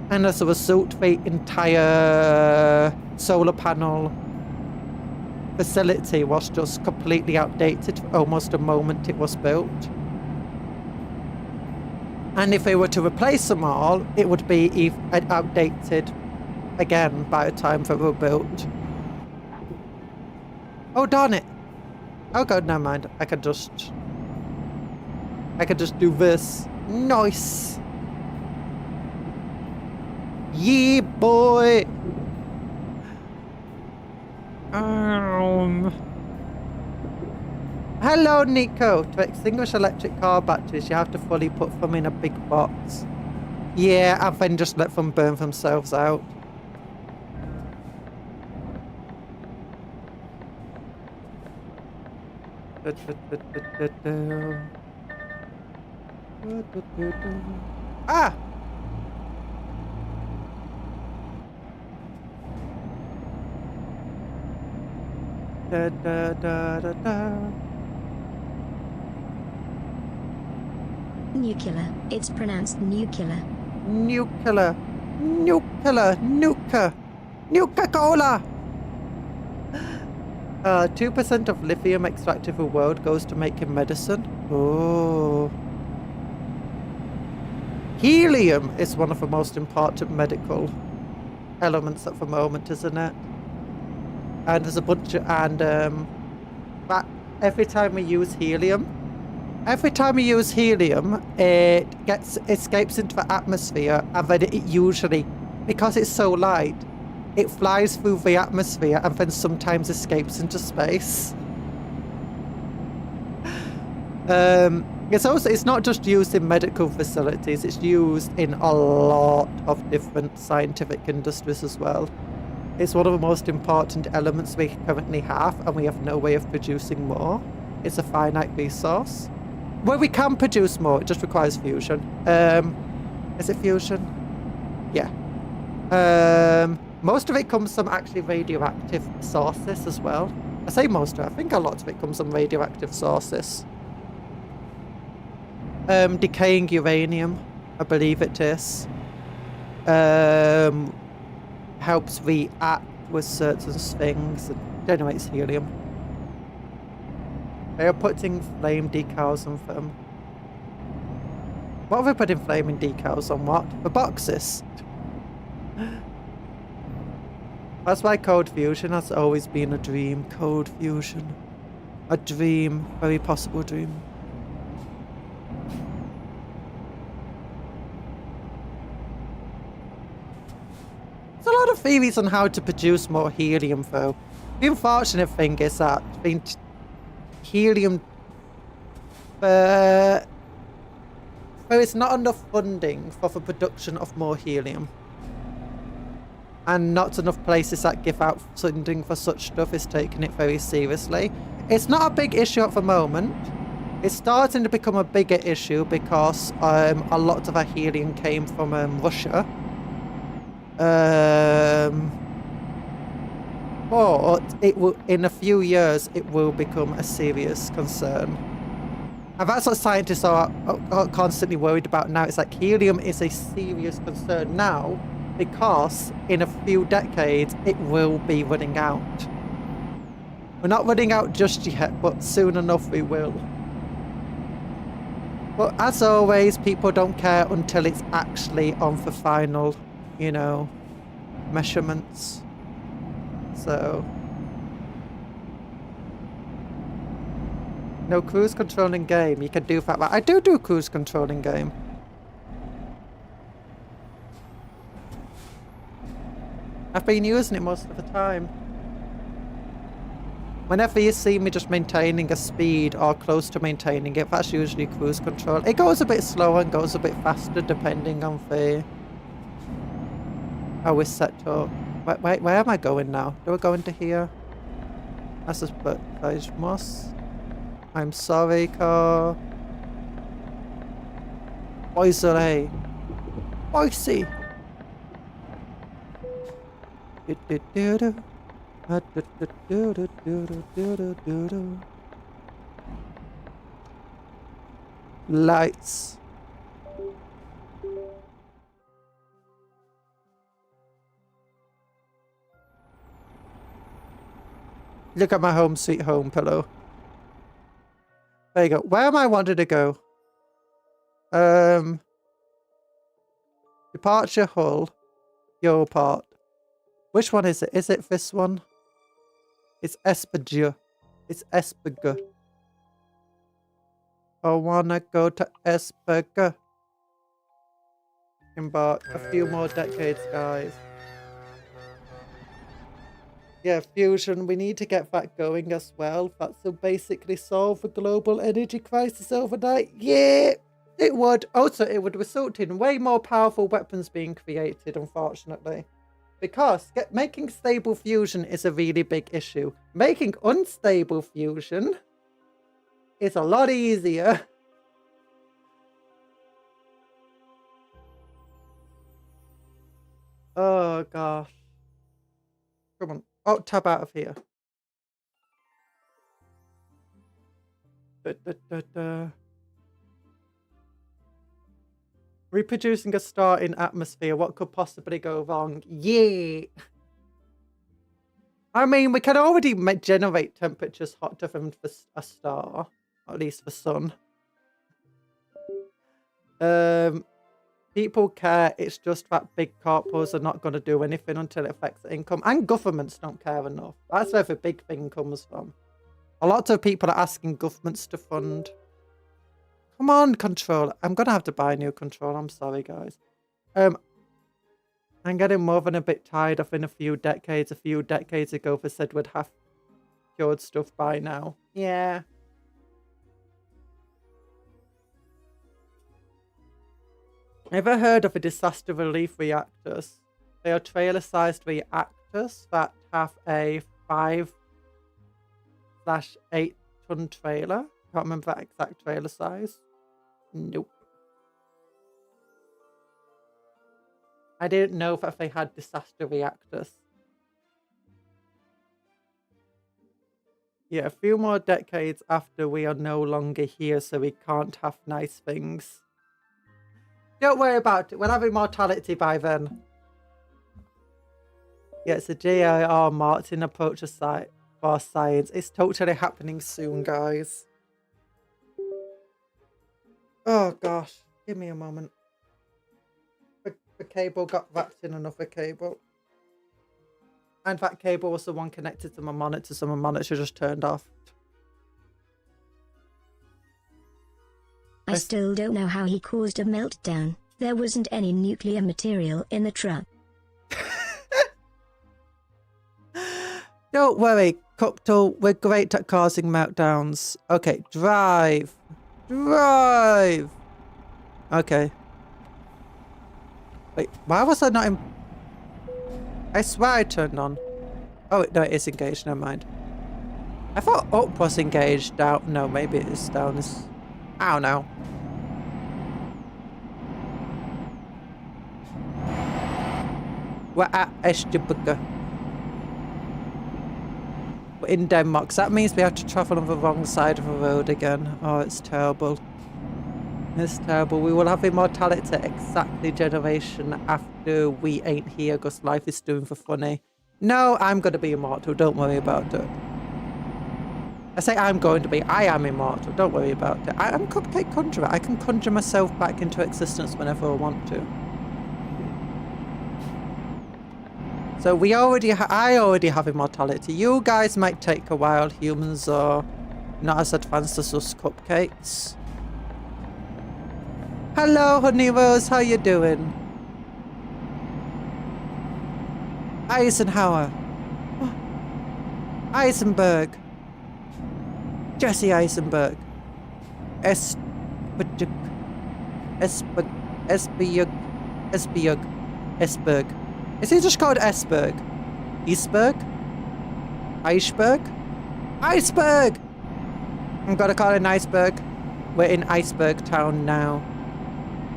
And as a result, the entire solar panel facility was just completely outdated almost the moment it was built. And if they were to replace them all, it would be outdated again by the time they were built. Oh, darn it. Oh god, never mind. I could just do this. Nice. Yeah, boy. Hello, Nico. To extinguish electric car batteries, you have to fully put them in a big box. Yeah, and then just let them burn themselves out. Ah! Da, da, da, da, da. Nuclear. It's pronounced nuclear. Nuclear. Nuclear. Nuka. Nuka-Cola. 2% of lithium extracted in the world goes to making medicine. Oh. Helium is one of the most important medical elements at the moment, isn't it? And there's a bunch of, but every time we use helium, it escapes into the atmosphere, and then it usually, because it's so light, it flies through the atmosphere and then sometimes escapes into space. It's not just used in medical facilities, it's used in a lot of different scientific industries as well. It's one of the most important elements we currently have, and we have no way of producing more. It's a finite resource. Well, we can produce more, it just requires fusion. Is it fusion? Yeah. Most of it comes from actually radioactive sources as well. I say most of it, I think a lot of it comes from radioactive sources. Decaying uranium, I believe it is. Helps react with certain things and generates helium. They are putting flame decals on them. What are they putting flaming decals on what? The boxes. That's why Code Fusion has always been a dream. Code Fusion. A dream. Very possible dream. There's a lot of theories on how to produce more helium, though. The unfortunate thing is that helium... there is not enough funding for the production of more helium. And not enough places that give out funding for such stuff is taking it very seriously. It's not a big issue at the moment. It's starting to become a bigger issue because a lot of our helium came from Russia. But it will, in a few years, it will become a serious concern. And that's what scientists are constantly worried about now. It's like helium is a serious concern now because in a few decades, it will be running out. We're not running out just yet, but soon enough we will. But as always, people don't care until it's actually on for final, you know, measurements. So... No cruise control in game. You can do that. I do cruise control in game. I've been using it most of the time. Whenever you see me just maintaining a speed or close to maintaining it, that's usually cruise control. It goes a bit slower and goes a bit faster depending on the how it's set up. Wait, where am I going now? Do I go into here? That's just but I must. I'm sorry, car. Boisele. Boise. Lights. Look at my home sweet home pillow. There you go. Where am I wanting to go? Departure Hull. Yo part. Which one is it? Is it this one? It's Esperger. It's Esperger. I wanna go to Esperger. Embark. A few more decades, guys. Yeah, fusion. We need to get that going as well. That will basically solve the global energy crisis overnight. Yeah, it would. Also, it would result in way more powerful weapons being created, unfortunately. Because making stable fusion is a really big issue. Making unstable fusion is a lot easier. Oh, gosh. Come on. Oh, tab out of here. Reproducing a star in atmosphere. What could possibly go wrong? Yeah. I mean, we can already generate temperatures hotter than a star. Or at least the sun. People care. It's just that big corpos are not going to do anything until it affects the income. And governments don't care enough. That's where the big thing comes from. A lot of people are asking governments to fund. Come on, controller. I'm going to have to buy a new controller. I'm sorry, guys. I'm getting more than a bit tired of in a few decades. A few decades ago, they said we'd have cured stuff by now. Yeah. Ever heard of a disaster relief reactors? They are trailer-sized reactors that have a 5/8 ton trailer. Can't remember that exact trailer size. Nope. I didn't know that they had disaster reactors. Yeah, a few more decades after we are no longer here, so we can't have nice things. Don't worry about it. We'll have immortality by then. Yeah, it's a JIR Martin approach to for science. It's totally happening soon, guys. Oh, gosh. Give me a moment. The cable got wrapped in another cable. And that cable was the one connected to my monitor, so my monitor just turned off. I still don't know how he caused a meltdown. There wasn't any nuclear material in the truck. Don't worry, Cupcake, we're great at causing meltdowns. Okay, drive. Drive! Okay. Wait, why was I not in... I swear I turned on. Oh, no, it is engaged, never mind. I thought up was engaged, down. No, maybe it is down. I don't know. We're at Estebugger. We're in Denmark, so that means we have to travel on the wrong side of the road again. Oh, it's terrible. It's terrible. We will have immortality exactly generation after we ain't here because life is doing for funny. No, I'm going to be immortal. Don't worry about it. I say I'm going to be. I am immortal. Don't worry about it. I'm Cupcake Conjuror. I can conjure myself back into existence whenever I want to. So I already have immortality. You guys might take a while. Humans are not as advanced as us cupcakes. Hello, Honey Rose. How you doing? Eisenhower. Eisenberg. Jesse Eisenberg. Esberg. Is he just called Esberg? Eastberg? Iceberg? Iceberg! I'm gonna call it an iceberg. We're in Iceberg Town now.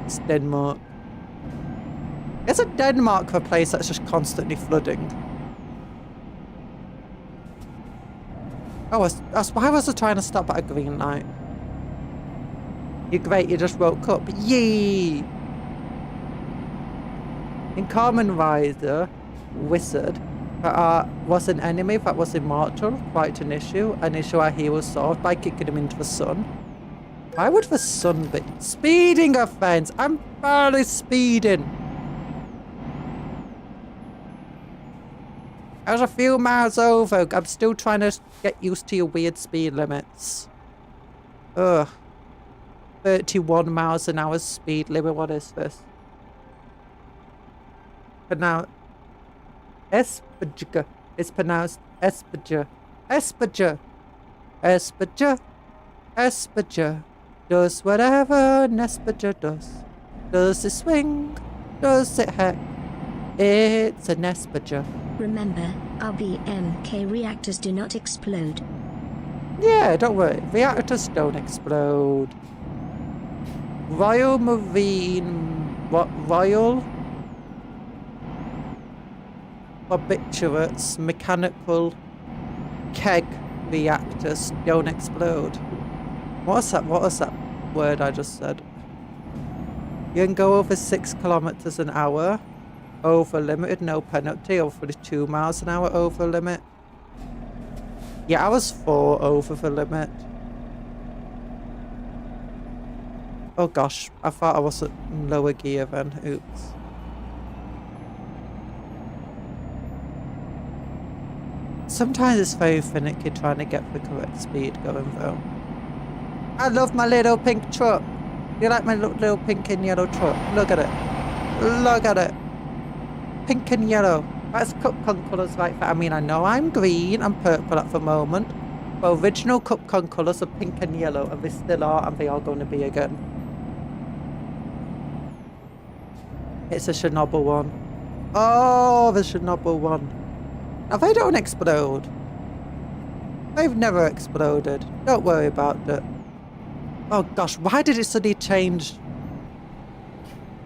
It's Denmark. Isn't Denmark a place that's just constantly flooding? Oh, why was I trying to stop at a green light? You're great, you just woke up. Yee! In Kamen Rider, Wizard, was an enemy that was immortal, quite an issue our hero solved by kicking him into the sun. Why would the sun be? Speeding offense! I'm barely speeding! I was a few miles over. I'm still trying to get used to your weird speed limits. Ugh. 31 miles an hour speed limit. What is this? But now, Espadja. It's pronounced Espadja. Espadja. Espadja. Espadja. Does whatever an Espadja does. Does it swing? Does it heck? It's an Espadja. Remember, our BMK reactors do not explode. Yeah, don't worry. Reactors don't explode. Royal Marine... What? Royal... Barbiturates, mechanical keg reactors don't explode. What was that word I just said? You can go over 6 kilometers an hour over limited, no penalty, over 2 miles an hour over limit. Yeah, I was 4 over the limit. Oh gosh, I thought I was at lower gear then. Oops. Sometimes it's very finicky trying to get the correct speed going though. I love my little pink truck. You like my little pink and yellow truck? Look at it. Look at it. Pink and yellow. That's Cupcake colours right there. I mean, I know I'm green and purple at the moment. But original Cupcake colours are pink and yellow, and they still are, and they are going to be again. It's a Chernobyl one. Oh, the Chernobyl one. Now, they don't explode. They've never exploded. Don't worry about it. Oh gosh, why did it suddenly change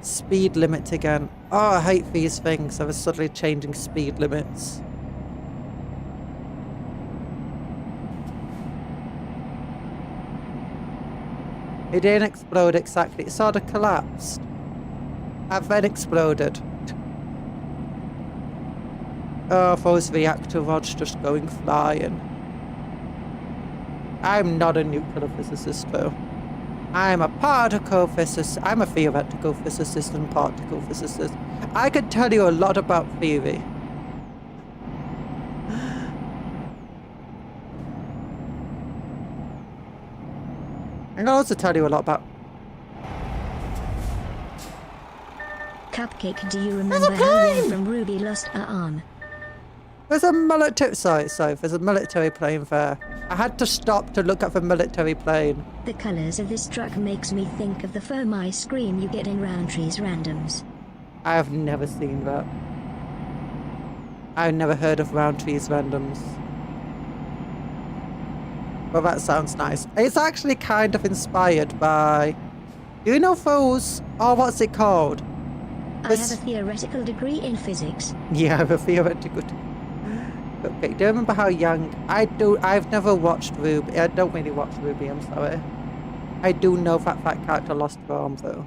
speed limit again? Oh, I hate these things. I was suddenly changing speed limits. It didn't explode exactly. It sort of collapsed. And then exploded. Oh, those reactor rods just going flying. I'm not a nuclear physicist though. I'm a particle physicist. I'm a theoretical physicist and particle physicist. I could tell you a lot about theory. I can also tell you a lot about... Cupcake, do you remember how Ren from Ruby lost her arm? There's a military... Sorry, there's a military plane there. I had to stop to look at the military plane. The colours of this truck makes me think of the foam ice cream you get in Roundtree's randoms. I have never seen that. I've never heard of Roundtree's randoms. Well, that sounds nice. It's actually kind of inspired by... Do you know those... Oh, what's it called? I have a theoretical degree in physics. Yeah, I have a theoretical degree. Okay, do you remember how young... I've never watched Ruby. I don't really watch Ruby, I'm sorry. I do know that that character lost her arm, though.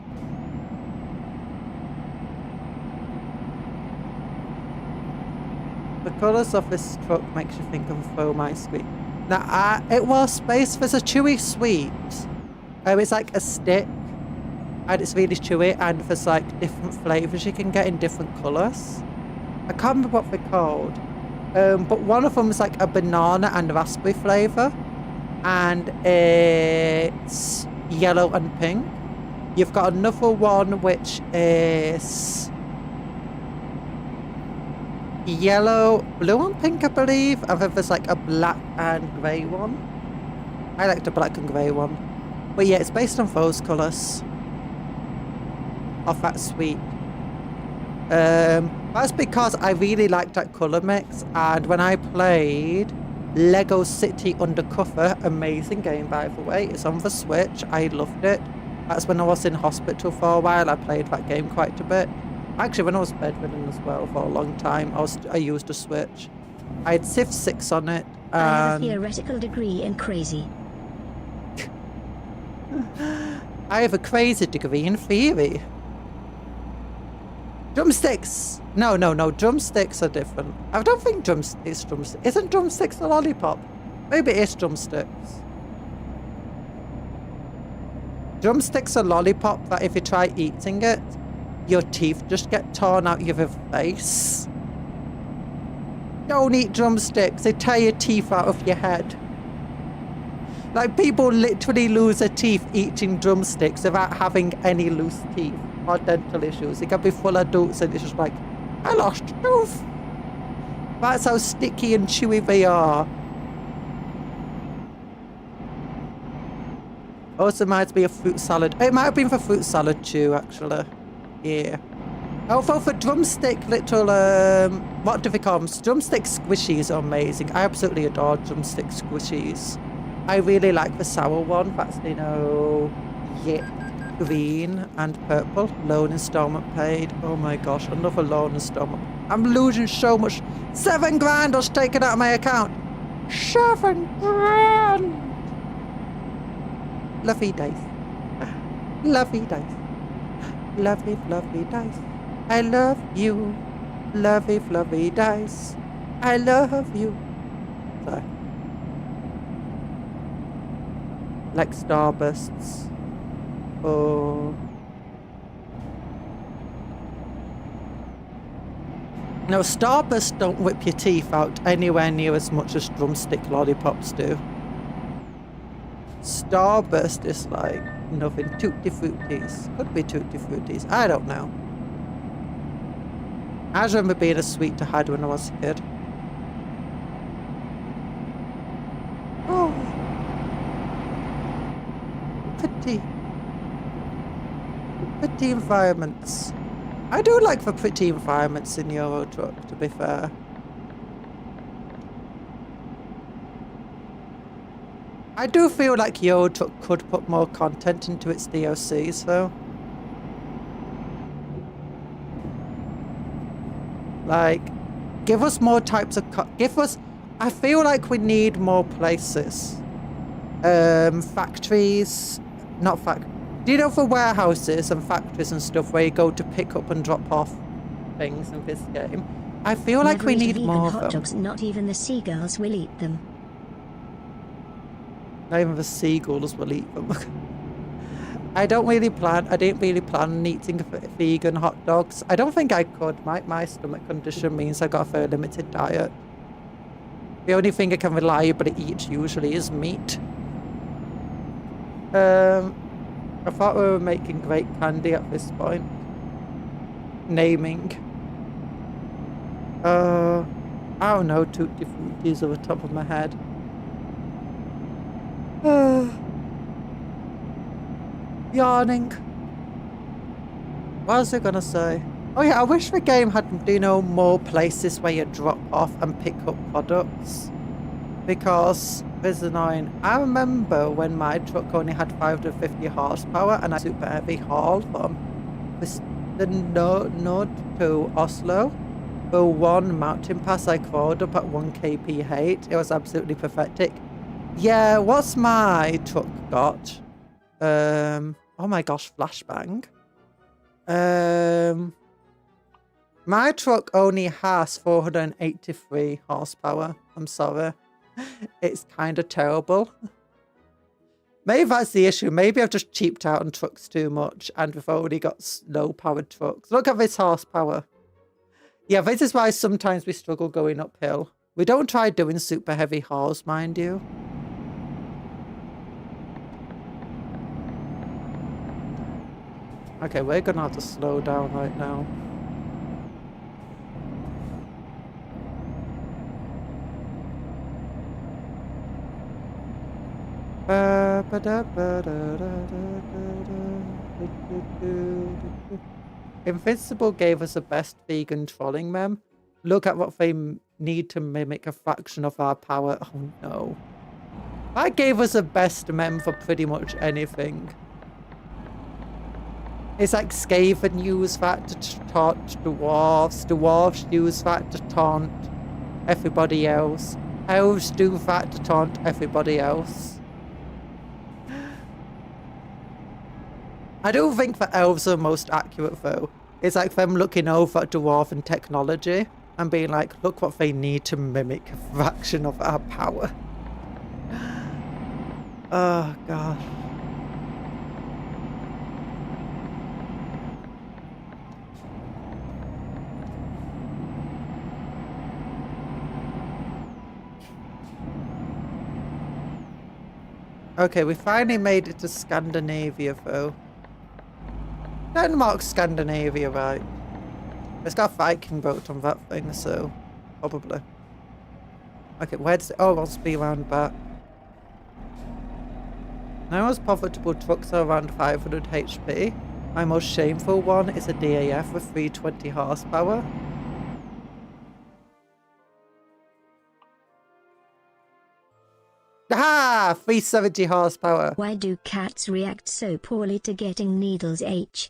The colours of this truck makes you think of a foam ice cream. Now, it was Space. There's a chewy sweet. It's like a stick. And it's really chewy. And there's like different flavours you can get in different colours. I can't remember what they're called. But one of them is like a banana and raspberry flavour. And it's yellow and pink. You've got another one which is yellow, blue and pink, I believe. And then there's like a black and grey one. I like the black and grey one. But yeah, it's based on those colours. Of that sweet. That's because I really liked that colour mix. And when I played Lego City Undercover, amazing game by the way, it's on the Switch, I loved it. That's when I was in hospital for a while. I played that game quite a bit. Actually, when I was bedridden as well for a long time, I used a Switch. I had Civ 6 on it. I have a theoretical degree in crazy. I have a crazy degree in theory. Drumsticks! No, drumsticks are different. I don't think drumsticks. Isn't drumsticks a lollipop? Maybe it's drumsticks. Drumsticks are lollipop that if you try eating it, your teeth just get torn out of your face. Don't eat drumsticks, they tear your teeth out of your head. Like, people literally lose their teeth eating drumsticks without having any loose teeth or dental issues. It can be full adults and it's just like, I lost a tooth. That's how sticky and chewy they are. Also reminds me of fruit salad. It might have been for fruit salad too, actually. Yeah. Although for drumstick little, what do they call them? Drumstick squishies are amazing. I absolutely adore drumstick squishies. I really like the sour one. That's, you know, yeah, green and purple. Loan installment paid. Oh my gosh, another loan installment. I'm losing so much. 7 grand was taken out of my account. 7 grand. Lovely dice. Lovely dice. Lovely, fluffy dice. I love you. Lovely, fluffy dice. I love you. Sorry. Like starbursts. Oh. No, starbursts don't whip your teeth out anywhere near as much as drumstick lollipops do. Starburst is like nothing. Tutti Fruities. Could be Tutti Fruities. I don't know. I just remember being a sweet to hide when I was a kid. Oh. Pretty environments. I do like the pretty environments in Euro Truck, to be fair. I do feel like Euro Truck could put more content into its DLCs, though. Like, give us more types of... I feel like we need more places. Factories... Not factories. Do you know for warehouses and factories and stuff where you go to pick up and drop off things in this game? I feel like we need more of them. Dogs, not even the seagulls will eat them. Not even the seagulls will eat them. I didn't really plan on eating vegan hot dogs. I don't think I could. My stomach condition means I got a very limited diet. The only thing I can reliably eat usually is meat. I thought we were making great candy at this point. Naming. I don't know, Tutti Fruities off the top of my head. Yawning. What was I gonna say? Oh yeah, I wish the game had, you know, more places where you drop off and pick up products. Because it's annoying. I remember when my truck only had 550 horsepower and I super heavy haul from the Nord to Oslo. For one mountain pass I crawled up at 1 kph. It was absolutely pathetic. Yeah, what's my truck got? Oh my gosh, flashbang. My truck only has 483 horsepower. I'm sorry. It's kind of terrible. Maybe that's the issue. Maybe I've just cheaped out on trucks too much and we've already got slow-powered trucks. Look at this horsepower. Yeah, this is why sometimes we struggle going uphill. We don't try doing super heavy hauls, mind you. Okay, we're gonna have to slow down right now. Invincible gave us the best vegan trolling meme. Look at what they need to mimic a fraction of our power. Oh no. That gave us the best meme for pretty much anything. It's like Skaven use that to taunt dwarves. Dwarves use that to taunt everybody else. Elves do that to taunt everybody else. I don't think that elves are most accurate though. It's like them looking over at dwarven technology and being like, look what they need to mimic a fraction of our power. Oh god. Okay, we finally made it to Scandinavia though. Denmark's Scandinavia, right? It's got a Viking boat on that thing, so probably. Okay, where's it? Oh, it wants to be around back. My most profitable trucks are around 500 HP. My most shameful one is a DAF with 320 horsepower. Aha! 370 horsepower. Why do cats react so poorly to getting needles H?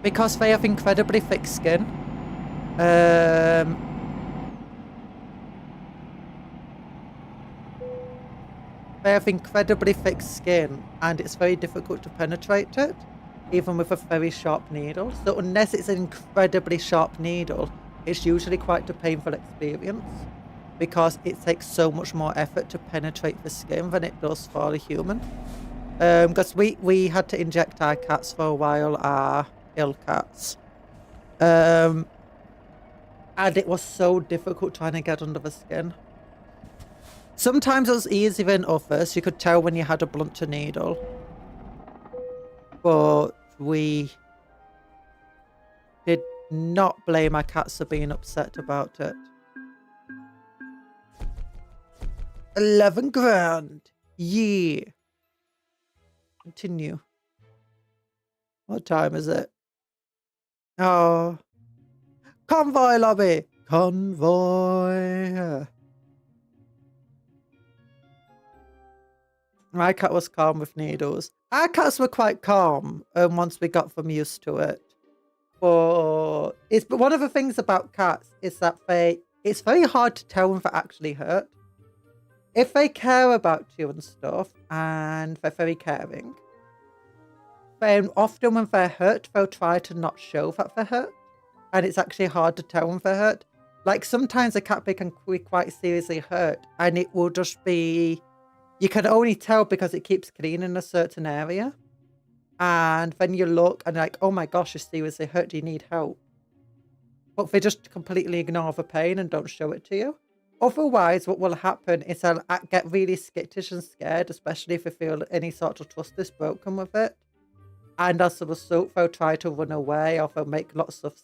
Because they have incredibly thick skin. They have incredibly thick skin and it's very difficult to penetrate it, even with a very sharp needle. So unless it's an incredibly sharp needle, it's usually quite a painful experience because it takes so much more effort to penetrate the skin than it does for a human. Because we had to inject our cats for a while, our ill cats. And it was so difficult trying to get under the skin. Sometimes it was easier than others. You could tell when you had a blunter needle. But we did not blame our cats for being upset about it. 11 grand. Yeah. Continue. What time is it? Oh. Convoy lobby. Convoy. My cat was calm with needles. Our cats were quite calm once we got them used to it. But one of the things about cats is that it's very hard to tell when they're actually hurt. If they care about you and stuff, and they're very caring, then often when they're hurt, they'll try to not show that they're hurt. And it's actually hard to tell when they're hurt. Like sometimes a cat can be quite seriously hurt, and it will just be... You can only tell because it keeps cleaning a certain area. And then you look and you're like, oh my gosh, you're seriously hurt, do you need help? But they just completely ignore the pain and don't show it to you. Otherwise, what will happen is they'll get really skittish and scared, especially if they feel any sort of trust is broken with it. And as a result, they'll try to run away or they'll make lots of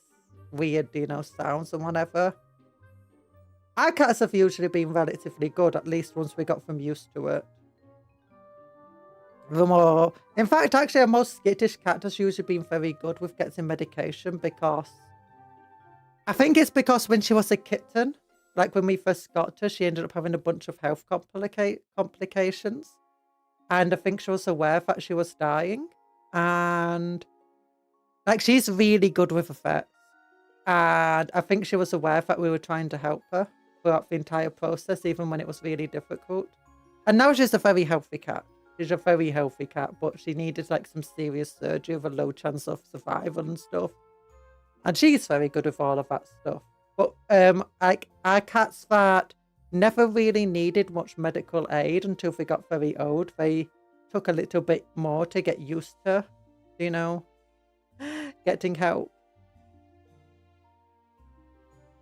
weird, sounds and whatever. Our cats have usually been relatively good, at least once we got them used to it. In fact, actually, our most skittish cat has usually been very good with getting medication because... I think it's because when she was a kitten, like when we first got her, she ended up having a bunch of health complications. And I think she was aware that she was dying. And like, she's really good with the vets. And I think she was aware that we were trying to help her throughout the entire process, even when it was really difficult. And now she's a very healthy cat. She's a very healthy cat, but she needed like some serious surgery with a low chance of survival and stuff. And she's very good with all of that stuff. But like our cats that never really needed much medical aid until they got very old. They took a little bit more to get used to, you know, getting help.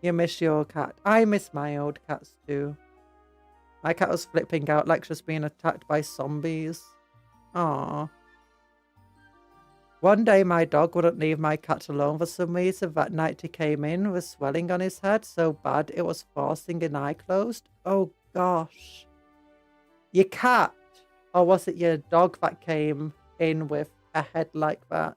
You miss your cat. I miss my old cats too. My cat was flipping out like she's being attacked by zombies. Aww. One day my dog wouldn't leave my cat alone for some reason. That night he came in with swelling on his head so bad it was forcing an eye closed. Oh gosh. Your cat? Or was it your dog that came in with a head like that?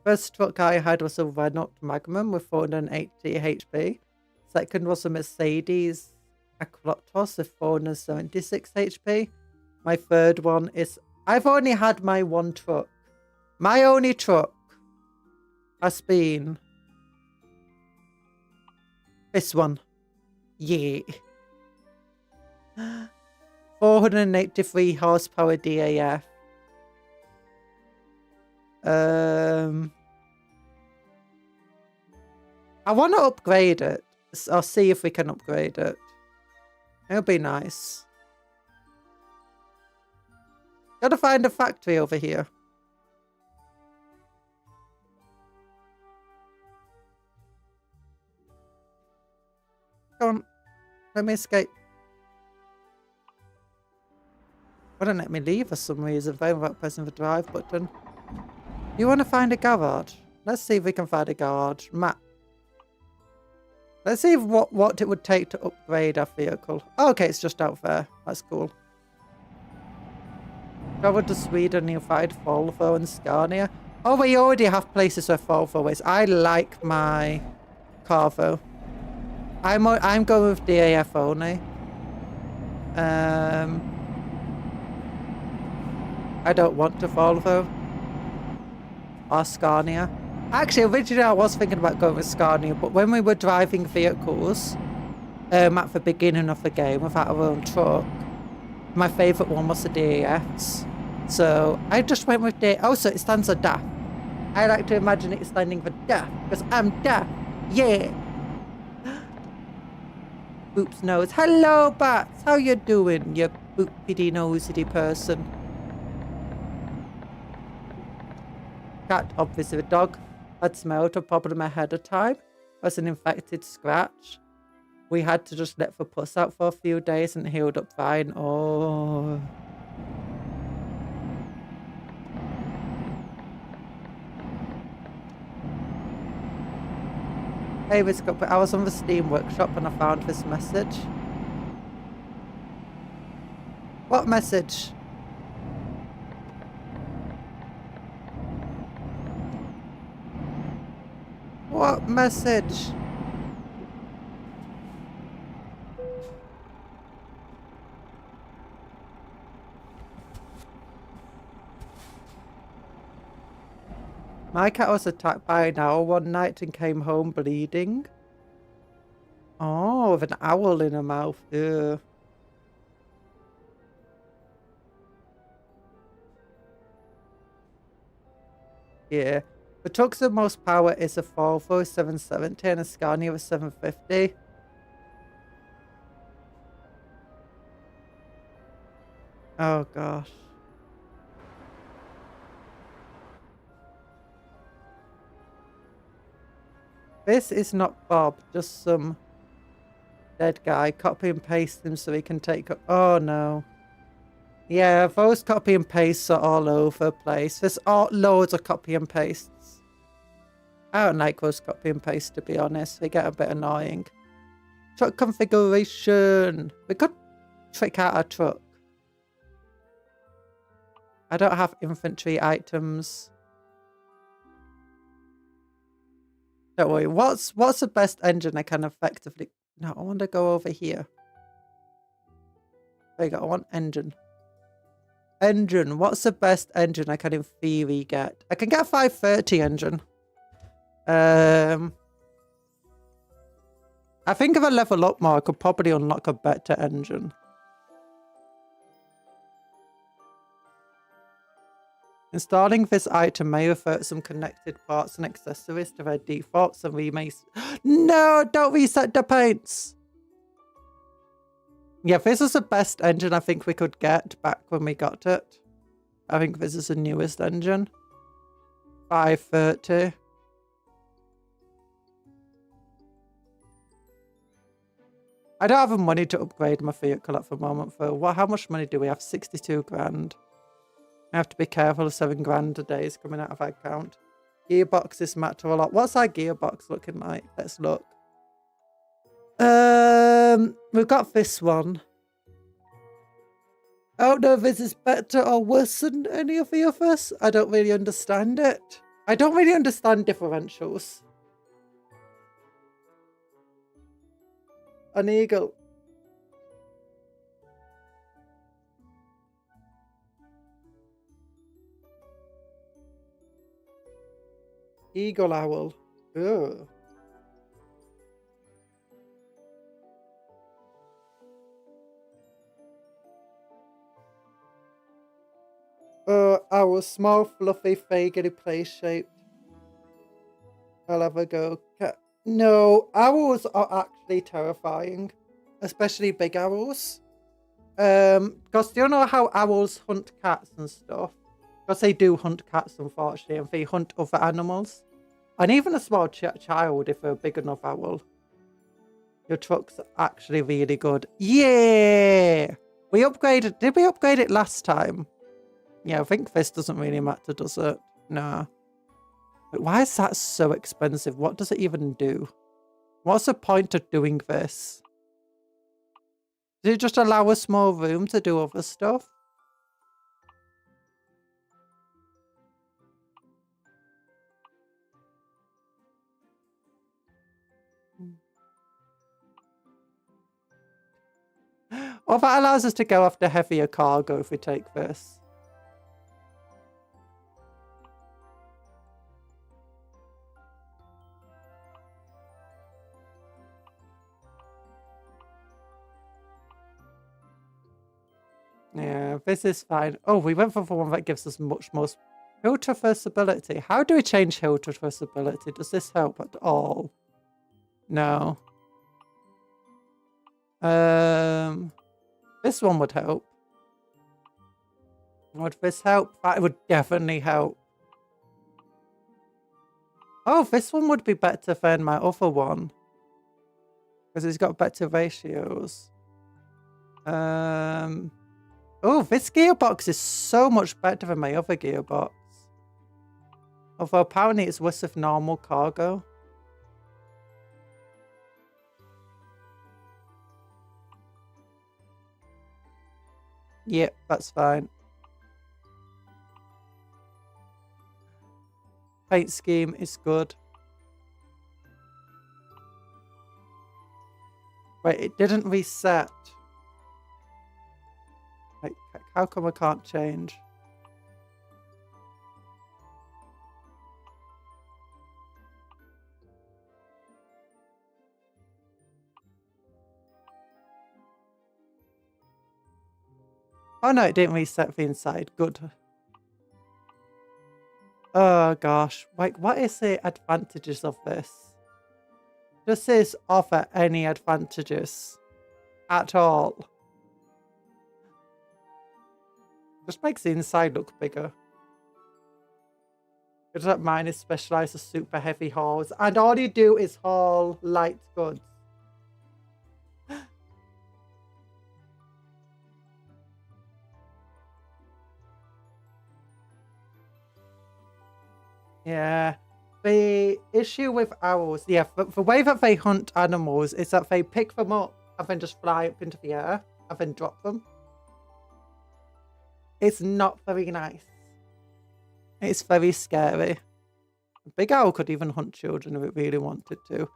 First truck I had was a Renault Magnum with 480 HP. Second was a Mercedes Acrotos with 476 HP. My third one is... I've only had my one truck. My only truck has been... this one. Yeah. 483 horsepower DAF. I want to upgrade it. I'll see if we can upgrade it. It'll be nice. Gotta find a factory over here. Come on. Let me escape. Wouldn't let me leave for some reason without pressing the drive button. You want to find a garage? Let's see if we can find a garage. Map. Let's see what it would take to upgrade our vehicle. Oh, okay, it's just out there. That's cool. Travel to Sweden, you'll find Volvo and Scania. Oh, we already have places where Volvo is. I like my Carvo. I'm going with DAF only. I don't want to Volvo. Or Scania. Actually, originally I was thinking about going with Scania, but when we were driving vehicles at the beginning of the game without our own truck, my favourite one was the DAFs. So I just went with DAF. Oh, so it stands for DAF. I like to imagine it standing for DAF, because I'm DAF. Yeah. Boops nose. Hello, Bats. How you doing, you boopity nosy person? Cat, obviously the dog, had smelled a problem ahead of time. Was an infected scratch. We had to just let the pus out for a few days and healed up fine. Oh. Hey, I was on the Steam workshop and I found this message. What message? What message? My cat was attacked by an owl one night and came home bleeding. Oh, with an owl in her mouth. Ew. Yeah. The truck's the most power is a Volvo 770 and a Scania with 750. Oh gosh. This is not Bob, just some dead guy. Copy and paste him so he can take... Oh no. Yeah, those copy and pastes are all over the place. There's loads of copy and pastes. I don't like those copy and paste, to be honest. They get a bit annoying. Truck configuration. We could trick out our truck. I don't have infantry items. Don't worry. What's the best engine I can effectively... No, I want to go over here. There you go. I want engine. Engine. What's the best engine I can in theory get? I can get a 530 engine. I think if I level up more, I could probably unlock a better engine. Installing this item may revert some connected parts and accessories to their defaults and we may... No, don't reset the paints! Yeah, this is the best engine I think we could get back when we got it. I think this is the newest engine. 530. I don't have the money to upgrade my vehicle at the moment. How much money do we have? 62 grand. I have to be careful of 7 grand a day is coming out of our account. Gearboxes matter a lot. What's our gearbox looking like? Let's look. We've got this one. I don't know if this is better or worse than any of the others. I don't really understand it. I don't really understand differentials. An eagle. Eagle owl. Ugh. Owl, small, fluffy, vaguely play-shaped. I'll have a go. No, owls are actually terrifying. Especially big owls. Because do you know how owls hunt cats and stuff? Because they do hunt cats, unfortunately, and they hunt other animals. And even a small child, if they're a big enough owl. Your truck's actually really good. Yeah! We upgraded... Did we upgrade it last time? Yeah, I think this doesn't really matter, does it? No. But why is that so expensive? What does it even do? What's the point of doing this? Does it just allow us more room to do other stuff? Or that allows us to go after heavier cargo if we take this. Yeah, this is fine. Oh, we went for the one that gives us much more hill traversability. How do we change hill traversability? Does this help at all? No. This one would help. Would this help? That would definitely help. Oh, this one would be better than my other one. Because it's got better ratios. Oh, this gearbox is so much better than my other gearbox. Although apparently it's worse with normal cargo. Yep, that's fine. Paint scheme is good. Wait, it didn't reset. Like, how come I can't change? Oh no, it didn't reset the inside. Good. Oh gosh. Like, what is the advantages of this? Does this offer any advantages at all? Just makes the inside look bigger. It doesn't mind is specialized as super heavy hauls. And all you do is haul light goods. Yeah. The issue with owls, yeah, the way that they hunt animals is that they pick them up and then just fly up into the air and then drop them. It's not very nice. It's very scary. A big owl could even hunt children if it really wanted to.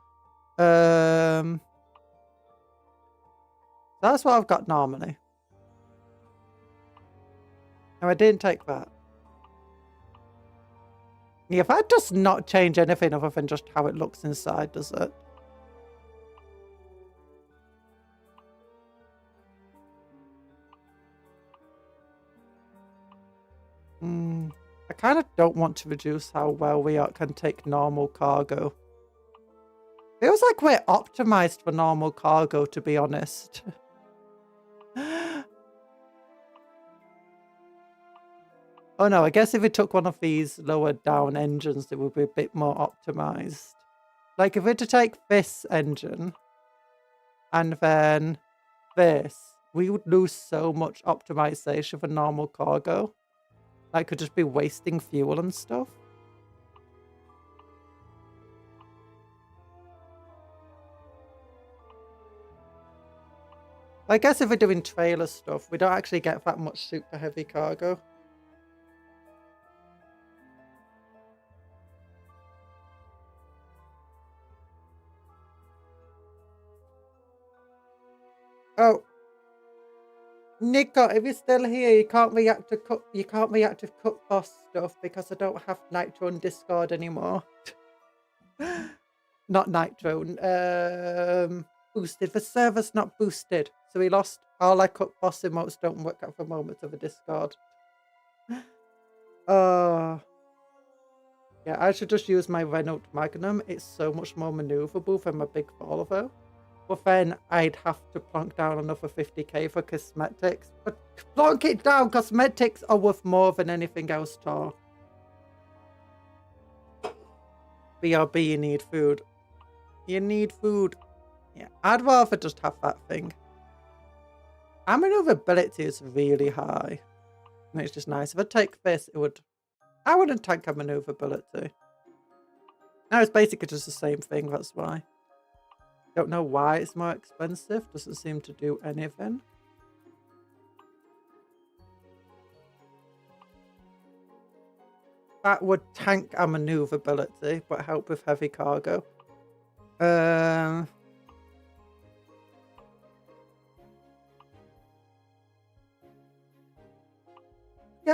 That's what I've got normally. No, I didn't take that. Yeah, that does not change anything other than just how it looks inside, does it? I kind of don't want to reduce how well we can take normal cargo. Feels like we're optimized for normal cargo, to be honest. Oh no, I guess if we took one of these lower down engines, it would be a bit more optimized. Like if we were to take this engine and then this, we would lose so much optimization for normal cargo. Like could just be wasting fuel and stuff. I guess if we're doing trailer stuff, we don't actually get that much super heavy cargo. Oh, Nico, if you're still here, you can't react to Cook Boss stuff because I don't have Nitro on Discord anymore. Not Nitro. Boosted. The server's not boosted, so we lost all our Cook Boss emotes. Don't work out for a moment of the Discord. Yeah, I should just use my Renault Magnum. It's so much more maneuverable than my big Volvo. But then I'd have to plonk down another 50k for cosmetics. But plonk it down, cosmetics are worth more than anything else, Tor. BRB, you need food. You need food. Yeah, I'd rather just have that thing. Our maneuverability is really high. And it's just nice. If I take this, I wouldn't tank our maneuverability. No, it's basically just the same thing, that's why. Don't know why it's more expensive. Doesn't seem to do anything. That would tank our maneuverability, but help with heavy cargo. Yeah,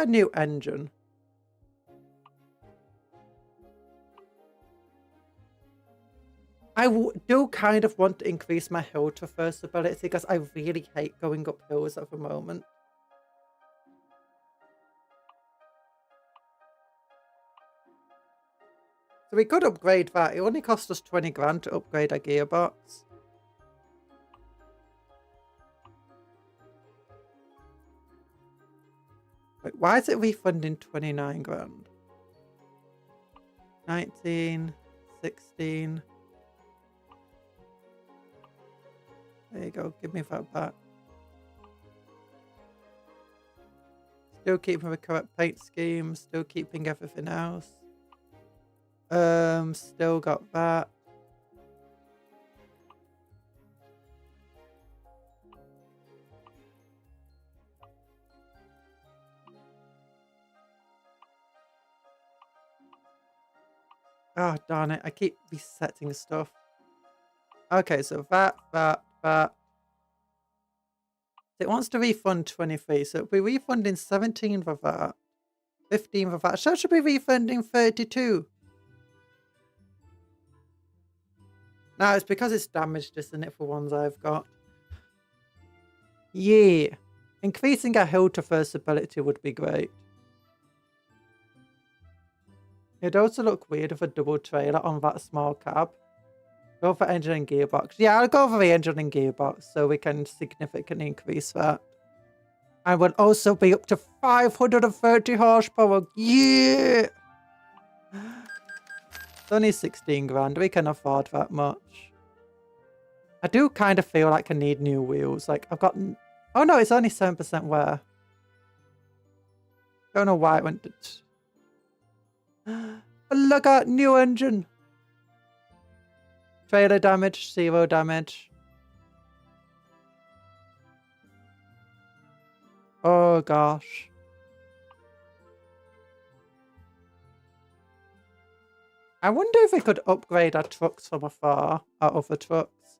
new engine. I do kind of want to increase my hill traversability because I really hate going up hills at the moment. So we could upgrade that. It only cost us 20 grand to upgrade our gearbox. Wait, why is it refunding 29 grand? 19, 16... There you go, give me that back. Still keeping the correct paint scheme, still keeping everything else. Still got that. Oh, darn it, I keep resetting stuff. Okay, so that. It wants to refund 23, so it'll be refunding 17 of that, 15 of that. So it should be refunding 32. No, it's because it's damaged, isn't it, for ones I've got? Yeah. Increasing our hill traversability would be great. It'd also look weird with a double trailer on that small cab. Go for engine and gearbox. Yeah, I'll go for the engine and gearbox so we can significantly increase that. And we'll also be up to 530 horsepower. Yeah! It's only 16 grand. We can afford that much. I do kind of feel like I need new wheels. Like, I've got... Oh no, it's only 7% wear. Don't know why it went... Look at new engine. Trailer damage, 0 damage. Oh gosh. I wonder if we could upgrade our trucks from afar, our other trucks.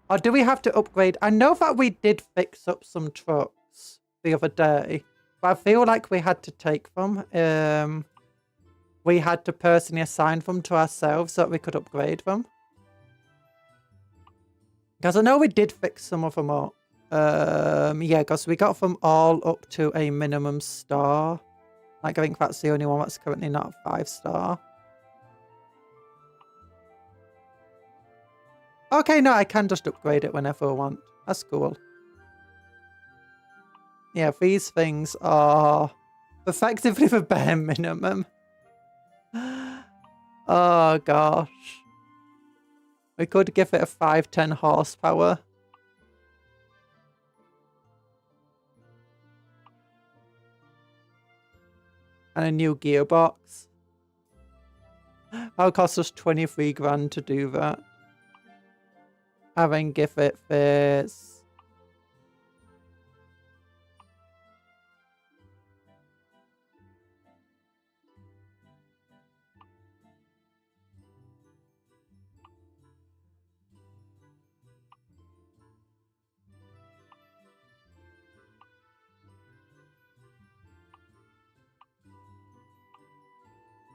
Or do we have to upgrade? I know that we did fix up some trucks the other day, but I feel like we had to take them. We had to personally assign them to ourselves so that we could upgrade them. Because I know we did fix some of them up. Yeah, because we got them all up to a minimum star. Like, I think that's the only one that's currently not a 5-star. Okay, no, I can just upgrade it whenever I want. That's cool. Yeah, these things are effectively the bare minimum. Oh, gosh. We could give it a 5-10 horsepower. And a new gearbox. That'll cost us 23 grand to do that. And then give it this.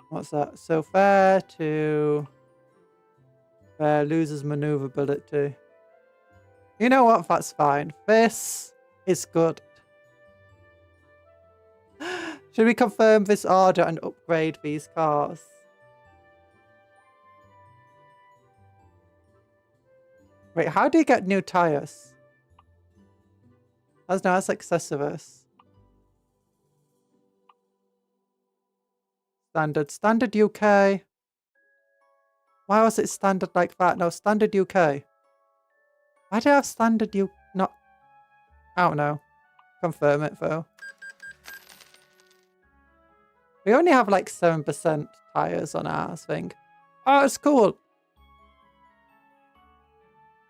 What's that? So fair to loses maneuverability. You know what? That's fine. This is good. Should we confirm this order and upgrade these cars? Wait, how do you get new tires? That's not accessories. Standard UK. Why was it standard like that? No, standard UK. Why do I have standard U? Not. I don't know. Confirm it though. We only have like 7% tires on ours thing. Oh, it's cool.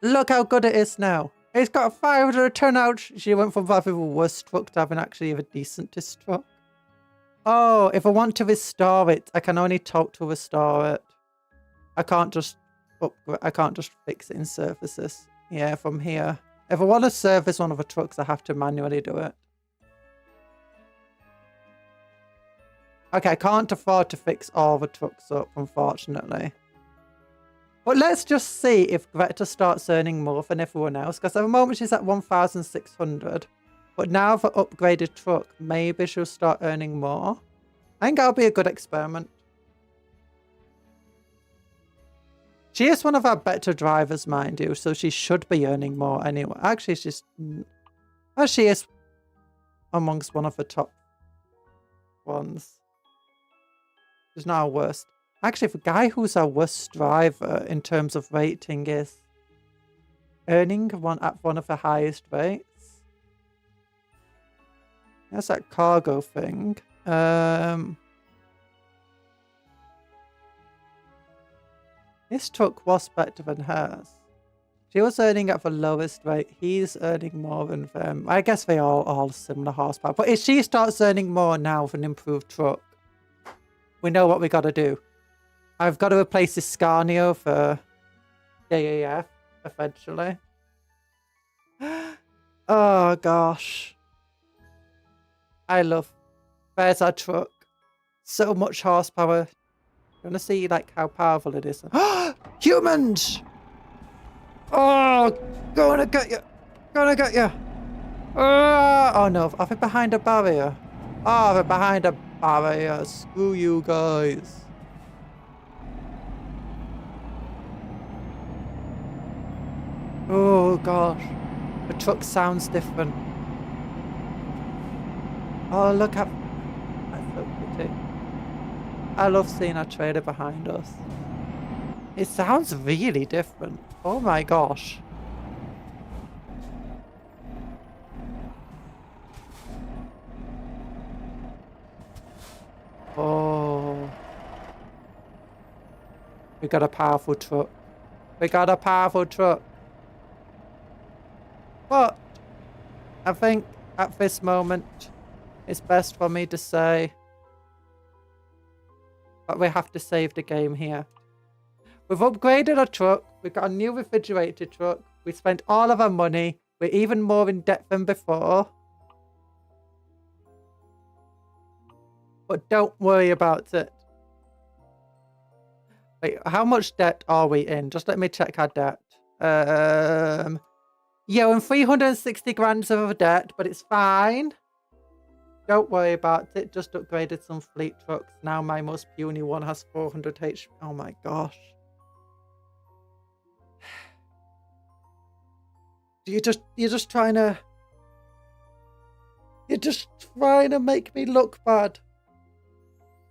Look how good it is now. It's got a 500 turnout. She went from having the worst truck to having actually a decentest truck. Oh, if I want to restore it, I can only talk to restore it. I can't just fix it in surfaces. Yeah, from here. If I want to service one of the trucks, I have to manually do it. Okay, I can't afford to fix all the trucks up, unfortunately. But let's just see if Greta starts earning more than everyone else. Because at the moment she's at 1,600. But now for upgraded truck, maybe she'll start earning more. I think that'll be a good experiment. She is one of our better drivers, mind you, so she should be earning more anyway. Actually, she's... Well, she is amongst one of the top ones. She's not our worst. Actually, the guy who's our worst driver in terms of rating is earning at one of the highest rates. That's that cargo thing. This truck was better than hers. She was earning at the lowest rate. He's earning more than them. I guess they are all similar horsepower. But if she starts earning more now with an improved truck, we know what we got to do. I've got to replace this Scania for Geoff eventually. Oh, gosh. I love... There's our truck. So much horsepower. You want to see, like, how powerful it is? Humans! Oh, gonna get you. Gonna get you. Oh, no. Are they behind a barrier? Oh, they're behind a barrier. Screw you guys. Oh, gosh. The truck sounds different. Oh, look at... That's so pretty. I love seeing our trailer behind us. It sounds really different. Oh my gosh. Oh. We got a powerful truck. We got a powerful truck. But I think at this moment, it's best for me to say that we have to save the game here. We've upgraded our truck. We've got a new refrigerated truck. We spent all of our money. We're even more in debt than before. But don't worry about it. Wait, how much debt are we in? Just let me check our debt. Yeah, we're in 360 grand of debt, but it's fine. Don't worry about it. Just upgraded some fleet trucks. Now my most puny one has 400 HP. Oh my gosh. You're just trying to make me look bad.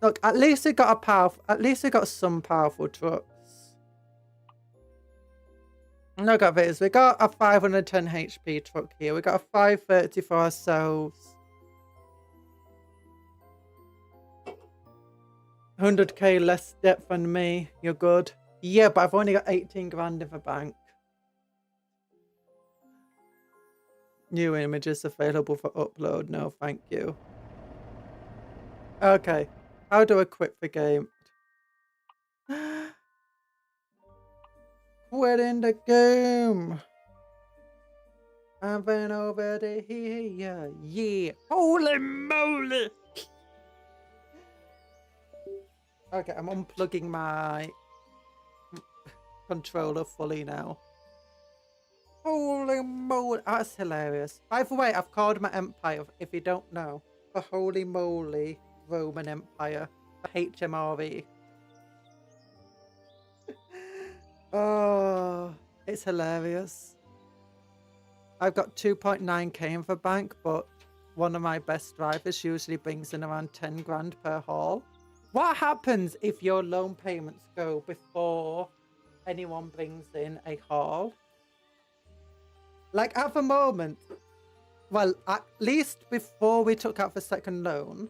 Look, at least we got some powerful trucks. Look at this. We got a 510 HP truck here. We got a 530 for ourselves. 100k less debt than me. You're good. Yeah, but I've only got 18 grand in the bank. New images available for upload. No, thank you. Okay. How do I quit the game? Quitting the game. I've been over to here. Yeah. Holy moly. Okay, I'm unplugging my controller fully now. Holy moly. That's hilarious. By the way, I've called my empire, if you don't know, the Holy Moly Roman Empire. HMRE. Oh, it's hilarious. I've got 2.9k in the bank, but one of my best drivers usually brings in around 10 grand per haul. What happens if your loan payments go before anyone brings in a haul? Like at the moment, well, at least before we took out the second loan,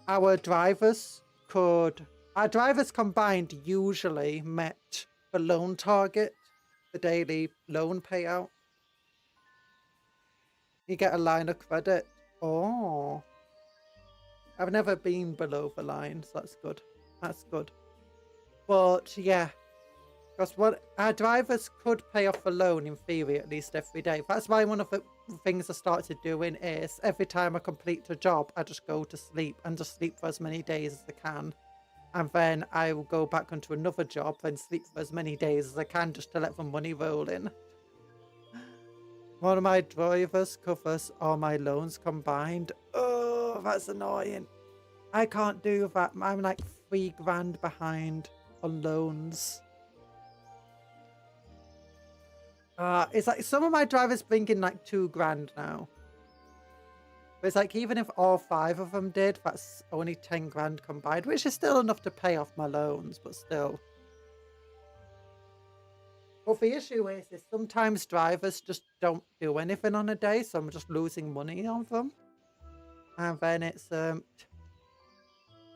our drivers combined usually met the loan target, the daily loan payout. You get a line of credit. Oh, I've never been below the line, so that's good. That's good. But yeah, because what our drivers could pay off the loan in theory at least every day. That's why one of the things I started doing is every time I complete a job, I just go to sleep and just sleep for as many days as I can. And then I will go back onto another job and sleep for as many days as I can just to let the money roll in. One of my drivers covers all my loans combined. Oh, that's annoying. I can't do that. I'm like 3 grand behind on loans. It's like some of my drivers bring in like 2 grand now. But it's like even if all 5 of them did, that's only 10 grand combined, which is still enough to pay off my loans, but still. But the issue is sometimes drivers just don't do anything on a day, so I'm just losing money on them. And then it's so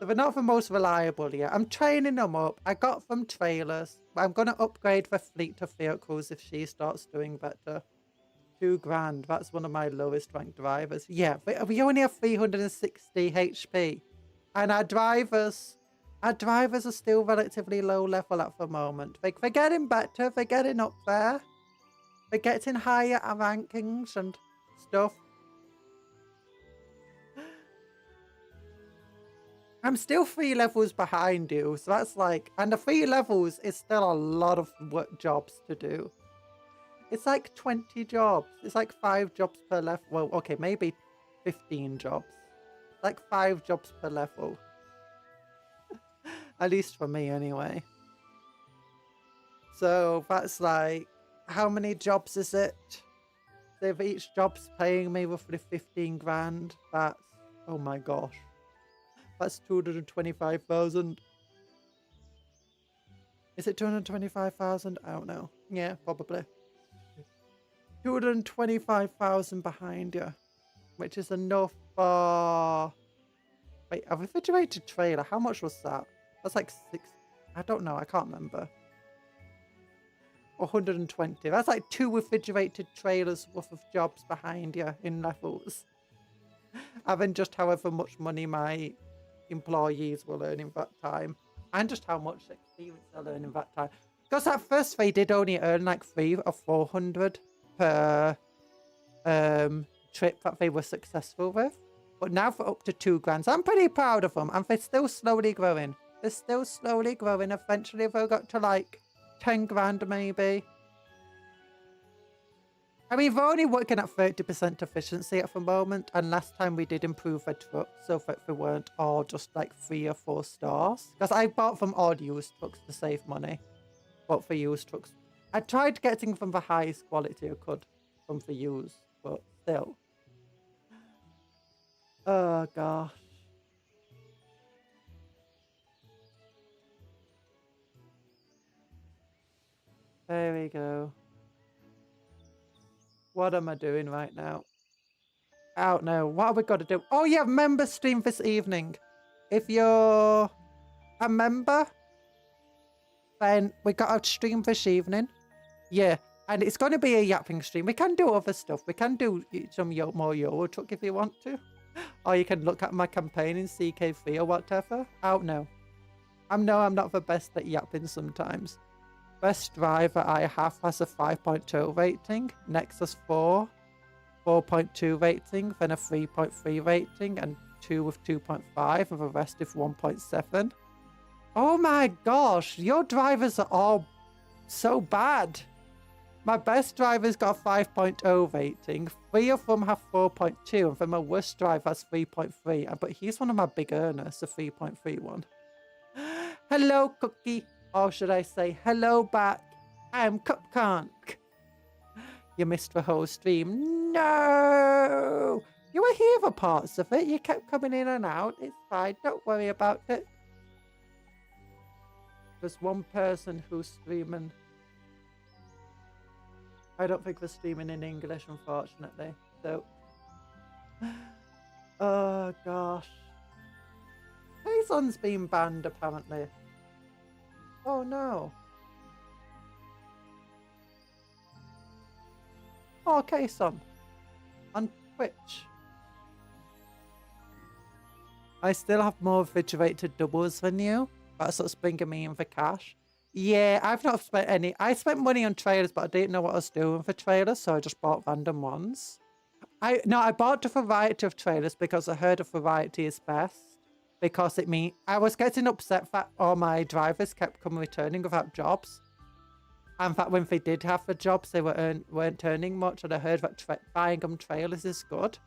they're not the most reliable yet. I'm training them up. I got them trailers. I'm going to upgrade the fleet to vehicles if she starts doing better. 2 grand. That's one of my lowest ranked drivers. Yeah, we only have 360 HP. And our drivers are still relatively low level at the moment. They're getting better. They're getting up there. They're getting higher rankings and stuff. I'm still 3 levels behind you, so that's like, and the 3 levels is still a lot of work jobs to do. It's like 20 jobs. It's like 5 jobs per level. Well, okay, maybe 15 jobs. Like 5 jobs per level. At least for me, anyway. So that's like, how many jobs is it? So if each job's paying me roughly 15 grand, that's, oh my gosh. That's 225,000. Is it 225,000? I don't know. Yeah, probably. 225,000 behind you, which is enough for... Wait, a refrigerated trailer, how much was that? That's like 6... I don't know, I can't remember. 120. That's like 2 refrigerated trailers worth of jobs behind you in levels. Having just however much money my employees will earn in that time. And just how much experience they'll earn in that time. Because at first they did only earn like 300 or 400 per trip that they were successful with. But now they're up to 2 grand. So I'm pretty proud of them. And they're still slowly growing. They're still slowly growing. Eventually they'll get to like 10 grand maybe. I mean, we're only working at 30% efficiency at the moment, and last time we did improve the trucks so that they weren't all just like 3 or 4 stars. Because I bought from all used trucks to save money. But for used trucks, I tried getting from the highest quality I could from the used, but still. Oh gosh. There we go. What am I doing right now? I don't know. What have we got to do? Oh yeah, member stream this evening. If you're a member, then we got a stream this evening. Yeah, and it's going to be a yapping stream. We can do other stuff. We can do some more Euro Truck if you want to. Or you can look at my campaign in CK3 or whatever. I don't know. I'm not the best at yapping sometimes. Best driver I have has a 5.2 rating. Nexus 4, 4.2 rating, then a 3.3 rating, and 2 with 2.5, and the rest with 1.7. Oh my gosh, your drivers are all so bad. My best driver's got a 5.0 rating. 3 of them have 4.2, and then my worst driver has 3.3. But he's one of my big earners, the 3.31. Hello, Cookie. Or should I say, hello back. I'm Cupcake. You missed the whole stream. No! You were here for parts of it. You kept coming in and out. It's fine. Don't worry about it. There's one person who's streaming. I don't think they're streaming in English, unfortunately. So, oh gosh. Kazon's been banned, apparently. Oh no. Oh, Kazon. On Twitch. I still have more refrigerated doubles than you. That's what's bringing me in for cash. Yeah, I've not spent any. I spent money on trailers, but I didn't know what I was doing for trailers, so I just bought random ones. I bought a variety of trailers because I heard a variety is best. Because it means I was getting upset that all my drivers kept coming returning without jobs. And that when they did have the jobs, they weren't earning much. And I heard that buying them trailers is good.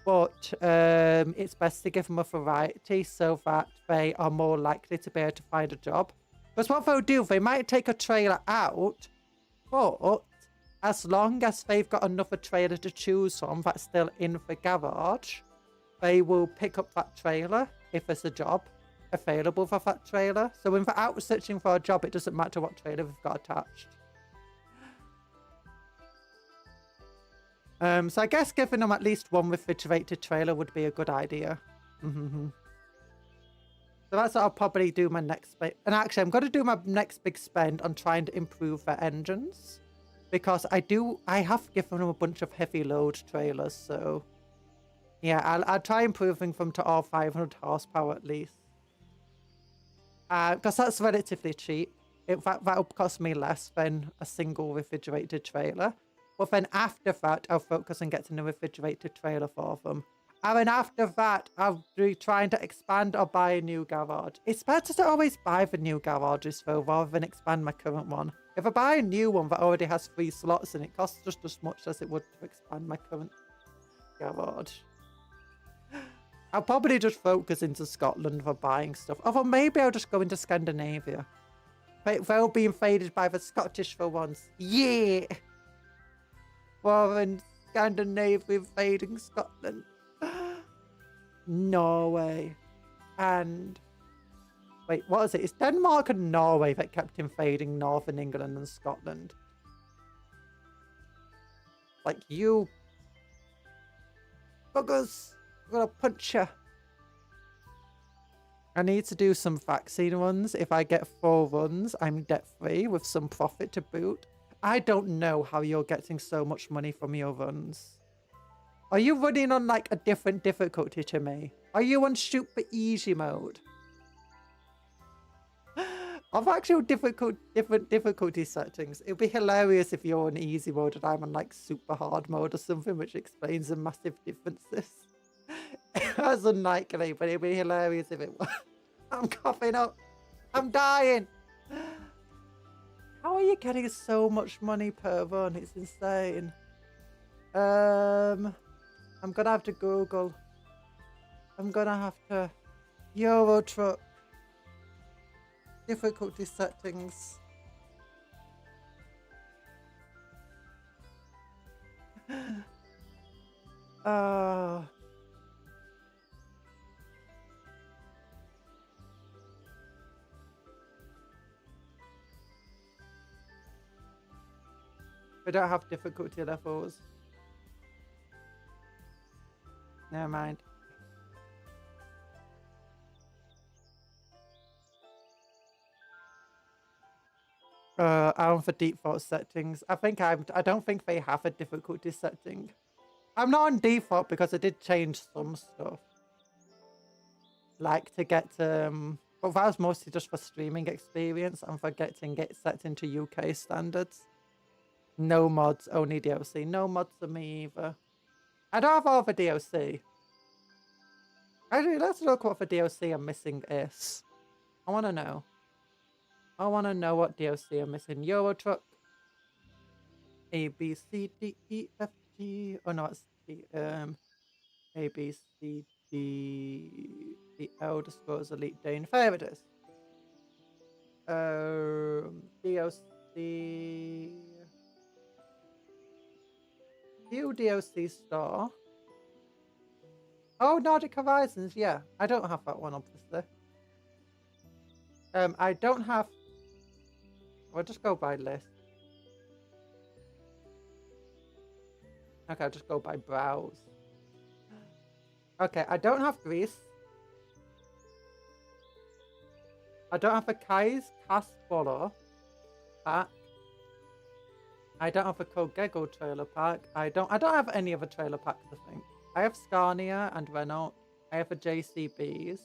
But it's best to give them a variety so that they are more likely to be able to find a job. Because what they'll do, they might take a trailer out, but as long as they've got another trailer to choose from that's still in the garage, they will pick up that trailer if there's a job available for that trailer. So when they're out searching for a job, it doesn't matter what trailer they've got attached. So I guess giving them at least one refrigerated trailer would be a good idea. So that's what I'll probably do my next bit. And actually, I'm going to do my next big spend on trying to improve their engines. Because I have given them a bunch of heavy load trailers, so... Yeah, I'll try improving them to all 500 horsepower at least. Because that's relatively cheap. That'll cost me less than a single refrigerated trailer. But then after that, I'll focus on getting a refrigerated trailer for them. And then after that, I'll be trying to expand or buy a new garage. It's better to always buy the new garages though, rather than expand my current one. If I buy a new one that already has 3 slots in it, costs just as much as it would to expand my current garage. I'll probably just focus into Scotland for buying stuff. Although maybe I'll just go into Scandinavia. They'll be invaded by the Scottish for once. Yeah! Rather than Scandinavia invading Scotland. Norway. And... Wait, what is it? It's Denmark and Norway that kept invading Northern England and Scotland. Like, you... buggers! I'm gonna punch you. I need to do some vaccine runs. If I get 4 runs, I'm debt-free with some profit to boot. I don't know how you're getting so much money from your runs. Are you running on like a different difficulty to me? Are you on super easy mode? I've actually different difficulty settings. It'd be hilarious if you're on easy mode and I'm on like super hard mode or something, which explains the massive differences. That's unlikely, but it'd be hilarious if it was. I'm coughing up. I'm dying. How are you getting so much money per run? It's insane. I'm gonna have to Google. I'm gonna have to Euro Truck difficulty settings. Oh. We don't have difficulty levels. Never mind. I'm for default settings. I don't think they have a difficulty setting. I'm not on default because I did change some stuff. Like to get but that was mostly just for streaming experience and for getting it set into UK standards. No mods, only DLC. No mods for me either. I don't have all the DLC. Actually, let's look what the DLC I'm missing is. I want to know. I want to know what DLC I'm missing. Euro Truck. A, B, C, D, E, F, G. Oh, no, it's the, A, B, C, D, the Elder Scrolls Elite Dane. There it is. DLC. View DLC store. Oh, Nordic Horizons, yeah. I don't have that one, obviously. I don't have... I'll just go by list. Okay, I'll just go by browse. Okay, I don't have Greece. I don't have a Kai's Casbolo pack. I don't have a Kogego trailer pack. I don't have any other trailer packs, I think. I have Scania and Renault. I have a JCBs.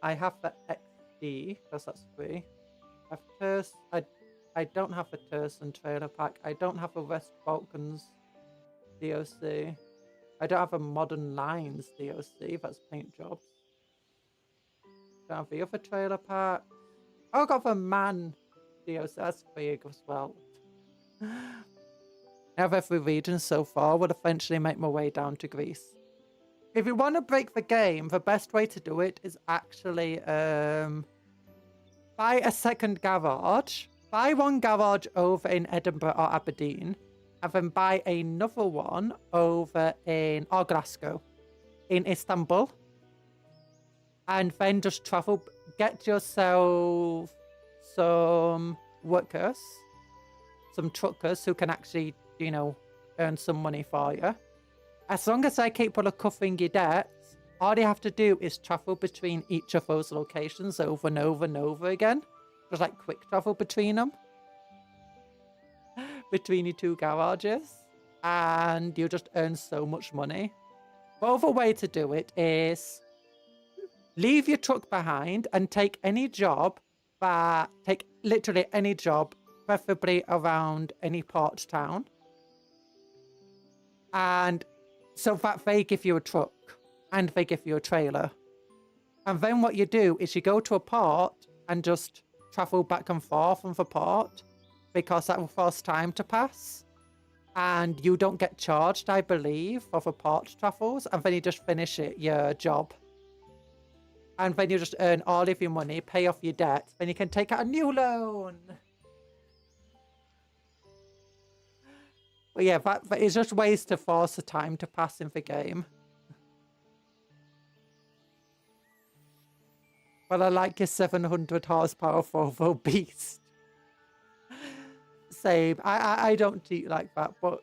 I have the XD, because that's free. I have I don't have a Turson trailer pack. I don't have a West Balkans DLC. I don't have a Modern Lines DLC. That's paint jobs. Don't have the other trailer pack. Oh, I got the Man DLC. That's big as well. I have every region so far. Will eventually make my way down to Greece. If you want to break the game, the best way to do it is actually buy a second garage. Buy one garage over in Edinburgh or Aberdeen, and then buy another one over in Glasgow, in Istanbul, and then just travel. Get yourself some workers, some truckers who can actually, you know, earn some money for you. As long as they're capable of covering your debts, all you have to do is travel between each of those locations over and over and over again. Just like quick travel between them. Between your two garages. And you'll just earn so much money. The other way to do it is leave your truck behind and take any job, take literally any job, preferably around any port town. And so that they give you a truck and they give you a trailer. And then what you do is you go to a port and just travel back and forth from the port because that will force time to pass. And you don't get charged, I believe, for the port travels. And then you just finish your job. And then you just earn all of your money, pay off your debt. Then you can take out a new loan. But yeah, that is just ways to force the time to pass in the game. But I like your 700 horsepower Volvo Beast. Same. I don't cheat like that, but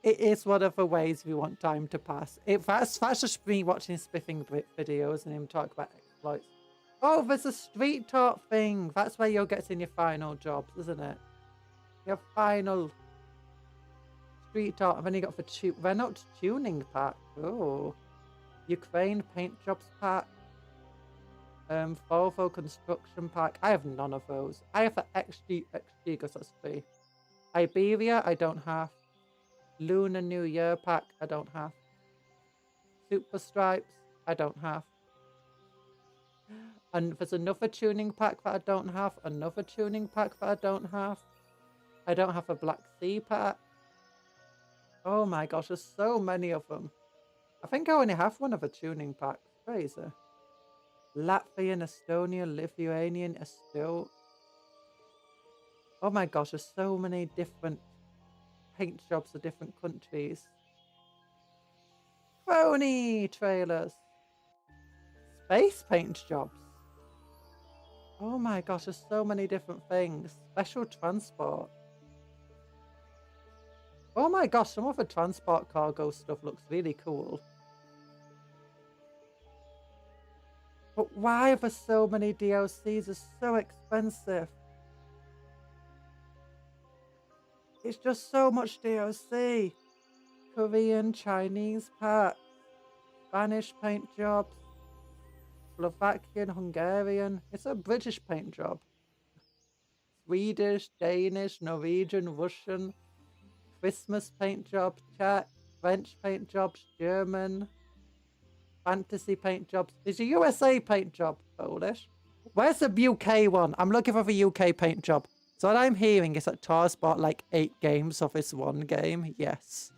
it is one of the ways we want time to pass. That's just me watching Spiffing videos and him talk about exploits. Oh, there's a street talk thing. That's where you're getting your final jobs, isn't it? Your final street talk. And then you got the Renault tuning pack. Oh, Ukraine paint jobs pack. Volvo construction pack. I have none of those. I have the XG because that's free. Iberia, I don't have. Lunar New Year pack, I don't have. Super Stripes, I don't have. And there's another tuning pack that I don't have. Another tuning pack that I don't have. I don't have a Black Sea pack. Oh my gosh, there's so many of them. I think I only have one of a tuning pack. Crazy. Latvian, Estonian, Lithuanian, Estil. Oh my gosh, there's so many different paint jobs of different countries. Crony trailers. Space paint jobs. Oh my gosh, there's so many different things. Special transport. Oh my gosh, some of the transport cargo stuff looks really cool. But why are there so many DLCs? It's so expensive. It's just so much DLC. Korean, Chinese packs, Spanish paint jobs, Slovakian, Hungarian. It's a British paint job. Swedish, Danish, Norwegian, Russian, Christmas paint job, Czech, French paint jobs, German, fantasy paint jobs. Is a USA paint job Polish? Where's the UK one? I'm looking for the UK paint job. So what I'm hearing is that Tars bought like 8 games of this one game. Yes.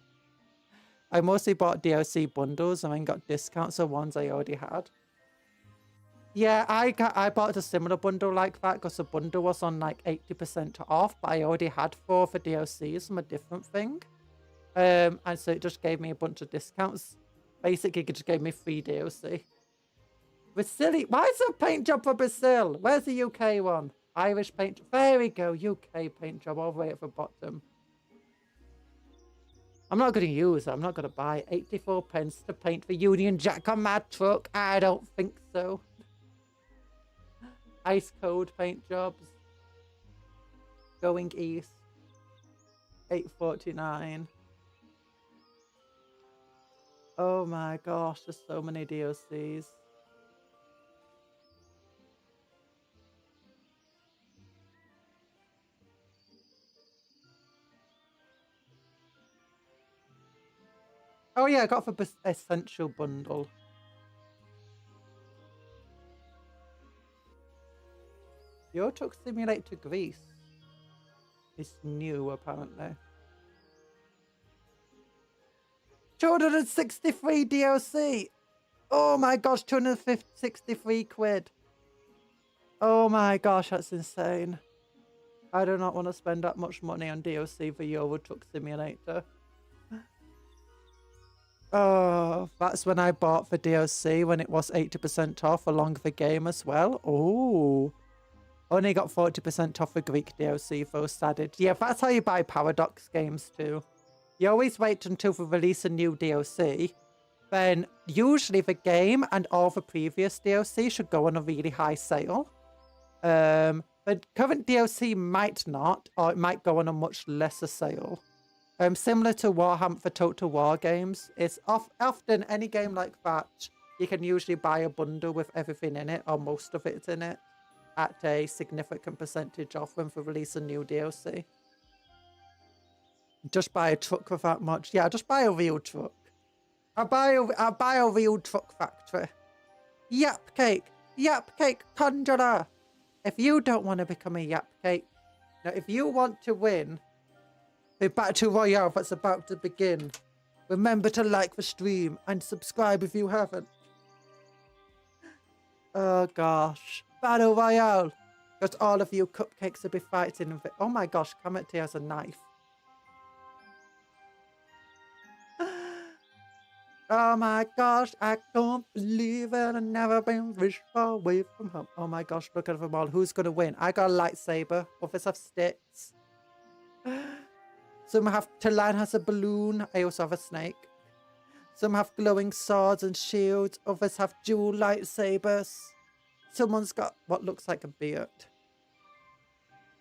I mostly bought DLC bundles and then got discounts of ones I already had. Yeah, I bought a similar bundle like that because the bundle was on like 80% off, but I already had 4 for DLCs from a different thing. And so it just gave me a bunch of discounts. Basically, it just gave me free DLC. Brazil, why is there a paint job for Brazil? Where's the UK one? Irish paint, there we go, UK paint job all the way at the bottom. I'm not going to use it, I'm not going to buy 84 pence to paint the Union Jack on my truck. I don't think so. Ice cold paint jobs. Going east. 8.49. Oh my gosh, there's so many DLCs. Oh yeah, I got the Essential Bundle. Euro Truck Simulator Greece is new, apparently. 263 DLC! Oh my gosh, 263 quid. Oh my gosh, that's insane. I do not want to spend that much money on DLC for Euro Truck Simulator. Oh, that's when I bought the DLC when it was 80% off along the game as well. Oh, only got 40% off the Greek DLC first added. Yeah, that's how you buy Paradox games too. You always wait until they release a new DLC. Then usually the game and all the previous DLC should go on a really high sale. The current DLC might not, or it might go on a much lesser sale. Similar to Warhammer for Total War games, it's often any game like that, you can usually buy a bundle with everything in it, or most of it in it, at a significant percentage off when they release a new DLC. Just buy a truck with that much. Yeah, just buy a real truck. I'll buy a real truck factory. Cupcake Conjuror. If you don't want to become a Cupcake, now if you want to win the Battle Royale that's about to begin, remember to like the stream and subscribe if you haven't. Oh gosh. Battle Royale. Because all of you cupcakes will be fighting. Oh my gosh, Comet has a knife. Oh my gosh, I can't believe it. I've never been this far away from home. Oh my gosh, look at them all. Who's going to win? I got a lightsaber. Others have sticks. Some have, Talan has a balloon. I also have a snake. Some have glowing swords and shields. Others have dual lightsabers. Someone's got what looks like a beard.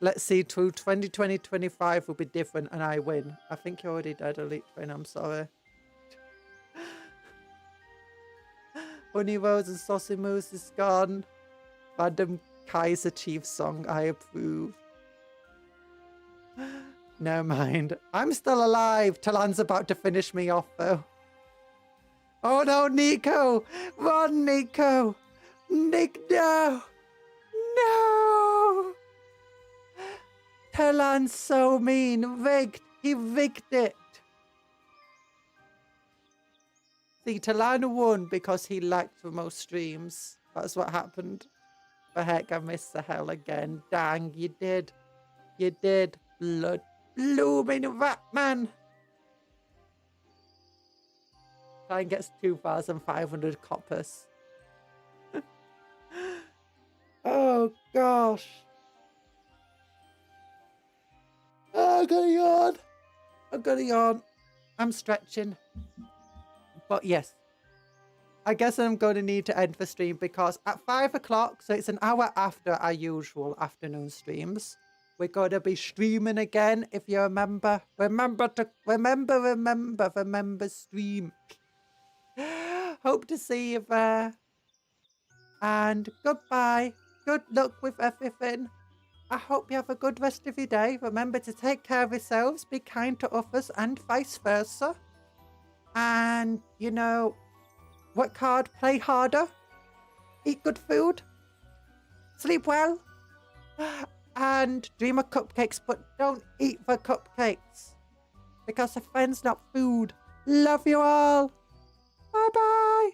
Let's see, through 2020-25 will be different and I win. I think you already died, Elite Train. I'm sorry. Honey Rose and Saucy Moose is gone. Random Kaiser Chiefs song, I approve. Never mind. I'm still alive. Talan's about to finish me off, though. Oh, no, Nico. Run, Nico. Nick, no. No. Talan's so mean. Rigged. He rigged it. See, Talana won because he liked the most streams. That's what happened. For heck, I missed the hell again. Dang, you did. You did. Blood blooming rat man. Time gets 2,500 coppers. Oh, gosh. Oh, I got a yawn. I got a yawn. I'm stretching. But yes, I guess I'm going to need to end the stream because at 5 o'clock, so it's an hour after our usual afternoon streams, we're going to be streaming again, if you remember. Remember stream. Hope to see you there. And goodbye. Good luck with everything. I hope you have a good rest of your day. Remember to take care of yourselves, be kind to others, and vice versa. And, you know, work hard, play harder, eat good food, sleep well, and dream of cupcakes, but don't eat the cupcakes because a friend's not food. Love you all. Bye-bye.